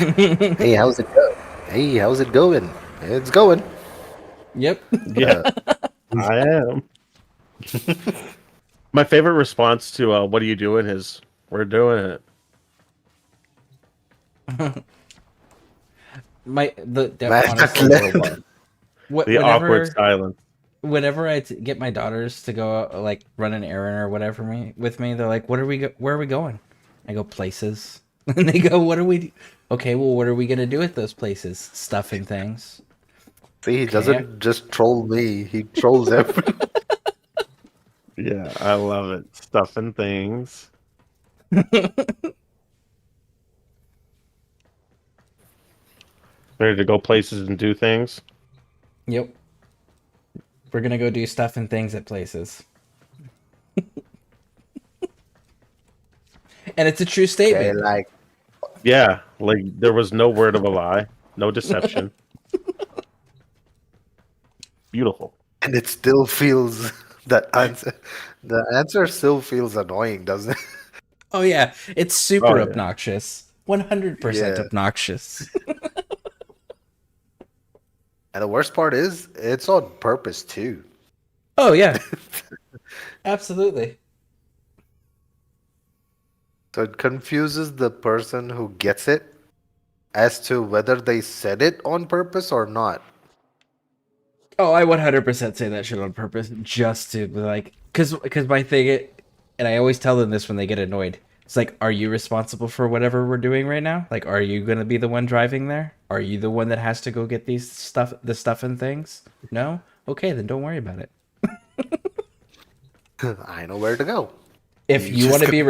Hey, how's it going? Hey, how's it going? It's going. Yep. Yeah, I am. My favorite response to "What are you doing?" is "We're doing it." The awkward silence. Whenever I get my daughters to go like run an errand or whatever with me, they're like, where are we going? I go places. And they go, what are we okay, well, what are we gonna do at those places? Stuffing things. See, he doesn't just troll me, he trolls everyone. Yeah, I love it. Stuffing things. Ready to go places and do things? Yep. We're gonna go do stuff and things at places. And it's a true statement. Okay, Yeah, like there was no word of a lie, no deception. Beautiful. And it still feels that answer. The answer still feels annoying, doesn't it? Oh yeah, it's super obnoxious. 100% Yeah. obnoxious. And the worst part is, it's on purpose too. Oh yeah, absolutely. So it confuses the person who gets it as to whether they said it on purpose or not. Oh, I 100% say that shit on purpose just to be like, because my thing, and I always tell them this when they get annoyed. It's like, are you responsible for whatever we're doing right now? Like, are you gonna be the one driving there? Are you the one that has to go get the stuff and things? No? Okay, then don't worry about it. I know where to go. If you want to be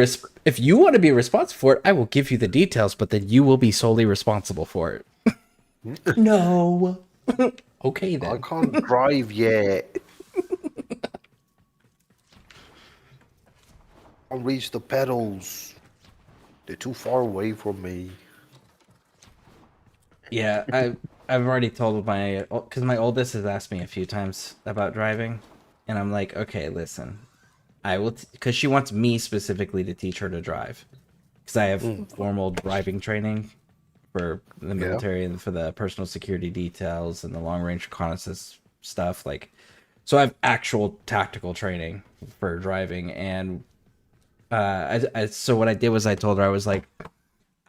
if you want to be responsible for it, I will give you the details, but then you will be solely responsible for it. No. Okay then. I can't drive yet. I'll reach the pedals. They're too far away from me. Yeah, I've already told my, because my oldest has asked me a few times about driving, and I'm like, okay, listen, I will, because she wants me specifically to teach her to drive, because I have formal driving training for the military and for the personal security details and the long range reconnaissance stuff. Like, so I have actual tactical training for driving, and so what I did was I told her, I was like,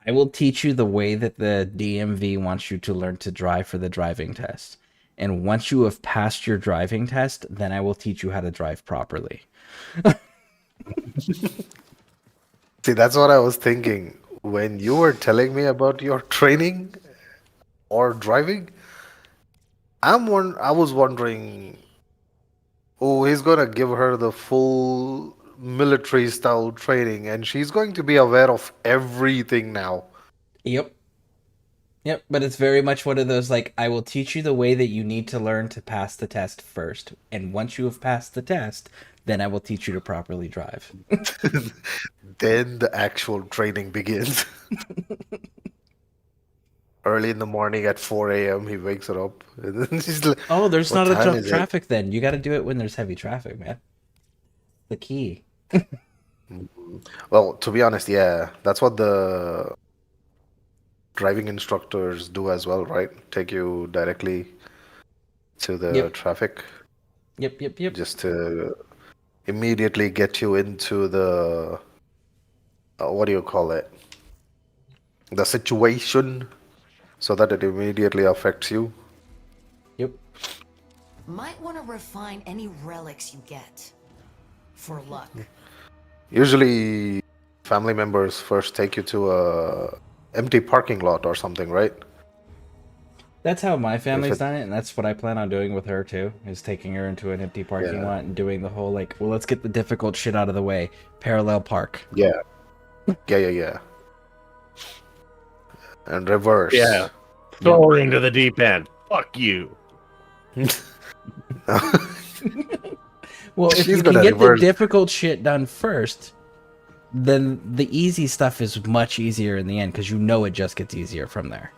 I will teach you the way that the DMV wants you to learn to drive for the driving test. And once you have passed your driving test, then I will teach you how to drive properly. See, that's what I was thinking. When you were telling me about your training or driving, I was wondering, oh, he's gonna give her the full military style training and she's going to be aware of everything now. Yep. Yep, but it's very much one of those, like, I will teach you the way that you need to learn to pass the test first. And once you have passed the test, then I will teach you to properly drive. Then the actual training begins. Early in the morning at 4 a.m. he wakes her up. And then she's like, oh, there's "What not time enough is it?" traffic then. You got to do it when there's heavy traffic, man. The key. Well, to be honest, yeah, that's what the driving instructors do as well, right? Take you directly to the traffic. Yep. Just to immediately get you into the what do you call it? The situation, so that it immediately affects you. Yep. Might want to refine any relics you get. For luck. Usually, family members first take you to a empty parking lot or something, right? That's how my family's done it, and that's what I plan on doing with her too, is taking her into an empty parking lot and doing the whole, like, well, let's get the difficult shit out of the way. Parallel park. Yeah. And reverse. Yeah. Throw her into the deep end. Fuck you. Well, if you can get the difficult shit done first, then the easy stuff is much easier in the end, because you know it just gets easier from there.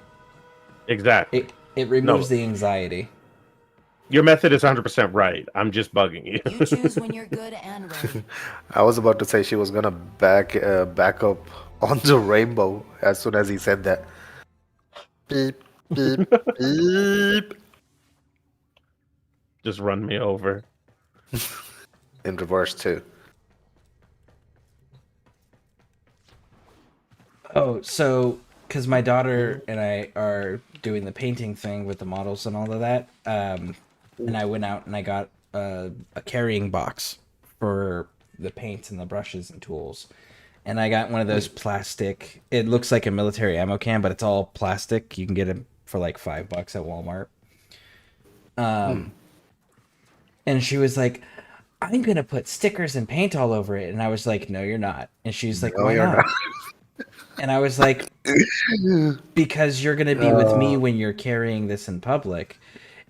Exactly. It removes the anxiety. Your method is 100% right. I'm just bugging you. You choose when you're good and ready. I was about to say she was gonna back up onto Rainbow as soon as he said that. Beep, beep, beep. Just run me over. In reverse too. Oh, so because my daughter and I are doing the painting thing with the models and all of that, and I went out and I got a carrying box for the paints and the brushes and tools, and I got one of those plastic. It looks like a military ammo can, but it's all plastic. You can get it for like $5 at Walmart. And she was like, I'm gonna put stickers and paint all over it, and I was like, no, you're not. And she's like, why not? And I was like, because you're going to be with me when you're carrying this in public.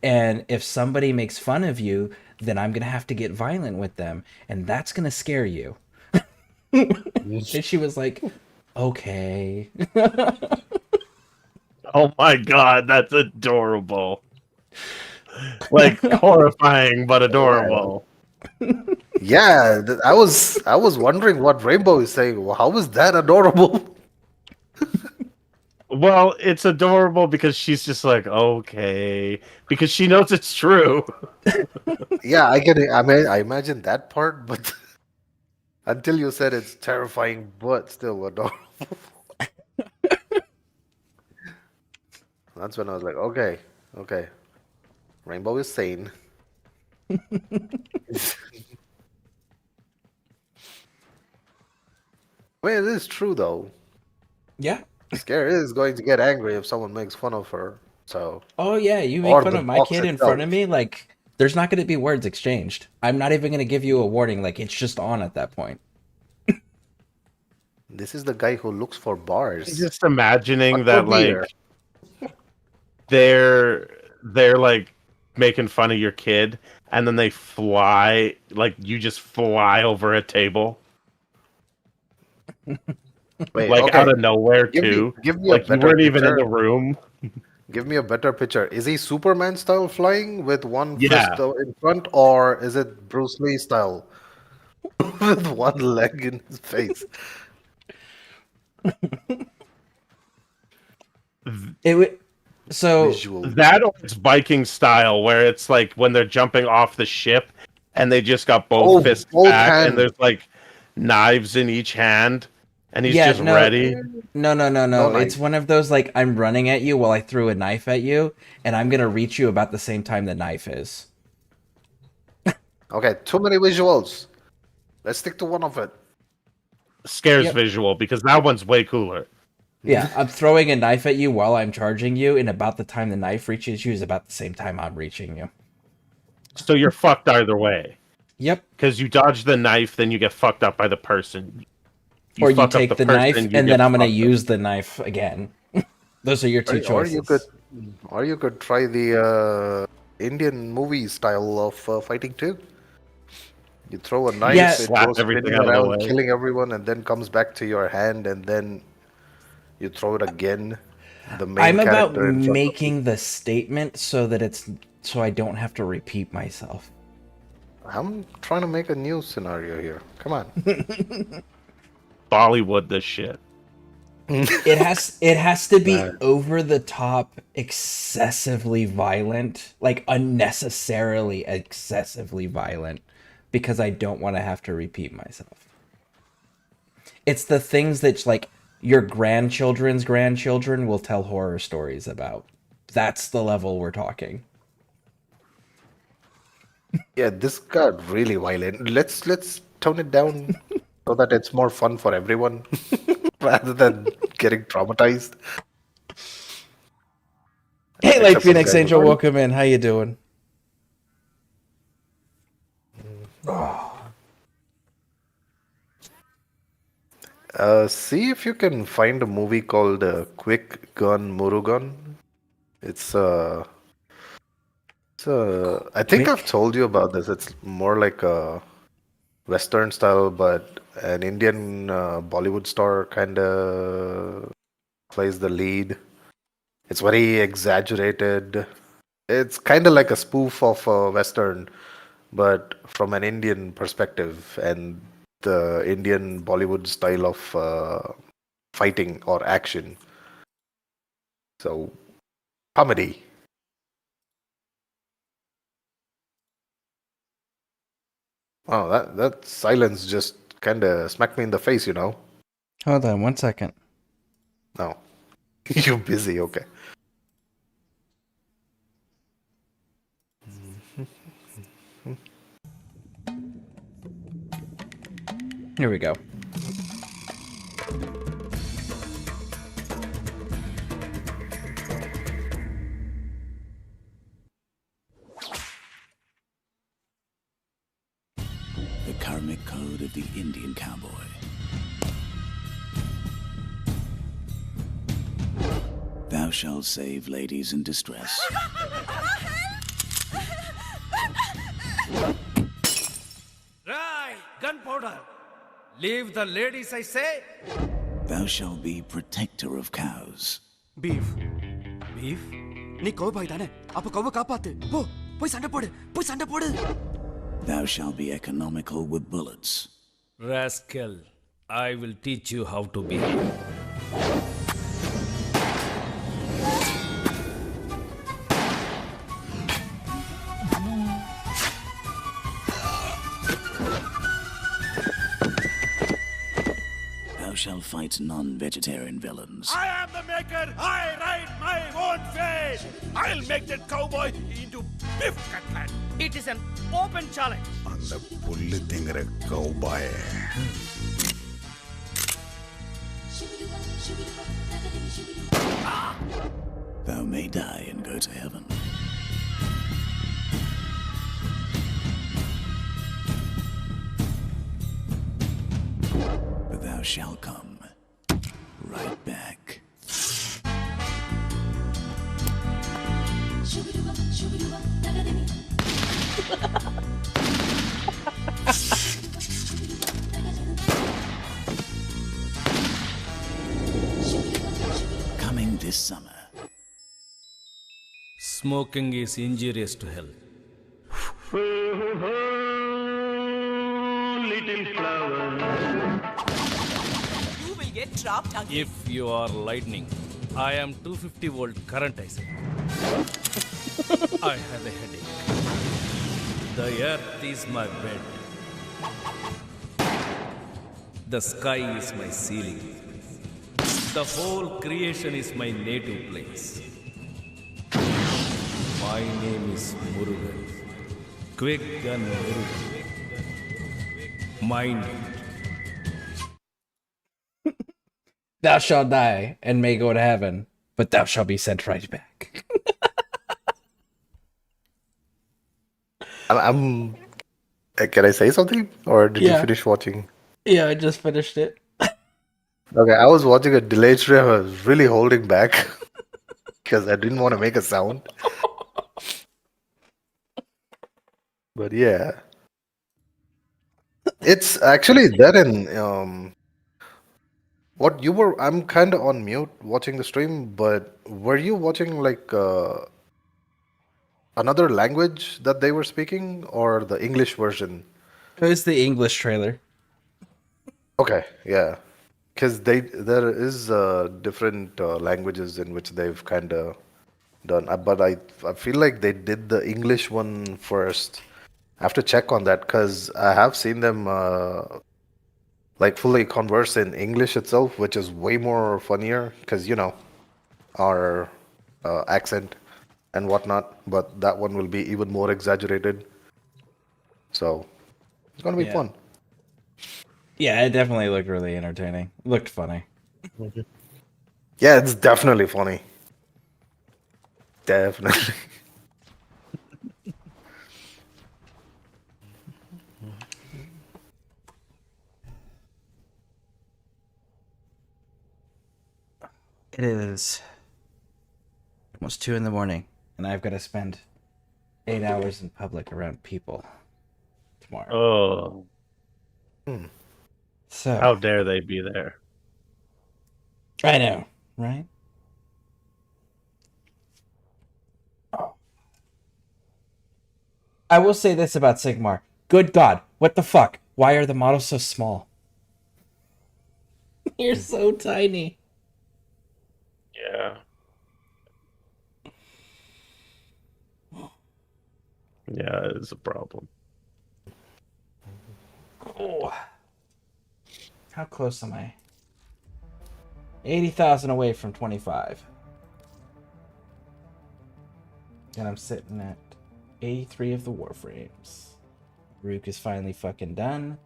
And if somebody makes fun of you, then I'm going to have to get violent with them. And that's going to scare you. And she was like, okay. Oh my god, that's adorable. Like, horrifying, but adorable. Yeah, I was wondering what Rainbow is saying. Well, how is that adorable? Well, it's adorable because she's just like, okay, because she knows it's true. Yeah, I get it. I mean, I imagine that part, but until you said it's terrifying, but still adorable. That's when I was like, okay, okay. Rainbow is sane. I mean, it is true though. Yeah. Scare is going to get angry if someone makes fun of her. So, Oh yeah, you make or fun the of my box kid in front itself. of me, like there's not going to be words exchanged. I'm not even going to give you a warning. Like it's just on at that point. This is the guy who looks for bars. Just imagining Or that beer. like they're like making fun of your kid, and then they fly, like you just fly over a table. Wait, Like okay. out of nowhere Give too. me a Like you better weren't even in picture. the room. Give me a better picture. Is he Superman style flying with one fist Yeah. in front, or is it Bruce Lee style with one leg in his face? It would. So Visual. That or it's Viking style, where it's like when they're jumping off the ship and they just got both fists both back, hand. and there's like knives in each hand, and he's yeah, just no, ready. no. knife. It's one of those like I'm running at you while I threw a knife at you, and I'm gonna reach you about the same time the knife is. Okay, too many visuals. Let's stick to one of it. Scares Yep. visual because that one's way cooler. Yeah, I'm throwing a knife at you while I'm charging you, and about the time the knife reaches you is about the same time I'm reaching you. So you're fucked either way. Yep. Because you dodge the knife, then you get fucked up by the person. Or you fuck up take the person, knife, you and get then I'm gonna fucked up. use the knife again. Those are your two choices. Or you could try the Indian movie style of fighting too. You throw a knife, Yeah. it Slap goes everything spinning out of the around, way. killing everyone, and then comes back to your hand, and then you throw it again. The main I'm about character in front of you. making the statement so that it's so I don't have to repeat myself. I'm trying to make a new scenario here. Come on. Bollywood this shit. It has to be over the top, excessively violent, like unnecessarily excessively violent, because I don't want to have to repeat myself. It's the things that like your grandchildren's grandchildren will tell horror stories about. That's the level we're talking. Yeah, this got really violent. Let's tone it down so that it's more fun for everyone rather than getting traumatized. Hey, Light Except for Phoenix the guy Angel, who's welcome in. How you doing? See if you can find a movie called Quick Gun Murugan. It's I think I've told you about this. It's more like a Western style, but an Indian Bollywood star kind of plays the lead. It's very exaggerated. It's kind of like a spoof of a Western, but from an Indian perspective and the Indian Bollywood style of fighting or action. So, comedy. Oh, that silence just kind of smacked me in the face, you know? Hold on 1 second. No. You're busy, okay. Here we go. The karmic code of the Indian cowboy. Thou shalt save ladies in distress. Right, gunpowder. Leave the ladies, I say. Thou shalt be protector of cows. Beef. Beef? நீ கோபாய் தானே அப்ப கோவ காப்பாத்து போ போய் சண்டை போடு போய் சண்டை போடு Thou shalt be economical with bullets. Rascal, I will teach you how to behave. shall fight non-vegetarian villains. I am the maker. I ride my own fate. I'll make that cowboy into beef cutlet. It is an open challenge. அந்த புல்லு திங்கிற கௌபாய Thou may die and go to heaven. But thou shalt come right back. Coming this summer. Smoking is injurious to health. Little flower. You will get trapped again. If you are lightning, I am 250 volt current, I say. I have a headache. The earth is my bed. The sky is my ceiling. The whole creation is my native place. My name is Murugan. Quick gun Murugan. Mind it. Thou shalt die and may go to heaven, but thou shalt be sent right back. I'm. Can I say something, or did you Yeah. finish watching? Yeah, I just finished it. Okay, I was watching a delayed stream. I was really holding back because I didn't want to make a sound. But yeah, it's actually that in what you were. I'm kind of on mute watching the stream, but were you watching like another language that they were speaking, or the English version? It was the English trailer. Okay, yeah, because there is different languages in which they've kind of done, but I feel like they did the English one first. I have to check on that because I have seen them like fully converse in English itself, which is way more funnier because our accent and whatnot. But that one will be even more exaggerated. So it's gonna be Yeah. fun. Yeah, it definitely looked really entertaining. It looked funny. Yeah, it's definitely funny. Definitely. It is almost 2 a.m, and I've got to spend 8 hours in public around people tomorrow. Oh. So How dare they be there? I know, right? I will say this about Sigmar. Good God, what the fuck? Why are the models so small? You're so tiny. Yeah. Yeah, it's a problem. Oh. How close am I? 80,000 away from 25. And I'm sitting at 83 of the Warframes. Rook is finally fucking done.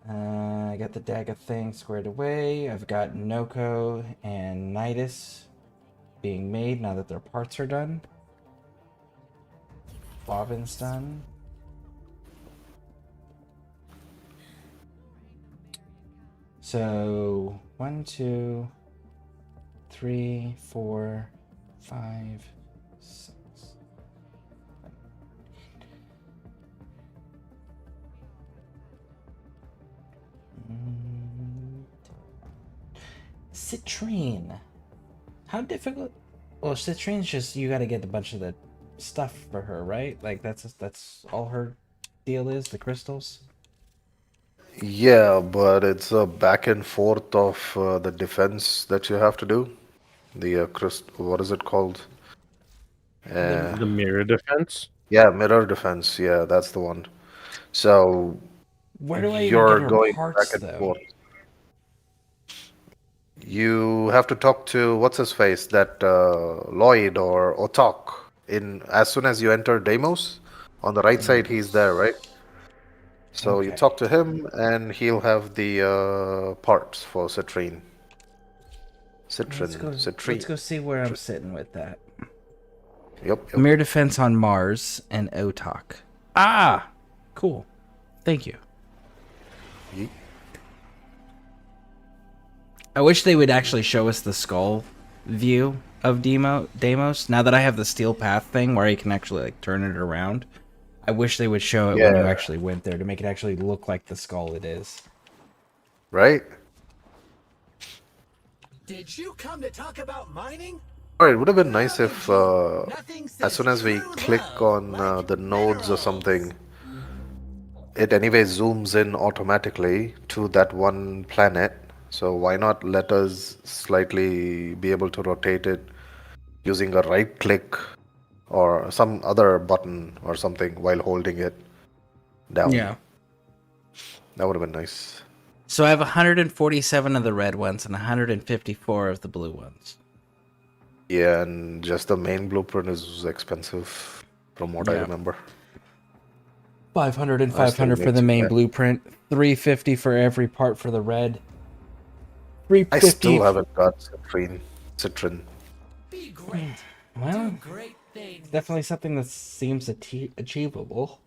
I got the Daga thing squared away. I've got Noko and Nidus being made now that their parts are done. Bobbin's done. So 1, 2, 3, 4, 5, 6. Citrine. How difficult? Well, Citrine's just you got to get a bunch of the stuff for her, right? Like that's all her deal is, the crystals. Yeah, but it's a back and forth of the defense that you have to do. The what is it called? The mirror defense? Yeah, mirror defense. Yeah, that's the one. So Where do I even you're get her going parts, back and though? forth. You have to talk to what's his face, that Lloyd or Otok. In as soon as you enter Deimos, on the right side he's there, right? So you Okay. talk to him, and he'll have the parts for Citrine. Let's Citrine. go see where I'm sitting with that. Yep. Mere defense on Mars and Otok. Ah, cool. Thank you. Yeet. I wish they would actually show us the skull view of Deimos. Now that I have the steel path thing where I can actually like turn it around, I wish they would show it when you actually went there to make it actually look like the skull it is. Right? Did you come to talk about mining? Alright, it would have been nice if as soon as we click on the nodes or something, it anyway zooms in automatically to that one planet. So why not let us slightly be able to rotate it using a right click or some other button or something while holding it down. Yeah. That would have been nice. So I have 147 of the red ones and 154 of the blue ones. Yeah, and just the main blueprint is expensive from what I remember. 500 and 500 for the main blueprint, 350 for every part for the red. 350. I still haven't got Citrine. Be great. Well, Do great things. it's definitely something that seems achievable.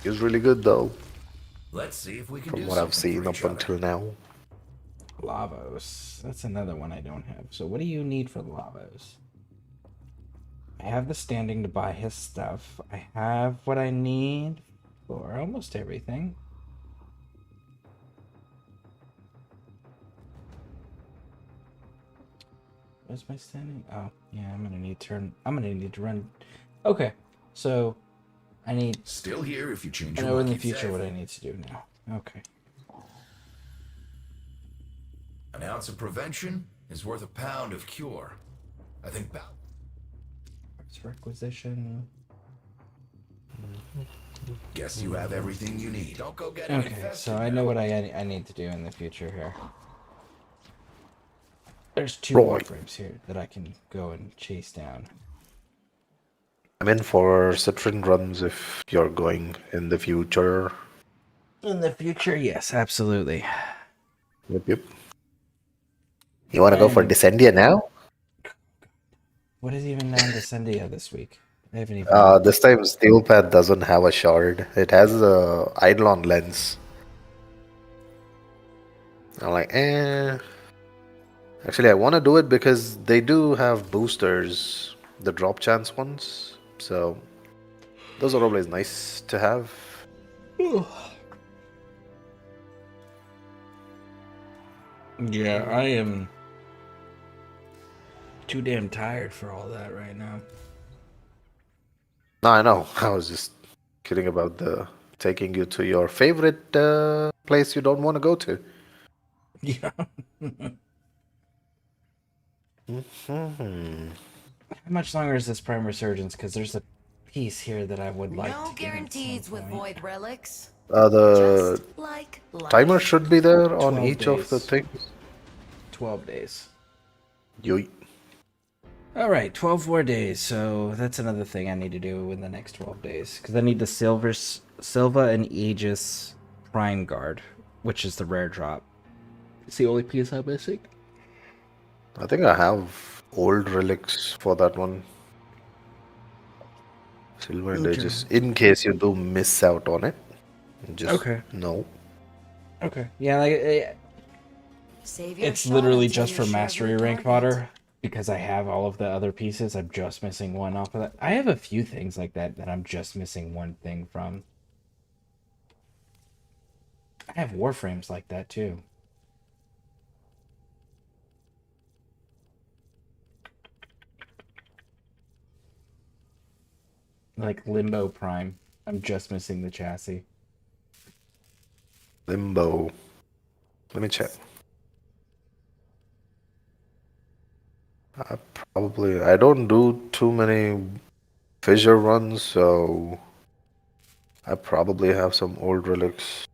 It's really good though. Let's see if we can From do what I've something seen for up each other. until now. Lavos. That's another one I don't have. So what do you need for the Lavos? I have the standing to buy his stuff. I have what I need for almost everything. Where's my standing? Oh, yeah, I'm gonna need to run. Okay, so I need. Still here if you change I your know in mind. the future what I need to do now. Okay. An ounce of prevention is worth a pound of cure. I think It's requisition. Guess you have everything you need. Don't go getting Okay, infested so I know what I need to do in the future here. There's 2 Right. Warframes here that I can go and chase down. I'm in for Citrine runs if you're going in the future. In the future, yes, absolutely. Yep. You want to go for Descendia now? What is even on Descendia this week? I haven't even. This time Steelpad doesn't have a shard. It has a Eidolon lens. I'm like, Actually, I want to do it because they do have boosters, the drop chance ones. So those are always nice to have. Yeah, I am too damn tired for all that right now. No, I know. I was just kidding about the taking you to your favorite place you don't want to go to. Yeah. How much longer is this Prime Resurgence? Because there's a piece here that I would like No to get at some guarantees with point. void relics. The Just like life. timer should be there on 12 each of the days. things. 12 days. Yoy. Alright, 12 more days. So that's another thing I need to do in the next 12 days. Because I need the Silva and Aegis Prime Guard, which is the rare drop. It's the only piece I'm missing. I think I have old relics for that one. Silver and Okay. Aegis, in case you do miss out on it. Just no. Okay. Yeah, like Save your it's shot literally until just you're for sure of mastery your rank target. fodder because I have all of the other pieces. I'm just missing one off of that. I have a few things like that that I'm just missing one thing from. I have Warframes like that too. Like Limbo Prime. I'm just missing the chassis. Limbo. Let me check. I don't do too many fissure runs, so I probably have some old relics.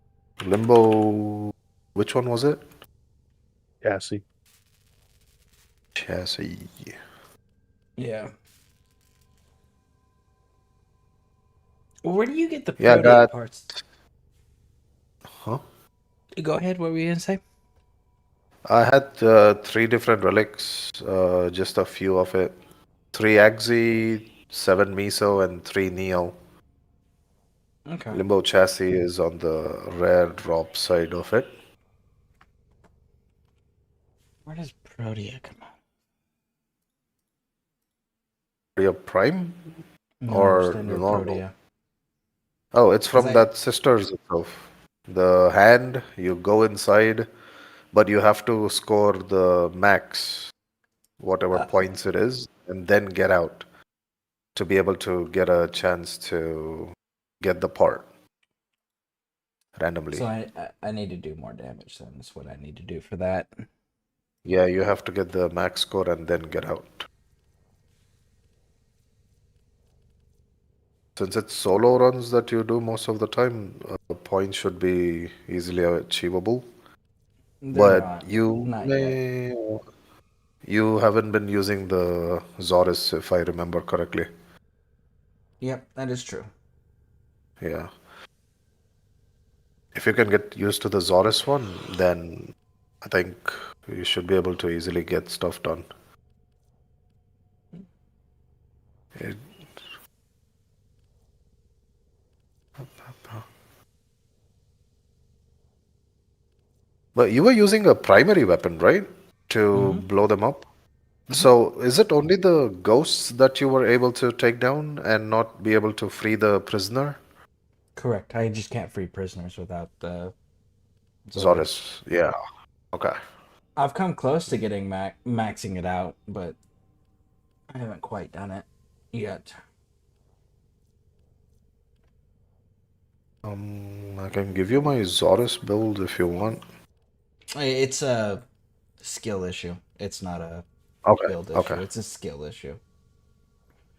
Limbo, which one was it? Cassie. Chassis. Yeah. Where do you get the Yeah, I protein got. parts? Huh? Go ahead. What were you gonna say? I had 3 different relics, just a few of it. 3 Axi, 7 Miso, and 3 Neo. Okay. Limbo Chassis is on the rare drop side of it. Where does Protea come out? Protea Prime? No, Or the standard normal? Protea. Oh, it's 'Cause from that sisters itself. The hand, you go inside, but you have to score the max, whatever points it is, and then get out to be able to get a chance to get the part randomly. So I need to do more damage then. That's what I need to do for that. Yeah, you have to get the max score and then get out. Since it's solo runs that you do most of the time, points should be easily achievable. They're But you not yet. you haven't been using the Zoris, if I remember correctly. Yep, that is true. Yeah. If you can get used to the Zoris one, then I think you should be able to easily get stuff done. It- But you were using a primary weapon, right? To blow them up? So is it only the ghosts that you were able to take down and not be able to free the prisoner? Correct. I just can't free prisoners without the Zoris. Zoris, yeah. Okay. I've come close to getting maxing it out, but I haven't quite done it yet. I can give you my Zoris build if you want. It's a skill issue. It's not a build issue. okay. It's a skill issue.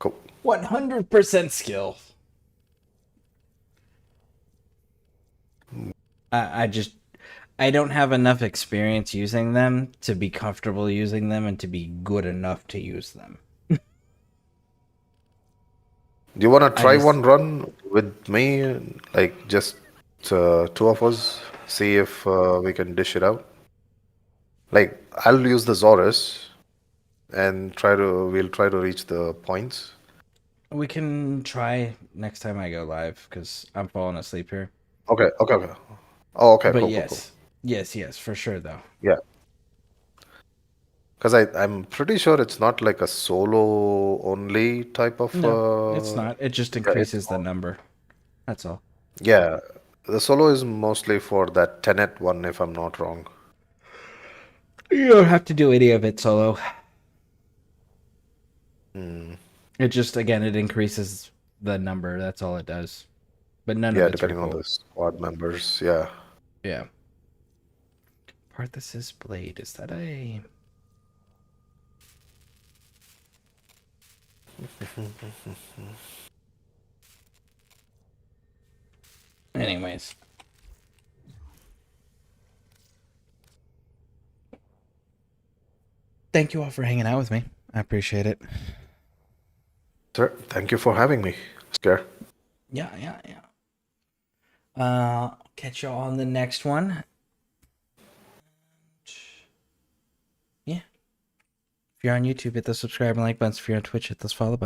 Cool. 100% skill. I don't have enough experience using them to be comfortable using them and to be good enough to use them. Do you want to try one run with me? Like just 2 of us? See if we can dish it out? Like, I'll use the Zoris and we'll try to reach the points. We can try next time I go live because I'm falling asleep here. Okay. Oh, okay, But cool, yes. Yes, for sure though. Yeah. Because I'm pretty sure it's not like a solo only type of. No, it's not. It just yeah, it's increases the number. That's all. Yeah, the solo is mostly for that Tenet one, if I'm not wrong. You don't have to do any of it solo. It just, again, it increases the number. That's all it does. But none of it's depending on the squad members. Yeah. Yeah. Parthas's blade. Is that a... Anyways. Thank you all for hanging out with me. I appreciate it. Sir, thank you for having me, Scare. Yeah. Catch y'all on the next one. Yeah. If you're on YouTube, hit the subscribe and like buttons. If you're on Twitch, hit those follow buttons.